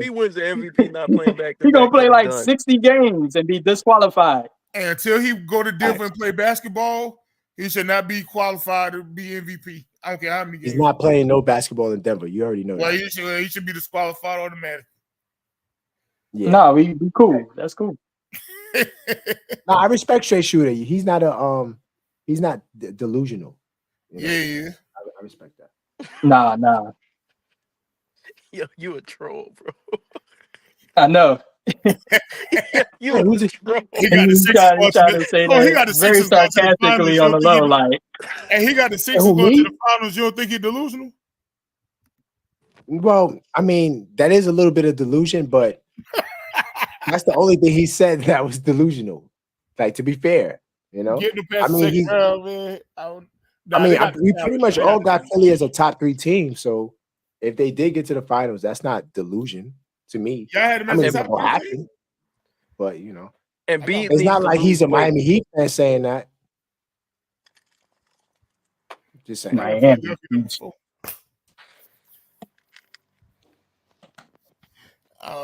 wins the MVP, not playing back, he gonna play like 60 games and be disqualified. And until he go to Denver and play basketball, he should not be qualified to be MVP. I don't care how many games. He's not playing no basketball in Denver. You already know that. He should be disqualified automatically. Yeah. No, we cool. That's cool. No, I respect straight shooter. He's not delusional. Yeah. I respect that. Nah. Yo, you a troll, bro. I know. Who's a troll? He got the Sixers. He got the very sarcastically on the low, like. And he got the Sixers going to the finals. You don't think he's delusional? Well, I mean, that is a little bit of delusion, but that's the only thing he said that was delusional. Like, to be fair, I mean, we pretty much all got Philly as a top 3 team. So if they did get to the finals, that's not delusion to me. Yeah, I mean, it's not gonna happen, but and it's not like he's a Miami Heat fan saying that. Just saying. Miami.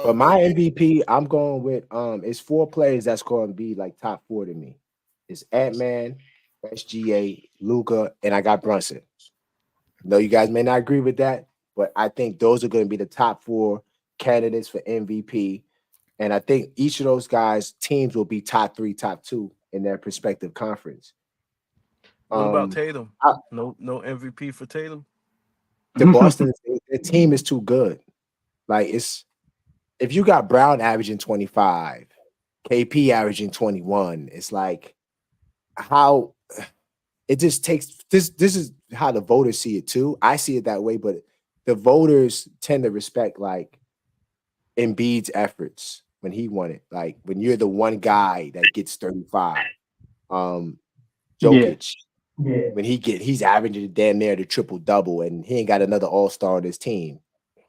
But my MVP, I'm going with it's 4 players that's going to be like top 4 to me. It's Ant-Man, SGA, Luka, and I got Brunson. I know you guys may not agree with that, but I think those are going to be the top 4 candidates for MVP. And I think each of those guys' teams will be top 3, top 2 in their respective conference. What about Tatum? No MVP for Tatum? The Boston, their team is too good. Like, if you got Brown averaging 25, KP averaging 21, it's like how it just takes this is how the voters see it too. I see it that way, but the voters tend to respect like Embiid's efforts when he won it. Like when you're the one guy that gets 35. Jokic, when he's averaging damn near the triple double, and he ain't got another all-star on his team,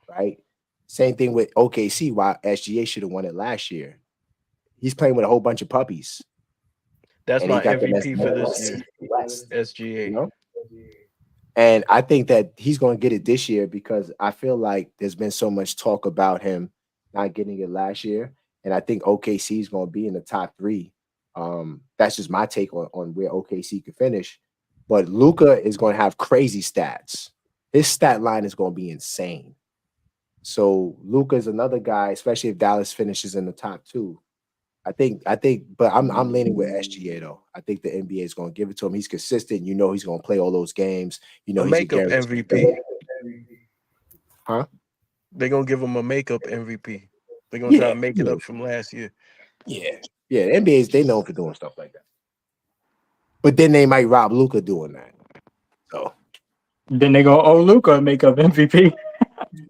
right? Same thing with OKC. Why SGA should have won it last year? He's playing with a whole bunch of puppies. That's And he my got the MVP for this year. West, SGA. you know? And I think that he's going to get it this year because I feel like there's been so much talk about him not getting it last year. And I think OKC is going to be in the top 3. That's just my take on where OKC could finish. But Luka is going to have crazy stats. His stat line is going to be insane. So Luka is another guy, especially if Dallas finishes in the top 2. I think, but I'm leaning with SGA though. I think the NBA is going to give it to him. He's consistent. You know, he's going to play all those games. You know, A he's makeup a MVP. Huh? They're gonna give him a makeup MVP. They're gonna try to make it up from last year. Yeah. The NBA's they known for doing stuff like that. But then they might rob Luka doing that. So then they go, oh, Luka makeup MVP.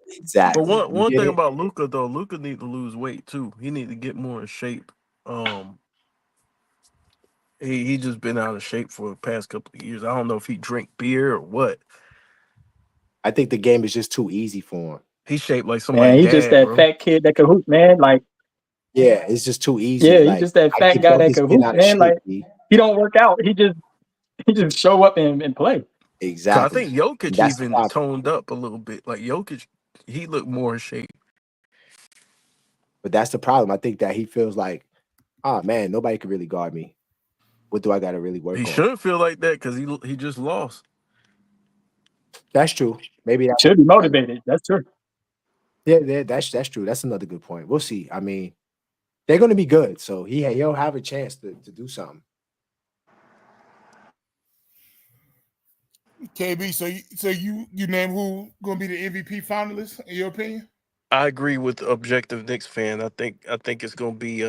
Exactly. But one thing about Luka though, Luka need to lose weight too. He need to get more in shape. He just been out of shape for the past couple of years. I don't know if he drink beer or what. I think the game is just too easy for him. He's shaped like Man, somebody's he dad, just that bro. fat kid that can hoop, man. Like, Yeah, it's just too easy. yeah, Like, he's just that I fat get guy that Jokic can being hoop, out of man. shape, Like, B. he don't work out. He just show up and play. Exactly. I think Jokic That's the even problem. toned up a little bit. Like Jokic, he looked more in shape. But that's the problem. I think that he feels like, oh man, nobody can really guard me. What do I got to really work He on? shouldn't feel like that because he just lost. That's true. Maybe that Should be motivated. That's true. Yeah, that's true. That's another good point. We'll see. I mean, they're going to be good, so he'll have a chance to do something. KB, so you name who gonna be the MVP finalist in your opinion? I agree with the Objective Knicks fan. I think it's gonna be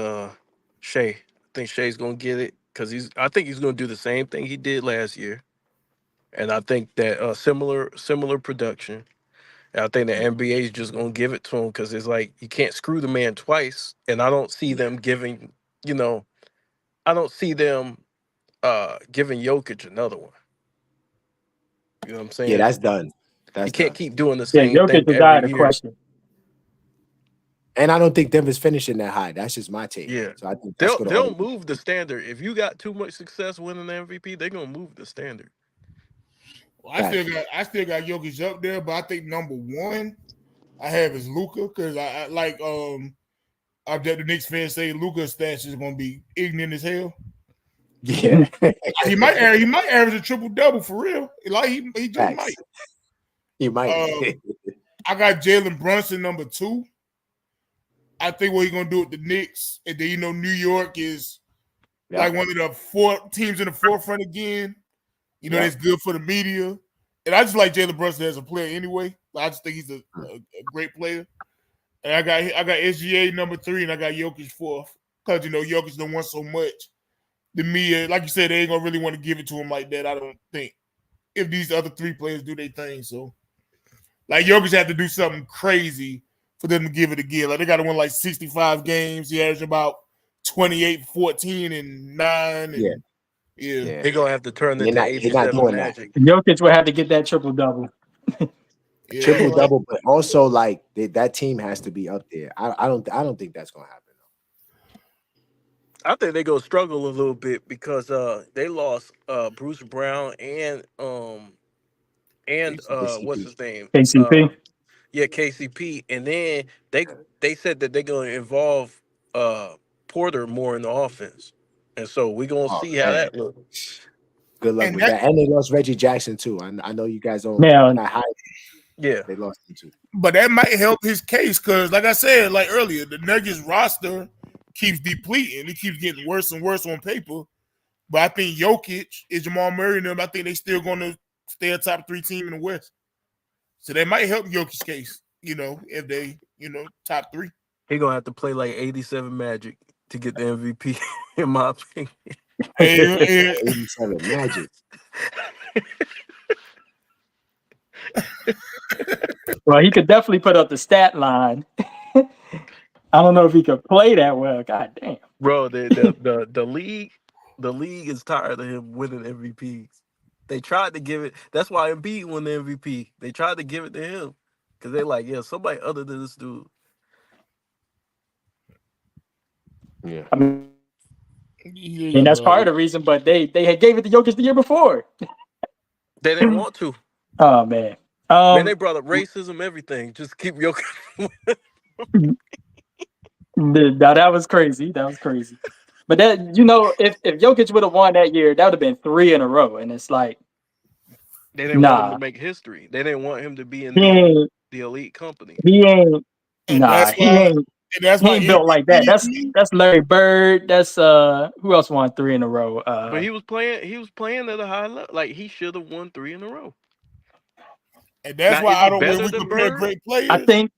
Shea. I think Shea's gonna get it because I think he's gonna do the same thing he did last year, and I think that similar production. And I think the NBA is just gonna give it to him because it's like you can't screw the man twice, and I don't see them giving. I don't see them giving Jokic another one. You know what I'm saying? Yeah, that's done. You can't keep doing the Yeah, same thing Jokic is out of every the year. question. And I don't think Denver's finishing that high. That's just my take. Yeah. So I think that's going They'll move the standard. If you got too much success winning the MVP, they're gonna move the standard. Well, I still got Jokic up there, but I think number 1 I have is Luka because I like Objective Knicks fans say Luka's stats is gonna be ignorant as hell. Yeah. he might average a triple double for real. Like he just Facts. might. He might. I got Jalen Brunson number 2. I think what he's gonna do with the Knicks, and then New York is like one of the 4 teams in the forefront again. That's good for the media. And I just like Jalen Brunson as a player anyway. I just think he's a great player. And I got SGA number 3, and I got Jokic 4th because Jokic done won so much. The media, like you said, they ain't gonna really want to give it to him like that. I don't think if these other 3 players do their thing. So, like Jokic had to do something crazy for them to give it again. Like they got to win like 65 games. He averaged about 28, 14, and 9. And, yeah. They're gonna have to turn into not 87 doing Magic. Jokic will have to get that triple double. Triple double, but also like that team has to be up there. I don't think that's gonna happen. I think they're gonna struggle a little bit because they lost Bruce Brown and what's his name? KCP. KCP. And then they said that they're gonna involve Porter more in the offense. And so we're gonna see how that looks. Good luck with that. And they lost Reggie Jackson too. I know you guys don't not high. Yeah, they lost him too. But that might help his case because, like I said, like earlier, the Nuggets roster keeps depleting. It keeps getting worse and worse on paper. But I think Jokic and Jamal Murray and them, I think they still going to stay a top 3 team in the West. So that might help Jokic's case, if they, top 3. He's going to have to play like 87 Magic to get the MVP, in my opinion. 87 Magic. Well, he could definitely put up the stat line. I don't know if he could play that well. God damn. Bro, the league is tired of him winning MVPs. They tried to give it. That's why Embiid won the MVP. They tried to give it to him because they're like, yeah, somebody other than this dude. Yeah. I mean, and that's part of the reason. But they had gave it to Jokic the year before. They didn't want to. Oh man. Man, they brought up racism, everything. Just keep Jokic. Now that was crazy. That was crazy. But that, if Jokic would have won that year, that would have been 3 in a row. And it's like, they didn't want him to make history. They didn't want him to be in the elite company. He ain't. He ain't built like that. That's Larry Bird. That's who else won 3 in a row? But he was playing at a high level. Like he should have won 3 in a row. And that's why I don't when we compare great players. I think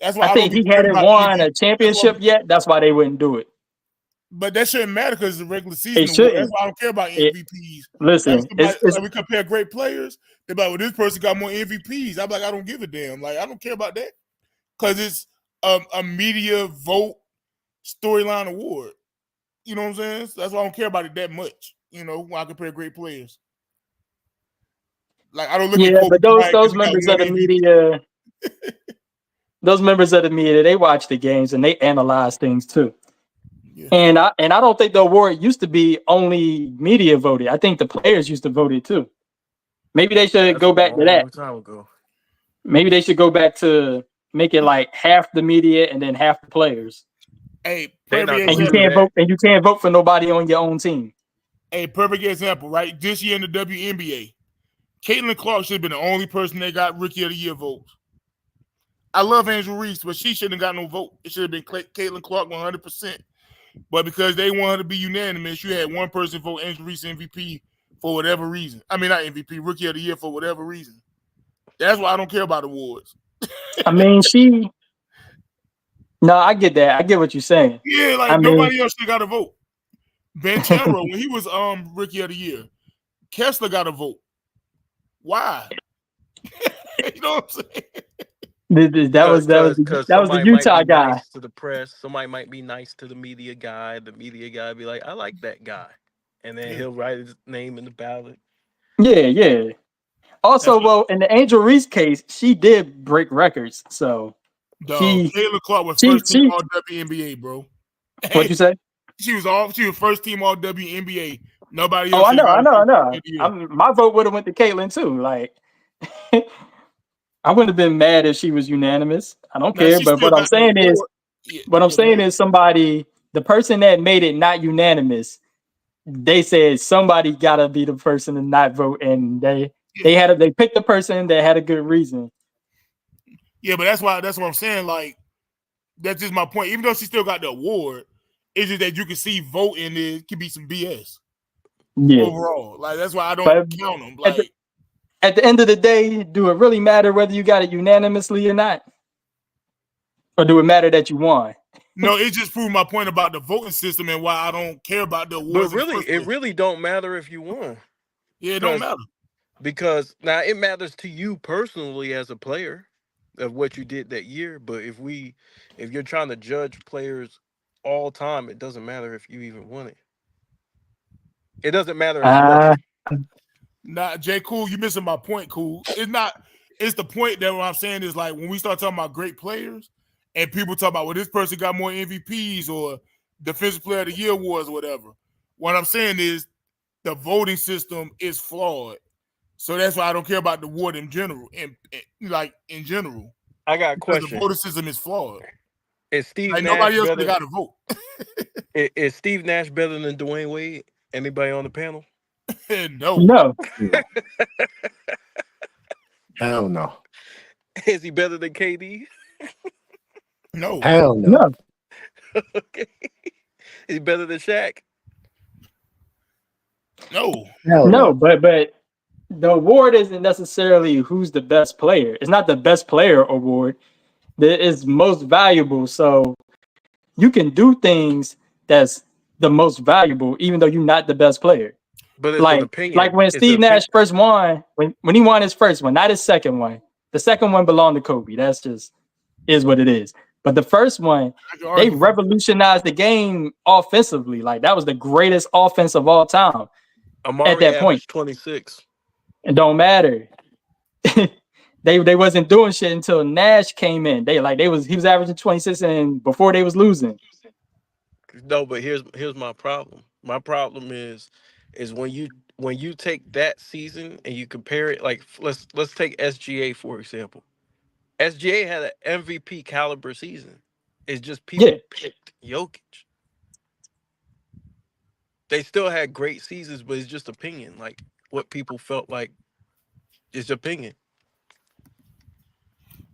he hadn't won a championship yet. That's why they wouldn't do it. But that shouldn't matter because it's the regular season. That's why I don't care about MVPs. Listen, we compare great players. They're like, well, this person got more MVPs. I'm like, I don't give a damn. Like, I don't care about that because it's a media vote storyline award. You know what I'm saying? So that's why I don't care about it that much. When I compare great players. Like I don't look at Kobe but those members of the media, those members of the media, they watch the games and they analyze things too. Yeah. And I don't think the award used to be only media voted. I think the players used to vote it too. Maybe they should go back to that. Time ago. Maybe they should go back to make it like half the media and then half the players. Hey, and you can't vote for nobody on your own team. A perfect example, right? This year in the WNBA, Caitlin Clark should have been the only person that got Rookie of the Year votes. I love Angel Reese, but she shouldn't have got no vote. It should have been Caitlin Clark 100%. But because they wanted to be unanimous, you had one person vote Angel Reese MVP for whatever reason. I mean, not MVP, Rookie of the Year for whatever reason. That's why I don't care about awards. I mean, No, I get that. I get what you're saying. Yeah, like nobody else should got a vote. Banchero, when he was Rookie of the Year, Kessler got a vote. Why? You know what I'm saying? That was the Utah guy. Nice to the press, somebody might be nice to the media guy. The media guy be like, "I like that guy," and then he'll write his name in the ballot. Yeah. Also, in the Angel Reese case, she did break records. So, Caitlin Clark was first team All WNBA, bro. What'd you say? She was first team All WNBA. Nobody else. Oh, I know. My vote would have went to Caitlin too. Like, I wouldn't have been mad if she was unanimous. I don't care. But what I'm saying is, the person that made it not unanimous, they said somebody gotta be the person to not vote, and they picked the person that had a good reason. Yeah, but that's what I'm saying. Like, that's just my point. Even though she still got the award, it's just that you can see voting there can be some BS. Yeah. Overall, like that's why I don't count them. Like, at the end of the day, do it really matter whether you got it unanimously or not, or do it matter that you won? No, it just proved my point about the voting system and why I don't care about the awards. But really, it really don't matter if you won. Yeah, it don't matter because now it matters to you personally as a player of what you did that year. But if you're trying to judge players all time, it doesn't matter if you even won it. It doesn't matter. Nah, Jay, cool. You missing my point, cool. It's not. It's the point that what I'm saying is like when we start talking about great players and people talk about, well, this person got more MVPs or Defensive Player of the Year awards or whatever. What I'm saying is the voting system is flawed. So that's why I don't care about the award in general. In general, I got a question. The voting system is flawed. Is Steve Nash nobody else got to vote? Is Steve Nash better than Dwayne Wade? Anybody on the panel? No. Hell no. Is he better than KD? No. Hell no. Okay. Is he better than Shaq? No. No, but the award isn't necessarily who's the best player. It's not the best player award. That is most valuable. So you can do things that's the most valuable, even though you're not the best player. But it's an opinion. Like when Steve Nash first won, when he won his first one, not his second one. The second one belonged to Kobe. That's just is what it is. But the first one, they revolutionized the game offensively. Like that was the greatest offense of all time. Amari at that point, 26. It don't matter. They wasn't doing shit until Nash came in. He was averaging 26 and before they was losing. No, but here's my problem. My problem is when you take that season and you compare it, like let's take SGA for example. SGA had an MVP caliber season. It's just people picked Jokic. They still had great seasons, but it's just opinion. Like what people felt like is opinion.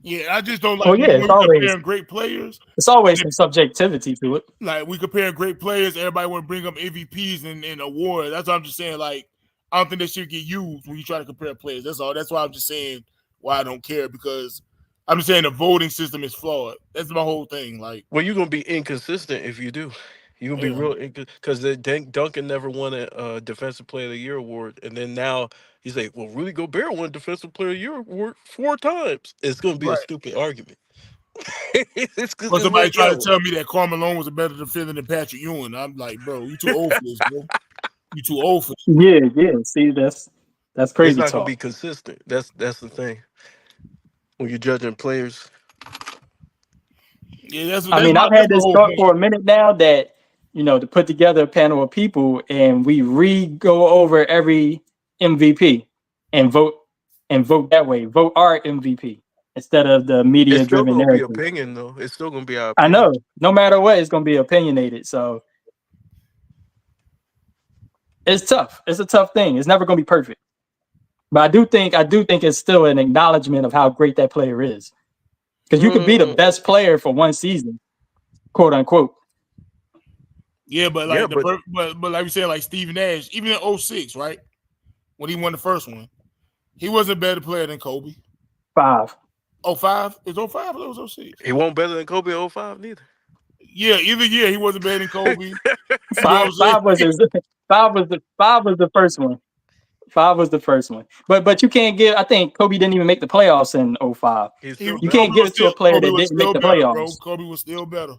Yeah, I just don't like when we're comparing great players. It's always some subjectivity to it. Like we compare great players, everybody want to bring up MVPs and awards. That's what I'm just saying. Like I don't think that should get used when you try to compare players. That's all. That's why I'm just saying why I don't care, because I'm just saying the voting system is flawed. That's my whole thing. Like, well, you're gonna be inconsistent if you do. You're gonna be real because Duncan never won a Defensive Player of the Year award, and then now he's like, "Well, Rudy Gobert won Defensive Player of the Year award 4 times." It's gonna be a stupid argument. Well, somebody trying to tell me that Karl Malone was a better defender than Patrick Ewing. I'm like, bro, you too old for this, bro. You too old for this. Yeah. See, that's crazy. It's not gonna be consistent. That's the thing. When you're judging players. Yeah, that's I've had this thought for a minute now that, to put together a panel of people and we go over every MVP and vote that way. Vote our MVP instead of the media-driven narrative. It's still gonna be opinion, though. It's still gonna be our opinion. I know. No matter what, it's gonna be opinionated. So it's tough. It's a tough thing. It's never gonna be perfect. But I do think it's still an acknowledgement of how great that player is. Because you could be the best player for one season, quote unquote. Yeah, but like but like we said, like Steve Nash, even in 06, right? When he won the first one, he wasn't a better player than Kobe. 5. 05? Is 05 or was 06? He wasn't better than Kobe in 05 neither. Yeah, either year he wasn't better than Kobe. 5 was the first one. 5 was the first one. But you can't give, I think Kobe didn't even make the playoffs in 05. You can't give it to a player that didn't make the playoffs. Bro. Kobe was still better.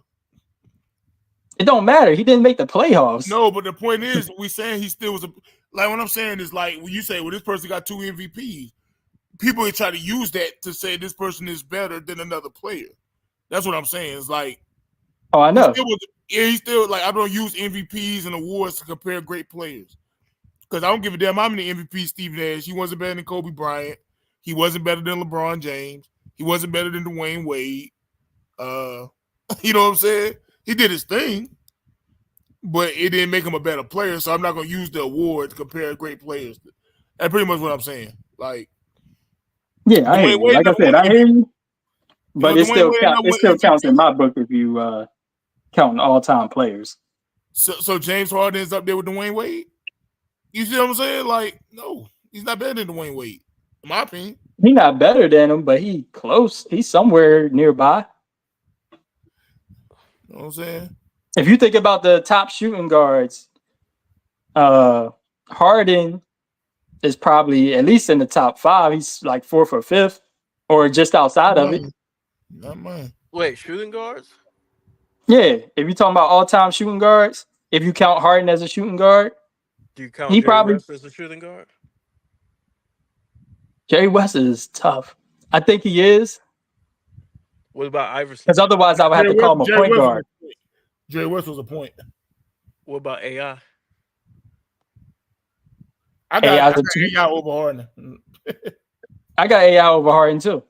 It don't matter. He didn't make the playoffs. No, but the point is, we saying he still was like what I'm saying is like when you say, well, this person got 2 MVPs, people try to use that to say this person is better than another player. That's what I'm saying. It's like, oh, I know. He still like I don't use MVPs and awards to compare great players. Because I don't give a damn how many MVPs Steve Nash. He wasn't better than Kobe Bryant. He wasn't better than LeBron James. He wasn't better than Dwayne Wade. You know what I'm saying? He did his thing, but it didn't make him a better player. So I'm not going to use the award to compare great players. That's pretty much what I'm saying. Like, yeah, I hear you. Like I said, I hear you. But it still counts in my book if you counting all-time players. So James Harden is up there with Dwayne Wade? You see what I'm saying? Like, no, he's not better than Dwayne Wade, in my opinion. He's not better than him, but he's close. He's somewhere nearby. You know what I'm saying? If you think about the top shooting guards, Harden is probably at least in the top 5. He's like 4th or 5th, or just outside of it. Not mine. Wait, shooting guards? Yeah, if you're talking about all-time shooting guards, if you count Harden as a shooting guard, do you count Jerry West as a shooting guard? Jerry West is tough. I think he is. What about Iverson? Because otherwise I would have to call him a point guard. Jerry West was a point. What about AI? I got AI over Harden. I got AI over Harden too.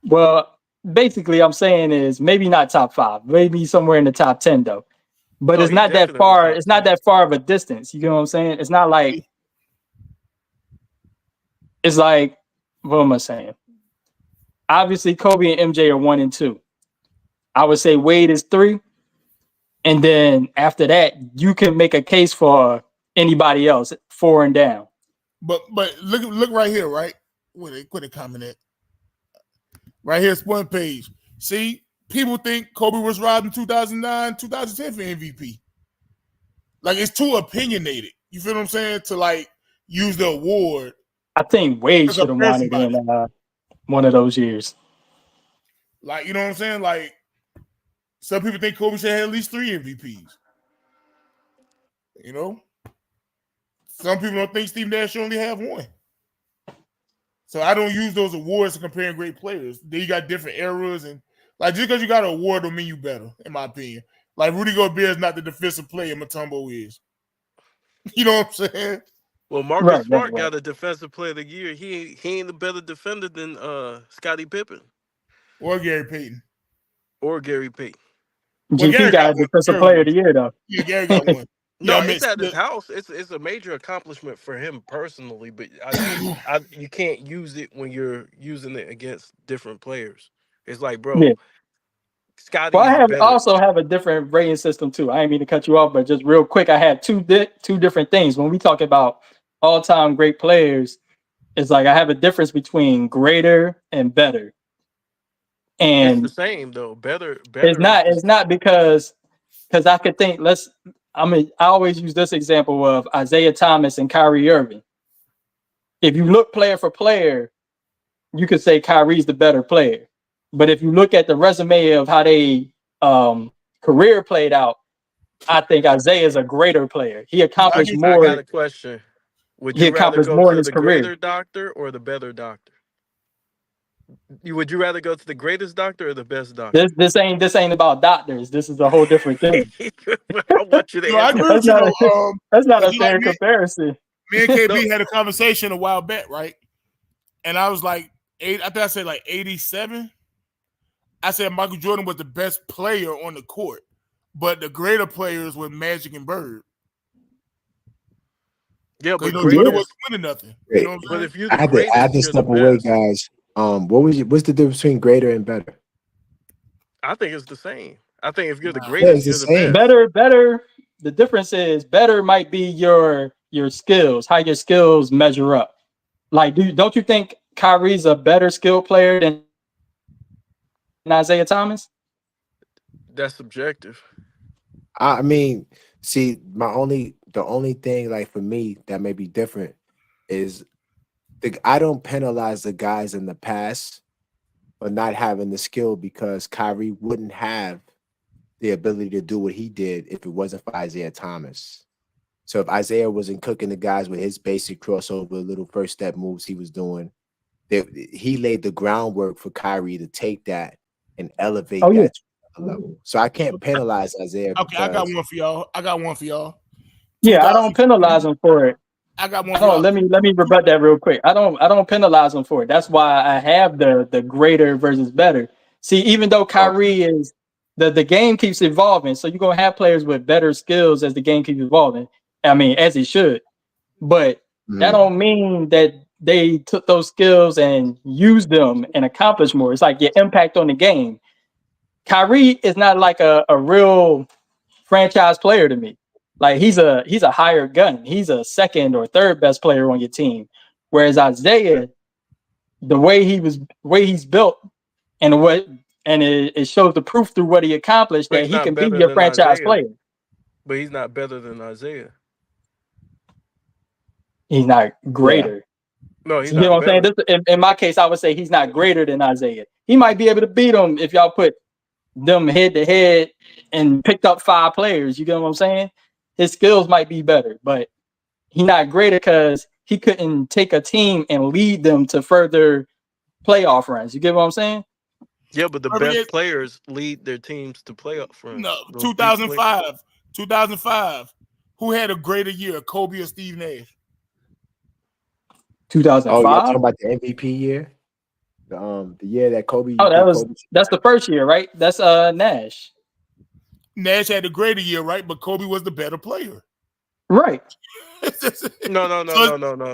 Well, basically, I'm saying is maybe not top 5, maybe somewhere in the top 10 though. But it's not that far. It's not that far of a distance. You know what I'm saying? It's not like. It's like, what am I saying? Obviously, Kobe and MJ are 1 and 2. I would say Wade is 3, and then after that, you can make a case for anybody else 4 and down. But look right here, right? Where they comment at? Right here, one page. See, people think Kobe was robbed in 2009, 2010 for MVP. Like, it's too opinionated. You feel what I'm saying? To like use the award. I think Wade should have won it. one of those years. Like, you know what I'm saying? Like, some people think Kobe should have at least 3 MVPs. You know? Some people don't think Steve Nash should only have 1. So I don't use those awards to compare great players. Then you got different eras, and like just because you got an award don't mean you better, in my opinion. Like Rudy Gobert is not the defensive player Mutombo is. You know what I'm saying? Well, Marcus Smart got a defensive player of the year. He ain't a better defender than Scottie Pippen Or Gary Payton. or Gary Payton. GP got a defensive player of the year though. Yeah, Gary got one. No, it's at his house. It's a major accomplishment for him personally, but you can't use it when you're using it against different players. It's like, bro, Yeah. Scotty. Well, I also have a different rating system too. I didn't mean to cut you off, but just real quick, I had two different things. When we talk about all-time great players, it's like I have a difference between greater and better. And it's the same though. Better. It's not because I could think. I always use this example of Isaiah Thomas and Kyrie Irving. If you look player for player, you could say Kyrie's the better player. But if you look at the resume of how they career played out, I think Isaiah is a greater player. He accomplished more. I got a question. Would you rather go to the greater doctor or the better doctor? Would you rather go to the greatest doctor or the best doctor? This ain't about doctors. This is a whole different thing. I want you to answer. That's not a fair comparison. Me and KB had a conversation a while back, right? And I was like, I think I said like 87. I said Michael Jordan was the best player on the court, but the greater players were Magic and Bird. Yeah, but Jordan wasn't winning nothing. You know what I'm but if you I had to step away, guys. What's the difference between greater and better? I think it's the same. I think if you're the greatest, you're the best. Better. The difference is better might be your skills, how your skills measure up. Like, don't you think Kyrie's a better skill player than Isaiah Thomas? That's subjective. I mean, see, the only thing like for me that may be different is I don't penalize the guys in the past for not having the skill because Kyrie wouldn't have the ability to do what he did if it wasn't for Isaiah Thomas. So if Isaiah wasn't cooking the guys with his basic crossover, little first step moves he was doing, he laid the groundwork for Kyrie to take that and elevate that to another level. So I can't penalize Isaiah. Okay, I got one for y'all. Yeah, I don't penalize him for it. I got one for y'all. Let me rebut that real quick. I don't penalize him for it. That's why I have the greater versus better. See, even though Kyrie is the game keeps evolving, so you're gonna have players with better skills as the game keeps evolving. I mean, as it should. But that don't mean that they took those skills and used them and accomplished more. It's like your impact on the game. Kyrie is not like a real franchise player to me. Like he's a hired gun. He's a second or third best player on your team. Whereas Isaiah, the way he's built and it shows the proof through what he accomplished that he can be your franchise player. But he's not better than Isaiah. He's not greater. Yeah. No, he's not. You know what I'm saying? In my case, I would say he's not greater than Isaiah. He might be able to beat him if y'all put them head to head and picked up 5 players. You get what I'm saying? His skills might be better, but he's not greater because he couldn't take a team and lead them to further playoff runs. You get what I'm saying? Yeah, but the best players lead their teams to playoff runs. No, 2005. Who had a greater year, Kobe or Steve Nash? 2005. Oh, you're talking about the MVP year? The year that Kobe. Oh, that's the first year, right? That's Nash. Nash had a greater year, right? But Kobe was the better player. Right. No.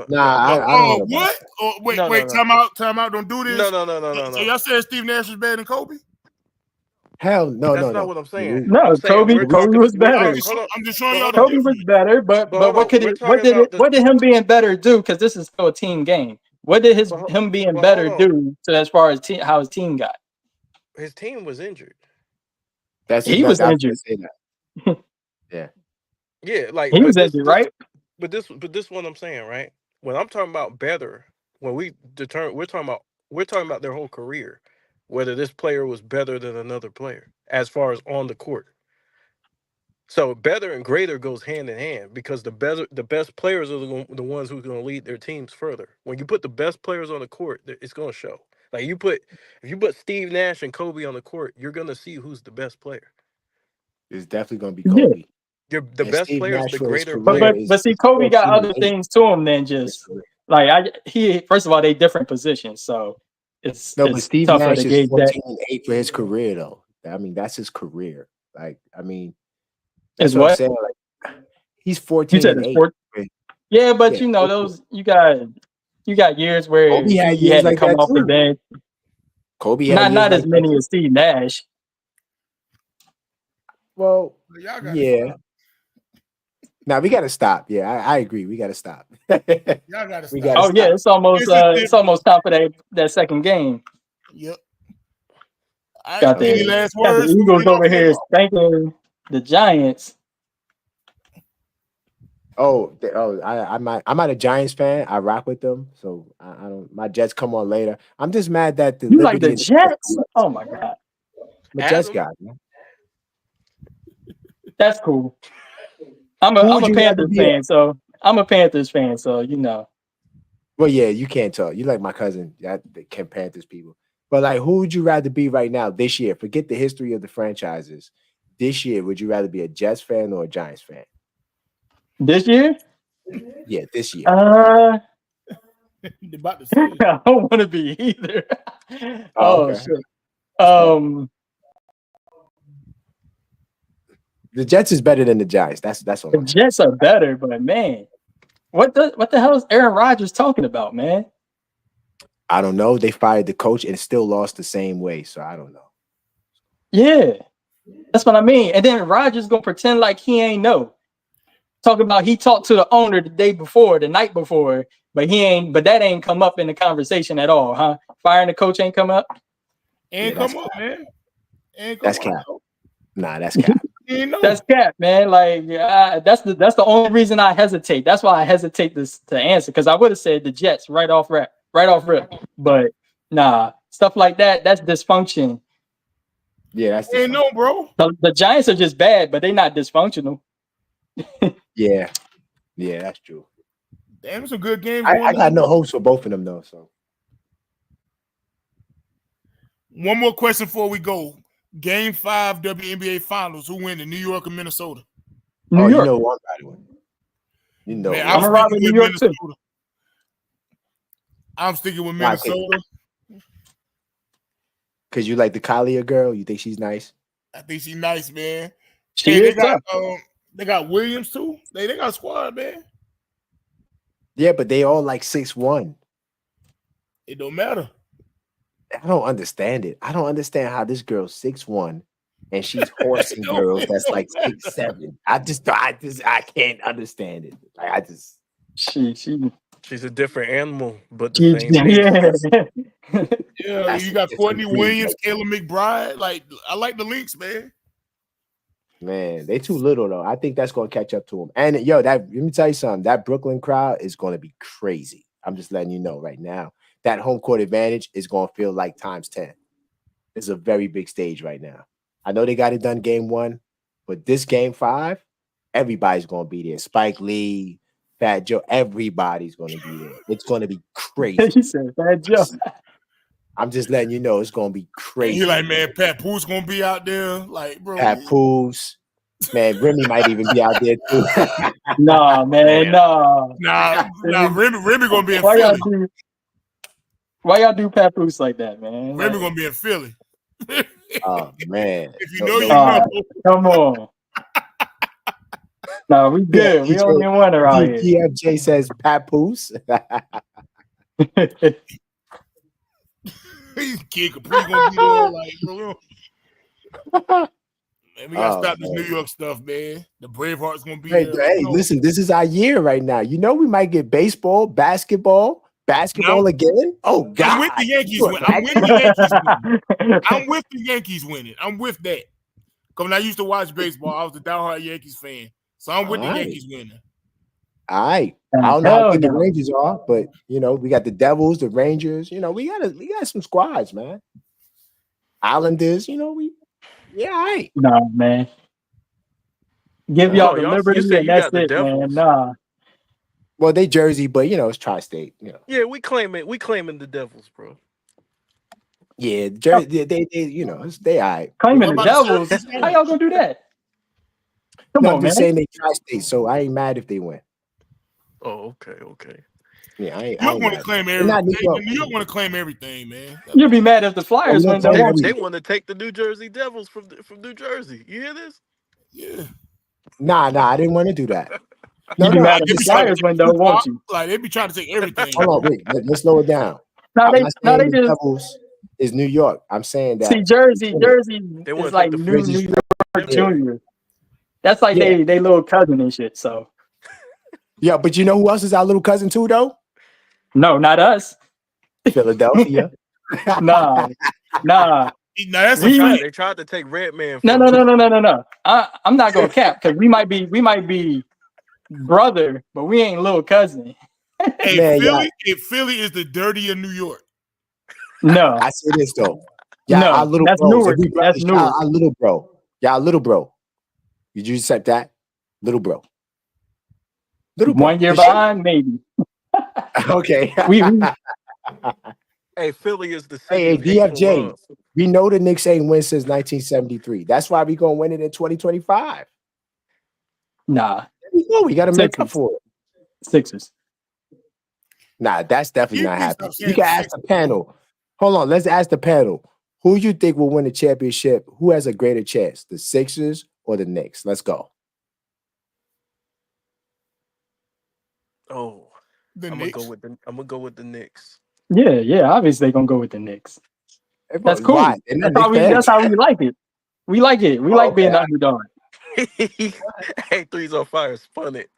Nah, what? Wait, time out. Don't do this. No. So y'all said Steve Nash was better than Kobe? Hell no. That's not what I'm saying. No, Kobe was better. I'm just showing y'all. Kobe was better, but what did him being better do? Because this is still a team game. What did him being better do to as far as how his team got? His team was injured. He was injured. Yeah, like he was injured, right? But this what I'm saying, right? When I'm talking about better, when we're talking about we're talking about their whole career, whether this player was better than another player as far as on the court. So better and greater goes hand in hand because the best players are the ones who's going to lead their teams further. When you put the best players on the court, it's going to show. Like if you put Steve Nash and Kobe on the court, you're going to see who's the best player. It's definitely going to be Kobe. The best Steve player is Nash the for his greater career player. But see, Kobe got 14 other and 8. things to him than just like first of all, they different positions, so it's but Steve tougher Nash to is gauge 14 that. and 8 for his career, though. I mean, that's his carear. Like, I mean, Is that's what I'm what? saying. Like, he's You 14 said and it's 8. 14. Yeah, but Yeah, you know those you got years where Kobe had he years had to like come that off the too. bench. Kobe had years Not like as that many too. as Steve Nash. Well, Y'all gotta yeah. stop. Now we got to stop. Yeah, I agree. We got to stop. Y'all gotta We stop. gotta Oh yeah, stop. it's almost time for that second game. Yep. All Got right, any the last words? Eagles over here spanking the Giants. I'm not a Giants fan. I rock with them, so I don't. My Jets come on later. I'm just mad that the You like Liberty the and Jets? Oh my god, I'm a Jets Adam, guy. Man. that's cool. I'm Who a would you rather Panthers be? fan, so I'm a Panthers fan, so you know. Well, yeah, you can't talk. You like my cousin, the Kent Panthers people. But like, who would you rather be right now this year? Forget the history of the franchises. This year, would you rather be a Jets fan or a Giants fan? This year? Yeah, this year. I About to say it. don't want to be either. Oh, okay. Shit. The Jets is better than the Giants. That's all. The Jets are better, but man, what the hell is Aaron Rodgers talking about, man? I don't know. They fired the coach and still lost the same way, so I don't know. Yeah, that's what I mean. And then Rodgers gonna pretend like he ain't know. Talking about he talked to the owner the night before, but that ain't come up in the conversation at all, huh? Firing the coach ain't come up. Ain't come up, man. That's cap. Nah, that's cap. That's cap, man. Like that's the only reason I hesitate. That's why I hesitate to answer, because I would have said the Jets right off rip. But nah, stuff like that. That's dysfunction. Yeah, that's ain't no, bro. The Giants are just bad, but they're not dysfunctional. Yeah, that's true. Damn, it's a good game. I got no hopes for both of them though. So one more question before we go. Game 5 WNBA Finals. Who win, the New York or Minnesota? New York. You know one body one. You know, man, I'm around New York too. I'm sticking with Minnesota. Because you like the Collier girl? You think she's nice? I think she's nice, man. They got Williams too. They got a squad, man. Yeah, but they all like 6'1". It don't matter. I don't understand it. I don't understand how this girl's 6'1" and she's horsing girls that's like 6'7". I can't understand it. Like she's a different animal, but the same. Yeah, you got Courtney Williams, Kayla McBride. Like, I like the links, man. Man, they too little though. I think that's gonna catch up to them. And let me tell you something. That Brooklyn crowd is gonna be crazy. I'm just letting you know right now. That home court advantage is gonna feel like times 10. It's a very big stage right now. I know they got it done game 1, but this game 5, everybody's gonna be there. Spike Lee, Fat Joe, everybody's gonna be there. It's gonna be crazy. He said Fat Joe. I'm just letting you know it's gonna be crazy. You're like, man, Pat Pooh's gonna be out there. Like, bro. Pat Pooh's. Man, Remy might even be out there too. Nah, man, nah. Nah, Remy gonna be in Philly. Why y'all do Papoose like that, man? Remy gonna be in Philly. Oh man! If you know, you know. Come on. No, we good. We don't even want around here. TFJ says Papoose. Kid Capri gonna be there, like, bro. Man, we gotta stop this New York stuff, man. The Bravehearts gonna be there. Hey, listen, this is our year right now. You know, we might get baseball, basketball again. Oh God! I'm with the Yankees. I'm with the Yankees winning. I'm with that. Because when I used to watch baseball, I was a diehard Yankees fan. So I'm with the Yankees winning. All right. I don't know how Hell good the no. Rangers are, but you know, we got the Devils, the Rangers. You know, we got some squads, man. Islanders, you know, all right. Nah, man. Give Hold y'all on, the y'all. You liberty said and you that's got the it, man. Devils. Nah. Well, they Jersey, but you know, it's tri-state, you know. Yeah, we claiming the Devils, bro. Yeah, Jersey, they you know, they all right. Claiming What the about the Devils. Syracuse How Orange? y'all gonna do that? Come No, on, I'm man. just saying they tri-state, so I ain't mad if they win. Oh, okay. Yeah, I New York ain't want to mad. claim They're not New everything. York. New York want to claim everything, man. You'll be mad if the Oh, Flyers we win, gonna though, claim won't They you? everything. want to take the New Jersey Devils from New Jersey. You hear this? Yeah. Nah, I didn't want to do that. You'll No, be no. mad Like if they the be trying to Flyers take win, though, won't Tupac. you? Like they be trying to take everything. Hold on, wait. Let's slow it down. Now I'm they not now saying they the just Devils is New York. I'm saying see that Jersey They is want to like take the New Jersey's York Devils. Junior. That's like yeah. they little cousin and shit. So Yeah, but you know who else is our little cousin too, though? no, not us. Philadelphia. Nah. Now that's a They We fact. tried to take Redman no from no us. no no no no no. I'm not gonna cap because we might be brother, but we ain't little cousin. Hey, Man, yeah. Philly is the dirty of New York. No, I say this though. Yeah, our no, little that's bros. If Newark. we That's brothers, Newark. our little bro. Yeah, our little bro. Did you accept that? Little bro. Little bro. 1 year For sure. behind, maybe. Okay. We Hey, Philly is the city Hey, of hateful DFJ. love. We know the Knicks ain't win since 1973. That's why we gonna win it in 2025. nah We got to make up Sixers. for it. Sixers. Nah, that's definitely You not please happening. stop You saying can the ask the Sixers. panel. Hold on, let's ask the panel. Who you think will win the championship? Who has a greater chance, the Sixers or the Knicks? Let's go. Oh, The I'm Knicks. gonna go with the Knicks. Yeah. Obviously, they gonna go with the Knicks. That's cool. Why? They're not That's how Knicks we. fans? That's how we like it. We like it. We Oh, like being okay. the underdog. Hey, threes on fire, spun it.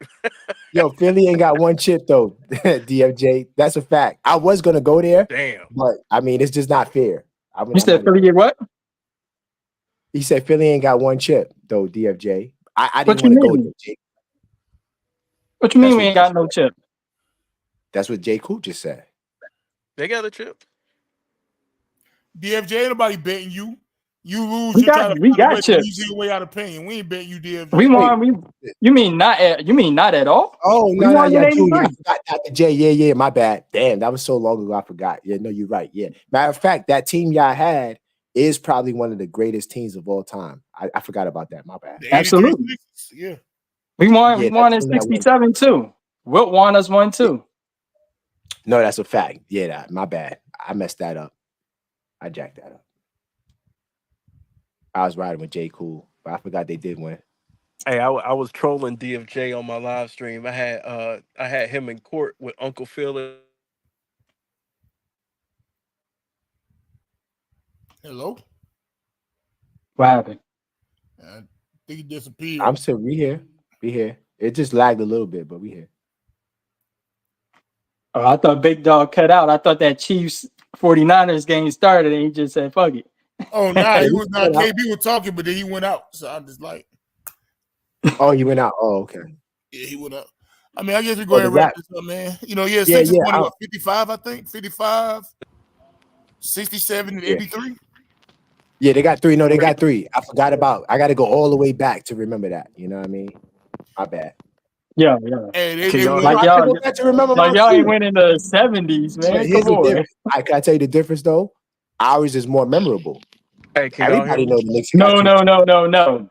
Yo, Philly ain't got one chip though, DFJ. That's a fact. I was gonna go there, Damn. but I mean, it's just not fair. You said Philly get what? He said Philly ain't got one chip though, DFJ. I What didn't you want to go mean? there, Jake. What you mean That's we what ain't got no chip? That's what Jay Cool just said. They got a chip. DFJ, ain't nobody betting you. You lose, We you're trying to got find a way to chips. ease your way out of pain. We ain't betting you, DFJ. We won. You mean not at all? Oh, We no, won in yeah, Julie. I 83. forgot Dr. J. Yeah, my bad. Damn, that was so long ago. I forgot. Yeah, no, you're right. Yeah. Matter of fact, that team y'all had is probably one of the greatest teams of all time. I forgot about that. My bad. The 83 Absolutely. Sixers, yeah. We won Yeah, in team that won. 67 too. Wilt won us one too. No, that's a fact. Yeah, my bad. I messed that up. I jacked that up. I was riding with J. Cool, but I forgot they did win. Hey, I was trolling DFJ on my live stream. I had him in court with Uncle Phil. Hello? What happened? I think he disappeared. I'm still we here. It just lagged a little bit, but we here. Oh, I thought Big Dog cut out. I thought that Chiefs 49ers game started and he just said, fuck it. Oh, nah, he was not. cut out. KB was talking, but then he went out. So I'm just like, Oh, you went out. Oh, okay. yeah, he went out. I mean, I guess we go ahead and wrap this up, man. You know, yeah, Yeah, Sixers yeah, won what, 55, I think. 55, 67, and 83. Yeah, they got three. No, they got three. I forgot about. I got to go all the way back to remember that. You know what I mean? My bad. Yeah. Hey, Can they y'all won. hear Like me? I y'all, go back to remember like my y'all ain't team. winning the 70s, man. Here's Come the on. difference. Can I tell you the difference though? Ours is more memorable. Hey, can y'all hear Everybody me? know the Knicks got two. No.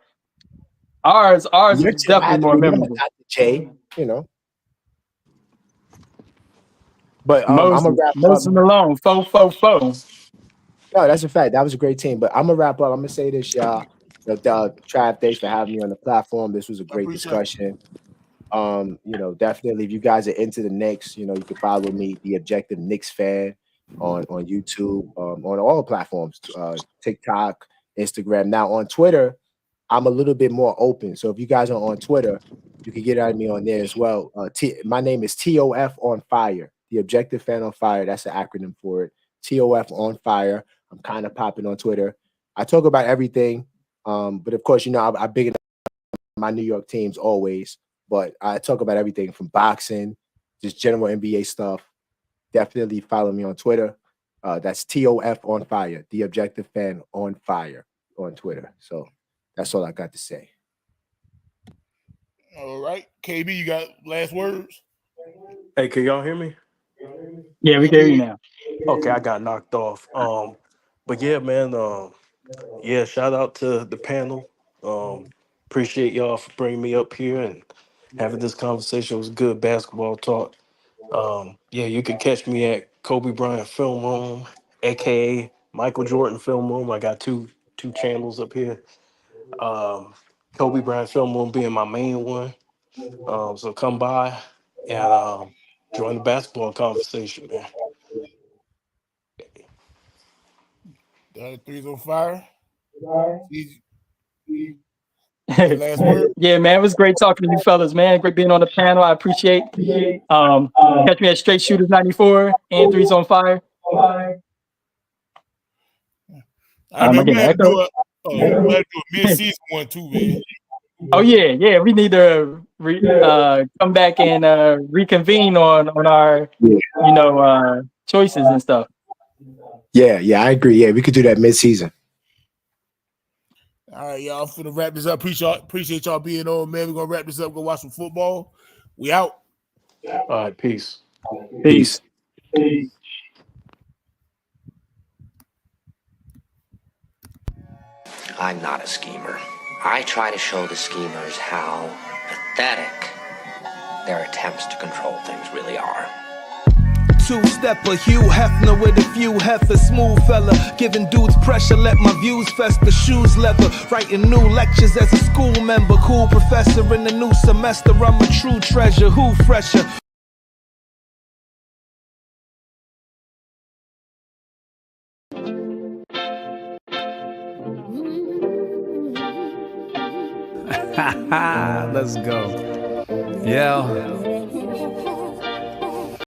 Ours Your is chip, I definitely had to more remember memorable. Dr. J. You know. But I'm gonna wrap up. Moses Malone, 4. No, that's a fact. That was a great team. But I'm gonna wrap up. I'm gonna say this, y'all. Trav, thanks for having me on the platform. This was a I great appreciate it. discussion. Definitely if you guys are into the Knicks, you can follow me, the Objective Knicks Fan, on YouTube, on all platforms, TikTok, Instagram. Now on Twitter, I'm a little bit more open. So if you guys are on Twitter, you can get at me on there as well. My name is TOF on Fire, the Objective Fan on Fire. That's the acronym for it. TOF on Fire. I'm kind of popping on Twitter. I talk about everything, but of course, I big up my New York teams always. but I talk about everything from boxing, just general NBA stuff. Definitely follow me on Twitter. That's TOF on fire, the Objective Fan on fire on Twitter. So that's all I got to say. All right, KB, you got last words? Hey, can y'all hear me? Yeah, we can hear you now. Okay, I got knocked off. But yeah, man. Yeah, shout out to the panel. Appreciate y'all for bringing me up here and having this conversation. It was good basketball talk. Yeah, you can catch me at Kobe Bryant Film Room, aka Michael Jordan Film Room. I got two channels up here. Kobe Bryant Film Room being my main one. So come by and join the basketball conversation, man. The threes on fire. Last word. Yeah, man, it was great talking to you fellas, man. Great being on the panel. I appreciate. Catch me at Straight Shooters 94 and Threes on Fire. I mean, we had to do echo. a mid-season one too, man. Oh yeah. We need to come back and reconvene on our choices and stuff. Yeah, I agree. Yeah, we could do that mid-season. All right, y'all. For the wrap this up, appreciate y'all being on, man. We're gonna wrap this up. Go watch some football. We out. All right, peace. Peace. I'm not a schemer. I try to show the schemers how pathetic their attempts to control things really are. Two-stepper, Hugh Hefner with a few heifers, smooth fella, giving dudes pressure, let my views fester, shoes leather, writing new lectures as a school member, cool professor in the new semester, I'm a true treasure, who fresher? Let's go. Yeah.